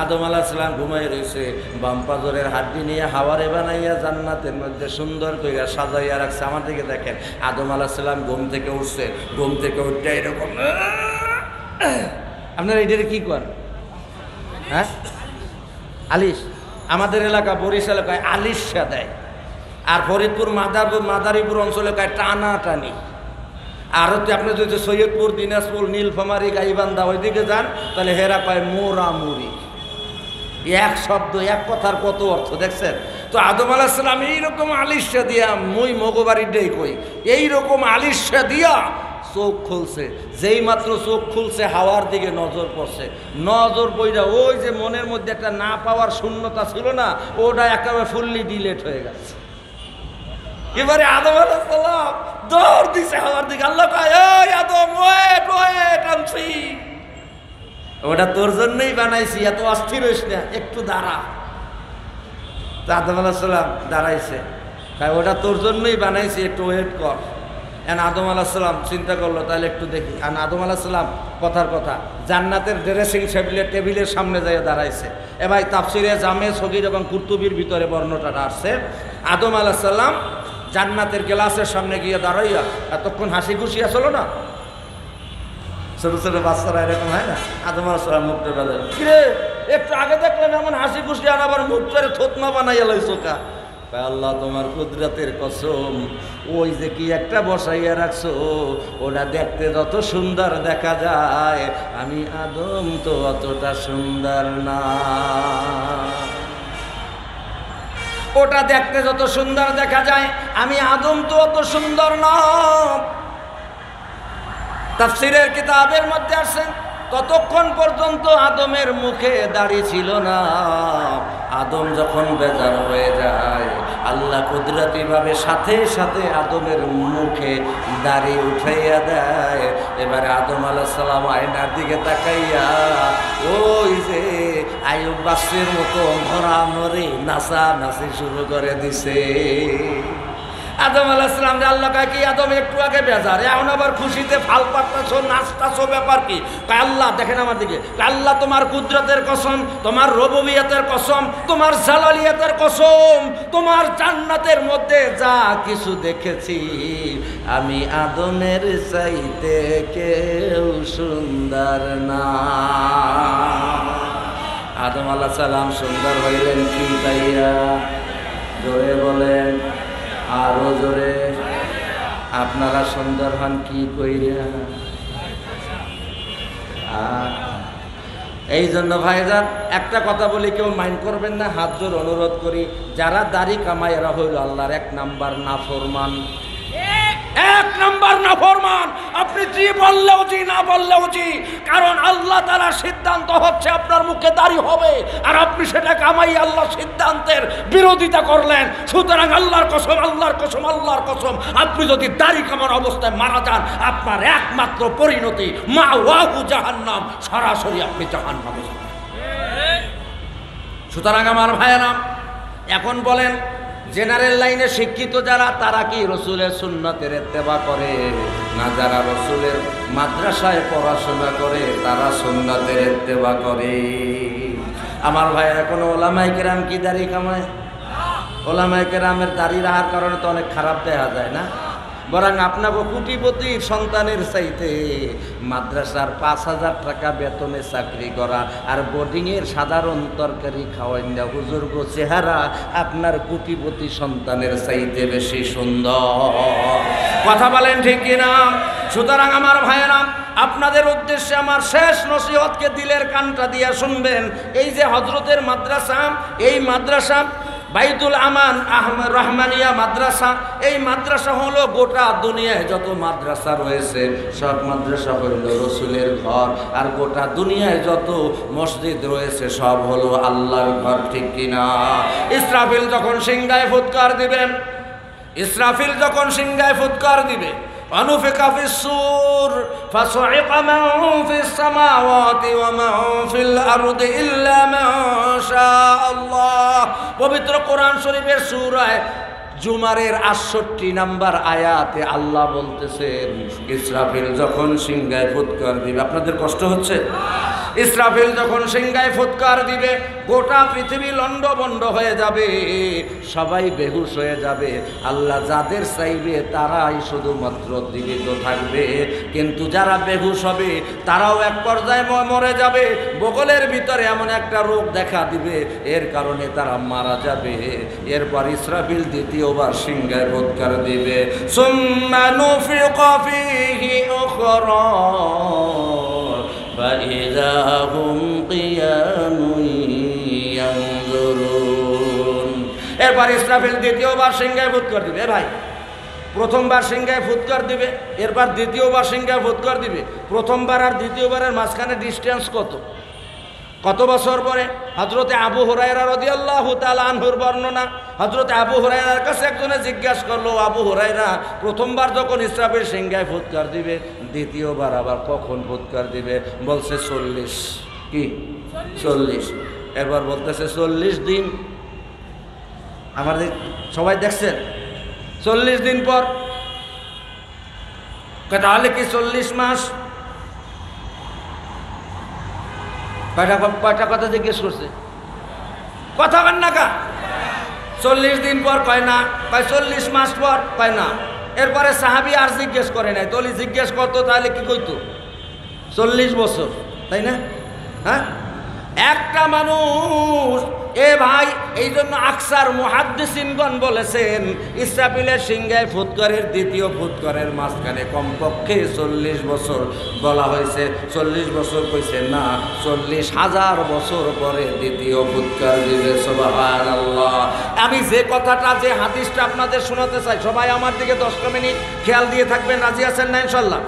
আদম আলাইহিস সালাম ঘুমাই রইছে, বাম পাজরের হাড্ডি নিয়ে হাওয়ারে বানাইয়া জান্নাতের মধ্যে সুন্দর কইরা সাজাইয়া রাখছে। আমার দিকে দেখেন, আদম আলাইহিস সালাম ঘুম থেকে উঠছে, ঘুম থেকে উঠতে এরকম, আপনারা এটারে কি করেন? হ্যাঁ, আলিশ। আমাদের এলাকা বরিশালে কয় আলিশা দেয়, আর ফরিদপুর মাদারীপুর অঞ্চলে কয় টানা টানি, আর হচ্ছে আপনি যদি সৈয়দপুর, দিনাজপুর, নীলফামারী, গাইবান্ধা ওইদিকে যান, তাহলে হেরা কয় মোরামুরি। এক শব্দ, এক কথার কত অর্থ দেখছেন? তো আদম আলাইহিস সালাম এইরকম আলিশা দিয়া, মুই মগবাড়িটাই কই, এইরকম আলিশা দিয়া চোখ খুলছে। যেই মাত্র চোখ খুলছে, হাওয়ার দিকে নজর পড়ছে। নজর পড়া ওই যে মনের মধ্যে একটা না পাওয়ার শূন্যতা ছিল না, ওটা একেবারে ফুললি ডিলেট হয়ে গেছে। এবারে আদম আলাইহিস সালাম দৌড় দিছে হাওয়ার দিকে। আল্লাহ কয়, এই আদম, ওয়েট ওয়েট, আনছি, ওটা তোর জন্যই বানাইছি, এত অস্থির হইস না, একটু দাঁড়া। তো আদম আলাইহিস সালাম দাঁড়াইছে, কয় ওটা তোর জন্যই বানাইছি, একটু ওয়েট কর। আদম আলাইহিস সালাম চিন্তা করলো, তাহলে একটু দেখি। আর আদম আলাইহিস সালাম কথার কথা জান্নাতের ড্রেসিং টেবিলের সামনে যাইয়া দাঁড়াইছে। এ ভাই, তাফসিরে জামে সগীর এবং কুরতুবির ভিতরে বর্ণনাটা আসছে, আদম আলাইহিস সালাম জান্নাতের গ্লাসের সামনে গিয়ে দাঁড়াইয়া এতক্ষণ হাসি খুশি আসলো না, ছোট ছোট বাচ্চারা এরকম হয় না, আদম আলাইহিস সালাম মুখটা বেঁধে, কিরে একটু আগে দেখলেন এমন হাসি খুশি, আর আবার মুখ করে থতমা বানাইয়া লইছো কা? আল্লাহ, তোমার কুদরতের কসম, ওই যে কি একটা বসাইয়া রাখছো, ওটা দেখতে যত সুন্দর দেখা যায়, আমি আদম তো অতটা সুন্দর না। ওটা দেখতে যত সুন্দর দেখা যায়, আমি আদম তো অত সুন্দর না। তাফসীরের কিতাবের মধ্যে আছে, ততক্ষণ পর্যন্ত আদমের মুখে দাড়ি ছিল না। আদম যখন বেজার হয়ে যায়, আল্লাহ কুদরতিভাবে সাথে সাথে আদমের মুখে দাড়ি উঠাইয়া দেয়। এবারে আদম আলাইহিস সালাম আয়নার দিকে তাকাইয়া ওই যে আইয়ুব বাচ্চার মতো মরামরি নাচানাচি শুরু করে দিছে। আদম আলাইহিস সালাম রে আল্লাহ কয়, কি আদম একটু আগে বেজার, এখন আবার খুশিতে ফাল পাড়তাছো, নাচতাছো, ব্যাপার কি? কয়, আল্লাহ দেখেন আমার দিকে, আল্লাহ তোমার কুদরতের কসম, তোমার রুবুবিয়তের কসম, তোমার জালালিয়াতের কসম, তোমার জান্নাতের মধ্যে যা কিছু দেখেছি, আমি আদমের চাইতে কেউ সুন্দর না। আদম আলাইহিস সালাম সুন্দর হইলেন কি পাইয়া? জোরে বলেন, আরো জোরে। আপনারা সুন্দর হন কি কইরা? এই জন্য ভাইজান একটা কথা বলি, কেউ মাইন্ড করবেন না, হাত জোর অনুরোধ করি, যারা দাড়ি কামায় এরা হইল আল্লাহর এক নাম্বার নাফরমান। এক নাম্বার নাফরমান। আপনি জি বললেও জি, না বললেও জি, কারণ আল্লাহ তাআলার সিদ্ধান্ত হচ্ছে আপনার মুখে দাড়ি হবে, আর আপনি সেটা কামাই আল্লাহ সিদ্ধান্তের বিরোধিতা করলেন। সুতরাং আল্লাহর কসম, আল্লাহর কসম, আল্লাহর কসম, আপনি যদি দাড়ি কামার অবস্থায় মারা যান, আপনার একমাত্র পরিণতি মাওয়াহু জাহান্নাম, সরাসরি আপনি জাহান্নামে যাবেন। সুতরাং আমার ভাইয়েরা, এখন বলেন, জেনারেল লাইনে শিক্ষিত যারা, তারা কি রসুলের সুন্নতের ইত্তেবা করে? না, যারা রসুলের মাদ্রাসায় পড়াশোনা করে তারা সুন্নতের ইত্তেবা করে। আমার ভাই, এখন ওলামায়ে কেরাম কি দাড়ি কামায়? ওলামায়ে কেরামের দাড়ি রাখার কারণে তো অনেক খারাপ দেখা যায় না, বরং আপনাকে কোটিপতির সন্তানের চাইতে মাদ্রাসার 5,000 টাকা বেতনে চাকরি করা আর বোর্ডিংয়ের সাধারণ তরকারি খাওয়াই না হুজুর গো চেহারা আপনার কোটিপতি সন্তানের চাইতে বেশি সুন্দর। কথা বলেন ঠিক কিনা? সুতরাং আমার ভাইয়েরা, আপনাদের উদ্দেশ্যে আমার শেষ নসিহতকে দিলের কানটা দিয়া শুনবেন। এই যে হজরতের মাদ্রাসা, এই মাদ্রাসা বাইতুল আমান আহমদ রহমানিয়া মাদ্রাসা, এই মাদ্রাসা হলো গোটা দুনিয়ায় যত মাদ্রাসা রয়েছে সব মাদ্রাসা হলো রসুলের ঘর, আর গোটা দুনিয়ায় যত মসজিদ রয়েছে সব হলো আল্লাহর ঘর। ঠিক কিনা? ইসরাফিল যখন সিংহায় ফুৎকার দিবেন, ইসরাফিল যখন সিংহায় ফুৎকার দিবে, ونفخ في الصور فصعق من في السماوات ومن في الأرض إلا من شاء الله। পবিত্র কোরআন শরীফের সূরা জুমারের 68 নম্বর আয়াতে আল্লাহ বলতেছেন, ইসরাফিল যখন সিংহায় ফুৎকার দিবে, আপনাদের কষ্ট হচ্ছে? ইসরাফিল যখন সিংহায় ফুৎকার দিবে গোটা পৃথিবী লন্ডভন্ড হয়ে যাবে, সবাই বেহুশ হয়ে যাবে। আল্লাহ যাদের চাইবে তারাই শুধুমাত্র জীবিত থাকবে, কিন্তু যারা বেহুশ হবে তারাও এক পর্যায়ে মরে যাবে। বগলের ভিতরে এমন একটা রোগ দেখা দিবে, এর কারণে তারা মারা যাবে। এরপর ইসরাফিল দ্বিতীয়বার সিংহায় ফুৎকার দিবে, সুম্মা নুফিকা ফীহি উখরা فإذا هم قيام ينظرون। এরপর ইসরাফিল দ্বিতীয়বার সিংহায় ফুৎকার দিবে। ভাই, প্রথমবার সিংহায় ফুৎকার দিবে, এরপর দ্বিতীয়বার সিংহায় ফুৎকার দিবে। প্রথমবার আর দ্বিতীয়বারের মাঝখানে ডিস্টেন্স কত বছর পরে? হযরতে আবু হুরায়রা রাদিয়াল্লাহু তাআলা আনহুর বর্ণনা। হযরতে আবু হুরায়রার কাছে একজনে জিজ্ঞাসা করলো, আবু হুরায়রা, প্রথমবার যখন ইসরাফিল সিংহায় ফুৎকার দিবে, দ্বিতীয়বার আবার কখন ফুৎকার দিবে? বলছে 40। কি 40? এরপর বলতেছে 40 দিন। আমাদের সবাই দেখছেন 40 দিন পর। তাহলে কি 40 মাস? কয়টা কথা জিজ্ঞেস করছে? কথা বল না কা? 40 দিন পর কয় না, কয় 40 মাস পর কয় না। এরপরে সাহাবী আর জিজ্ঞেস করে নাই, তলি জিজ্ঞেস করতো তাহলে কি কইতো? 40 বছর, তাই না? হ্যাঁ, একটা মানুষ। এ ভাই, এই জন্য আকসার মুহাদ্দিসিনগণ বলেছেন ইসরাফিলের সিংহায় ফুৎকারের দ্বিতীয় ফুৎকারের মাঝখানে কমপক্ষে 40 বছর বলা হয়েছে। 40 বছর কইছে না, 40,000 বছর পরে দ্বিতীয় ফুৎকার দিবে। সুবহানাল্লাহ। আমি যে কথাটা, যে হাদিসটা আপনাদের শোনাতে চাই, সবাই আমার দিকে 10 মিনিট খেয়াল দিয়ে থাকবেন। রাজি আছেন না ইনশাল্লাহ?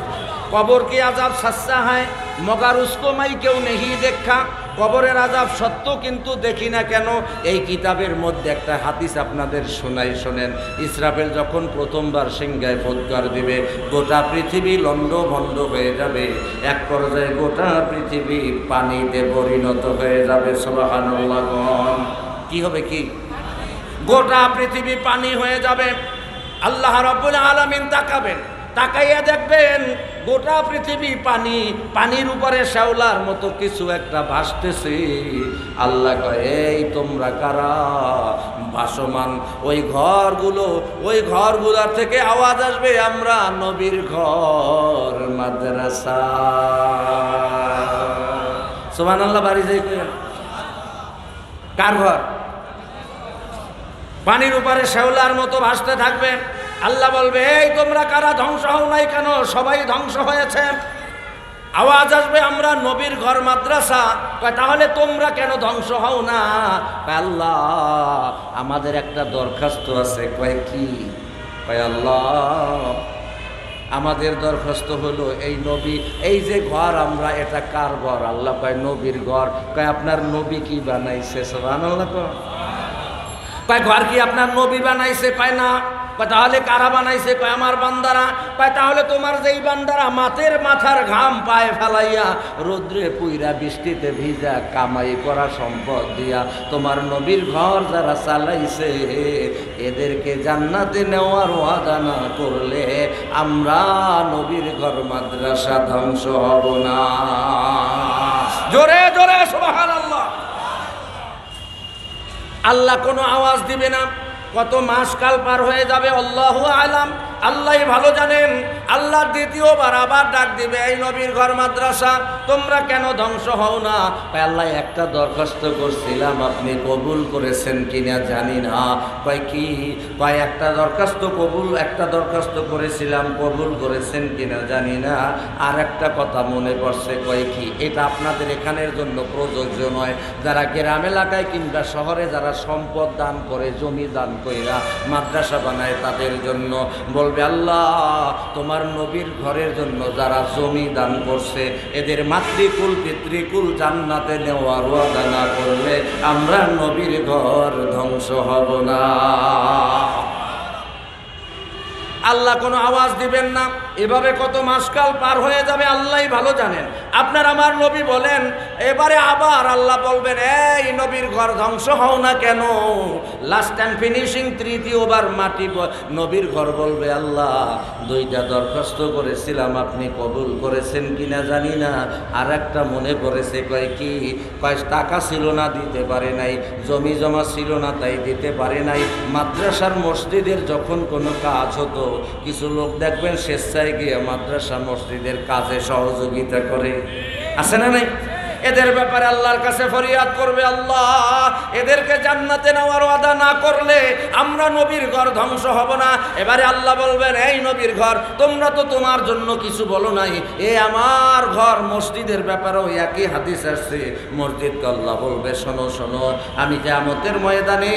কবর কি আজাব সচ্চা হয় মগার উসকো মাই কেউ নেহি দেখা। কবরের আজাব সত্য, কিন্তু দেখি না কেন। এই কিতাবের মধ্যে একটা হাদিস আপনাদের শোনাই, শোনেন। ইসরাফিল যখন প্রথমবার সিংহায় ফুৎকার দিবে, গোটা পৃথিবী লন্ডভন্ড হয়ে যাবে। এক পর্যায়ে গোটা পৃথিবী পানিতে পরিণত হয়ে যাবে। সুবহানাল্লাহ। কি হবে? কি? গোটা পৃথিবী পানি হয়ে যাবে। আল্লাহ রাব্বুল আলামিন তাকাবেন, তাকাইয়া দেখবেন গোটা পৃথিবী পানি, পানির উপরে শ্যাওলার মতো কিছু একটা ভাসতেছে। আল্লাহ কয়, এই তোমরা কারা? ভাসমান ওই ঘরগুলোর থেকে আওয়াজ আসবে, আমরা নবীর ঘর মাদ্রাসা। সুবহানাল্লাহ। বাড়ি যাই কইরা কার ঘর? পানির উপরে শ্যাওলার মতো ভাসতে থাকবে। আল্লাহ বলবে, এই তোমরা কারা? ধ্বংস হও নাই কেন? সবাই ধ্বংস হয়েছে। আওয়াজ আসবে, আমরা নবীর ঘর মাদ্রাসা। তাহলে তোমরা কেন ধ্বংস হও না? আল্লাহ, আমাদের একটা দরখাস্ত আছে। কয় কি? কয় আল্লাহ, আমাদের দরখাস্ত হলো এই নবী, এই যে ঘর আমরা, এটা কার ঘর? আল্লাহ কয় নবীর ঘর। কয় আপনার নবী কি বানাইছে? সুবহানাল্লাহ। কয় ঘর কি আপনার নবী বানাইছে? কয় না। তাহলে কারা বানাইছে? কয় আমার বান্দারা। কয় তাহলে তোমার যেই বান্দারা মাথার ঘাম পায়ে ফেলাইয়া রোদ্রে পুইরা বৃষ্টিতে ভিজা কামাই করা সম্পদ দিয়া তোমার নবীর ঘর যারা চালাইছে, এদেরকে জান্নাতে নেওয়ার ওয়াদা না করলে আমরা নবীর ঘর মাদ্রাসা ধ্বংস হব না। জোরে জোরে সুবহানাল্লাহ। আল্লাহ কোনো আওয়াজ দিবে না। কত মাস কাল পার হয়ে যাবে আল্লাহু আলাম, আল্লাহই ভালো জানেন। আল্লাহ দ্বিতীয়বার আবার ডাক দিবে, এই নবীর ঘর মাদ্রাসা তোমরা কেন ধ্বংস হও না? আল্লাহ একটা দরখাস্ত করছিলাম, আপনি কবুল করেছেন কিনা জানি না। কয় কি? কয় একটা দরখাস্ত করেছিলাম, কবুল করেছেন কিনা জানি না। আর একটা কথা মনে পড়ছে, কয় কি? এটা আপনাদের এখানের জন্য প্রযোজ্য নয়। যারা গ্রাম এলাকায় কিংবা শহরে যারা সম্পদ দান করে, জমি দান কইরা মাদ্রাসা বানায়, তাদের জন্য বলবে, আল্লাহ তোমার নবীর ঘরের জন্য যারা জমি দান করছে এদের মাতৃকুল পিতৃকুল জান্নাতে নেওয়ার ওয়াদা না করলে আমরা নবীর ঘর ধ্বংস হব না। আল্লাহ কোনো আওয়াজ দিবেন না। এভাবে কত মাসকাল পার হয়ে যাবে আল্লাহই ভালো জানেন। আপনার আমার নবী বলেন, এবারে আবার আল্লাহ বলবেন, এই নবীর ঘর ধ্বংস হও না কেন? লাস্ট অ্যান্ড ফিনিশিং, তৃতীয়বার মাটি নবীর ঘর বলবে, আল্লাহ দুইটা দরখাস্ত করেছিলাম, আপনি কবুল করেছেন কিনা জানি না। আর একটা মনে পড়েছে, কয় কি? কয় টাকা ছিল না, দিতে পারে নাই, জমি জমা ছিল না, তাই দিতে পারে নাই। মাদ্রাসার মসজিদের যখন কোনো কাজ হতো, কিছু লোক দেখবেন স্বেচ্ছায় গিয়ে মাদ্রাসা মসজিদের কাজে সহযোগিতা করে, আছে না নাই? এদের ব্যাপারে আল্লাহর কাছে ফরিয়াদ করবে, আল্লাহ এদেরকে জান্নাতে নেওয়ার ওয়াদা না করলে আমরা নবীর ঘর ধ্বংস হব না। এবারে আল্লাহ বলবেন, এই নবীর ঘর তোমরা তো তোমার জন্য কিছু বলো নাই, এ আমার ঘর। মসজিদের ব্যাপারেও একই হাদিস আসছে। মসজিদকে আল্লাহ বলবে, শোনো শোনো, আমি কিয়ামতের ময়দানে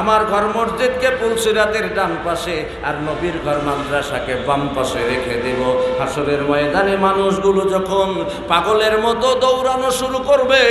আমার ঘর মসজিদকে পুলসিরাতের ডান পাশে আর নবীর ঘর মাদ্রাসাকে বাম পাশে রেখে দেব। হাসরের ময়দানে মানুষগুলো যখন পাগলের মতো দৌড়ানো শুরু করবে,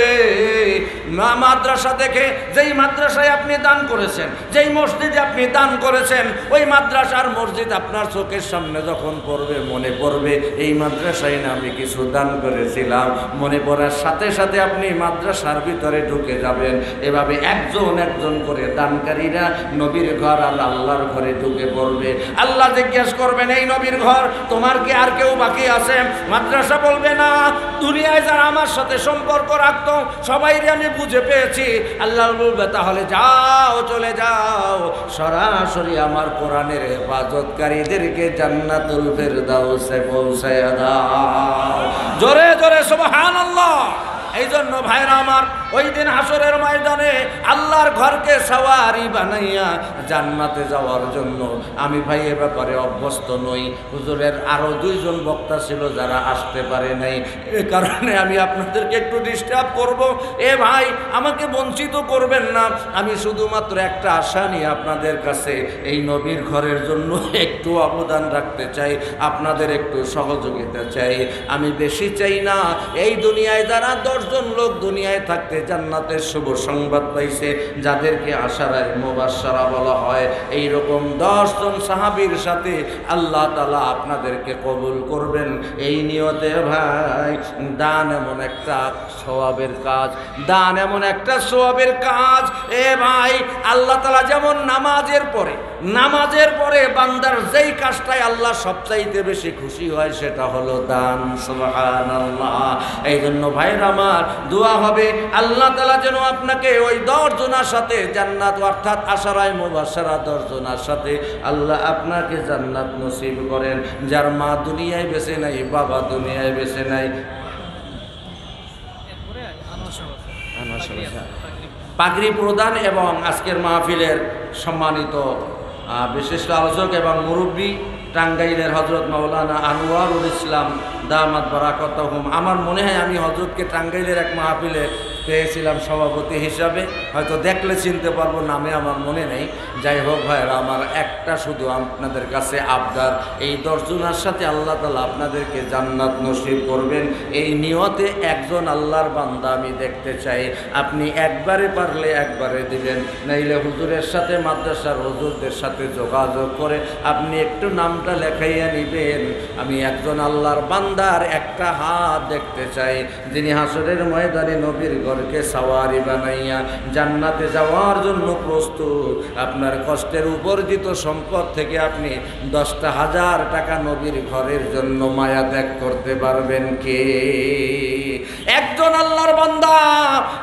মাদ্রাসা দেখে, যেই মাদ্রাসায় আপনি দান করেছেন, যেই মসজিদে আপনি দান করেছেন, ওই মাদ্রাসার মসজিদ আপনার চোখের সামনে যখন পড়বে, মনে পড়বে এই মাদ্রাসায় না আমি কিছু দান করেছিলাম। মনে পড়ার সাথে সাথে আপনি মাদ্রাসার ভিতরে ঢুকে যাবেন। এভাবে একজন একজন করে দানকারীরা নবীর ঘর আর আল্লাহর ঘরে ঢুকে পড়বে। আল্লাহ জিজ্ঞেস করবেন, এই নবীর ঘর তোমার কি আর কেউ বাকি আছে? মাদ্রাসা বলবে, না, দুনিয়ায় যারা আমার সাথে সম্পর্ক রাখতো সবাইরে আমি বুঝে পেয়েছি। আল্লাহ বলবে, তাহলে যাও, চলে যাও, সরাসরি আমার কোরআনের হেফাজতকারীদেরকে জান্নাতুল ফেরদাউসে পৌঁছায় দাও। জোরে জোরে সুবহানাল্লাহ। এই জন্য ভাইরা আমার, ওই দিন হাসরের ময়দানে আল্লাহর ঘরকে সাওয়ারি বানাইয়া জান্নাতে যাওয়ার জন্য আমি ভাই এ ব্যাপারে অভ্যস্ত নই। হুজুরের আরও দুইজন বক্তা ছিল যারা আসতে পারে নাই, এ কারণে আমি আপনাদেরকে একটু ডিস্টার্ব করব। এ ভাই, আমাকে বঞ্চিত করবেন না। আমি শুধুমাত্র একটা আশা নিয়ে আপনাদের কাছে এই নবীর ঘরের জন্য একটু অবদান রাখতে চাই, আপনাদের একটু সহযোগিতা চাই। আমি বেশি চাই না। এই দুনিয়ায় যারা 10 জন লোক দুনিয়ায় থাকতে জান্নাতের শুভ সংবাদ পাইছে, যাদেরকে আশারায়ে মুবাশশারা বলা হয়, এই রকম 10 জন সাহাবীর সাথে আল্লাহ তাআলা আপনাদেরকে কবুল করবেন। এই নিয়তে ভাই, দান এমন একটা সওয়াবের কাজ, দান এমন একটা সওয়াবের কাজ। এ ভাই, আল্লাহ তাআলা যেমন নামাজের পরে বান্দার যেই কাজটাই আল্লাহ সবচাইতে বেশি খুশি হয় সেটা হলো দান। সুবহানাল্লাহ। এই জন্য ভাইরা আমার, দোয়া হবে আল্লাহ তাআলা যেন আপনাকে ওই 10 জনের সাথে জান্নাত, অর্থাৎ আশারায়ে মুবাশশারা 10 জনের সাথে আল্লাহ আপনাকে জান্নাত নসিব করেন। যার মা দুনিয়ায় বেঁচে নাই, বাবা দুনিয়ায় বেঁচে নাই, পাগড়ি প্রদান এবং আজকের মাহফিলের সম্মানিত বিশিষ্ট আলোচক এবং মুরব্বী টাঙ্গাইলের হযরত মাওলানা আনোয়ারুল ইসলাম দামাত বারাকাতুহুম। আমার মনে হয় আমি হযরতকে টাঙ্গাইলের এক মাহফিলে পেয়েছিলাম সভাপতি হিসাবে, হয়তো দেখলে চিনতে পারবো, নামে আমার মনে নেই। যাই হোক ভাইরা আমার, একটা শুধু আপনাদের কাছে আবদার, এই 10 জনের সাথে আল্লাহ তাআলা আপনাদেরকে জান্নাত নসিব করবেন, এই নিয়তে একজন আল্লাহর বান্দা আমি দেখতে চাই। আপনি একবারে পারলে একবারে দিবেন, নাইলে হুজুরের সাথে, মাদ্রাসার হুজুরদের সাথে যোগাযোগ করে আপনি একটু নামটা লেখাইয়া নিবেন। আমি একজন আল্লাহর বান্দার একটা হাত দেখতে চাই, যিনি হাসরের ময়দানে নবীর ঘরকে সাওয়ারি বানাইয়া জান্নাতে যাওয়ার জন্য প্রস্তুত। আপনার কষ্টের উপার্জিত সম্পদ থেকে আপনি 10,000 টাকা নবীর ঘরের জন্য মায়া ত্যাগ করতে পারবেন কে? একজন আল্লাহর বান্দা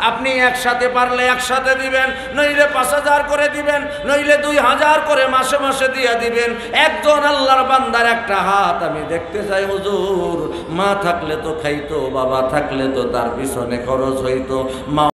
আপনি একসাথে পারলে একসাথে দিবেন, নইলে 5,000 করে দিবেন, নইলে 2,000 করে মাসে মাসে দিয়ে দিবেন। একজন আল্লাহর বান্দার একটা হাত আমি দেখতে চাই হুজুর। মা থাকলে তো খাইতো, বাবা থাকলে তো তার পিছনে খরচ হইতো। মা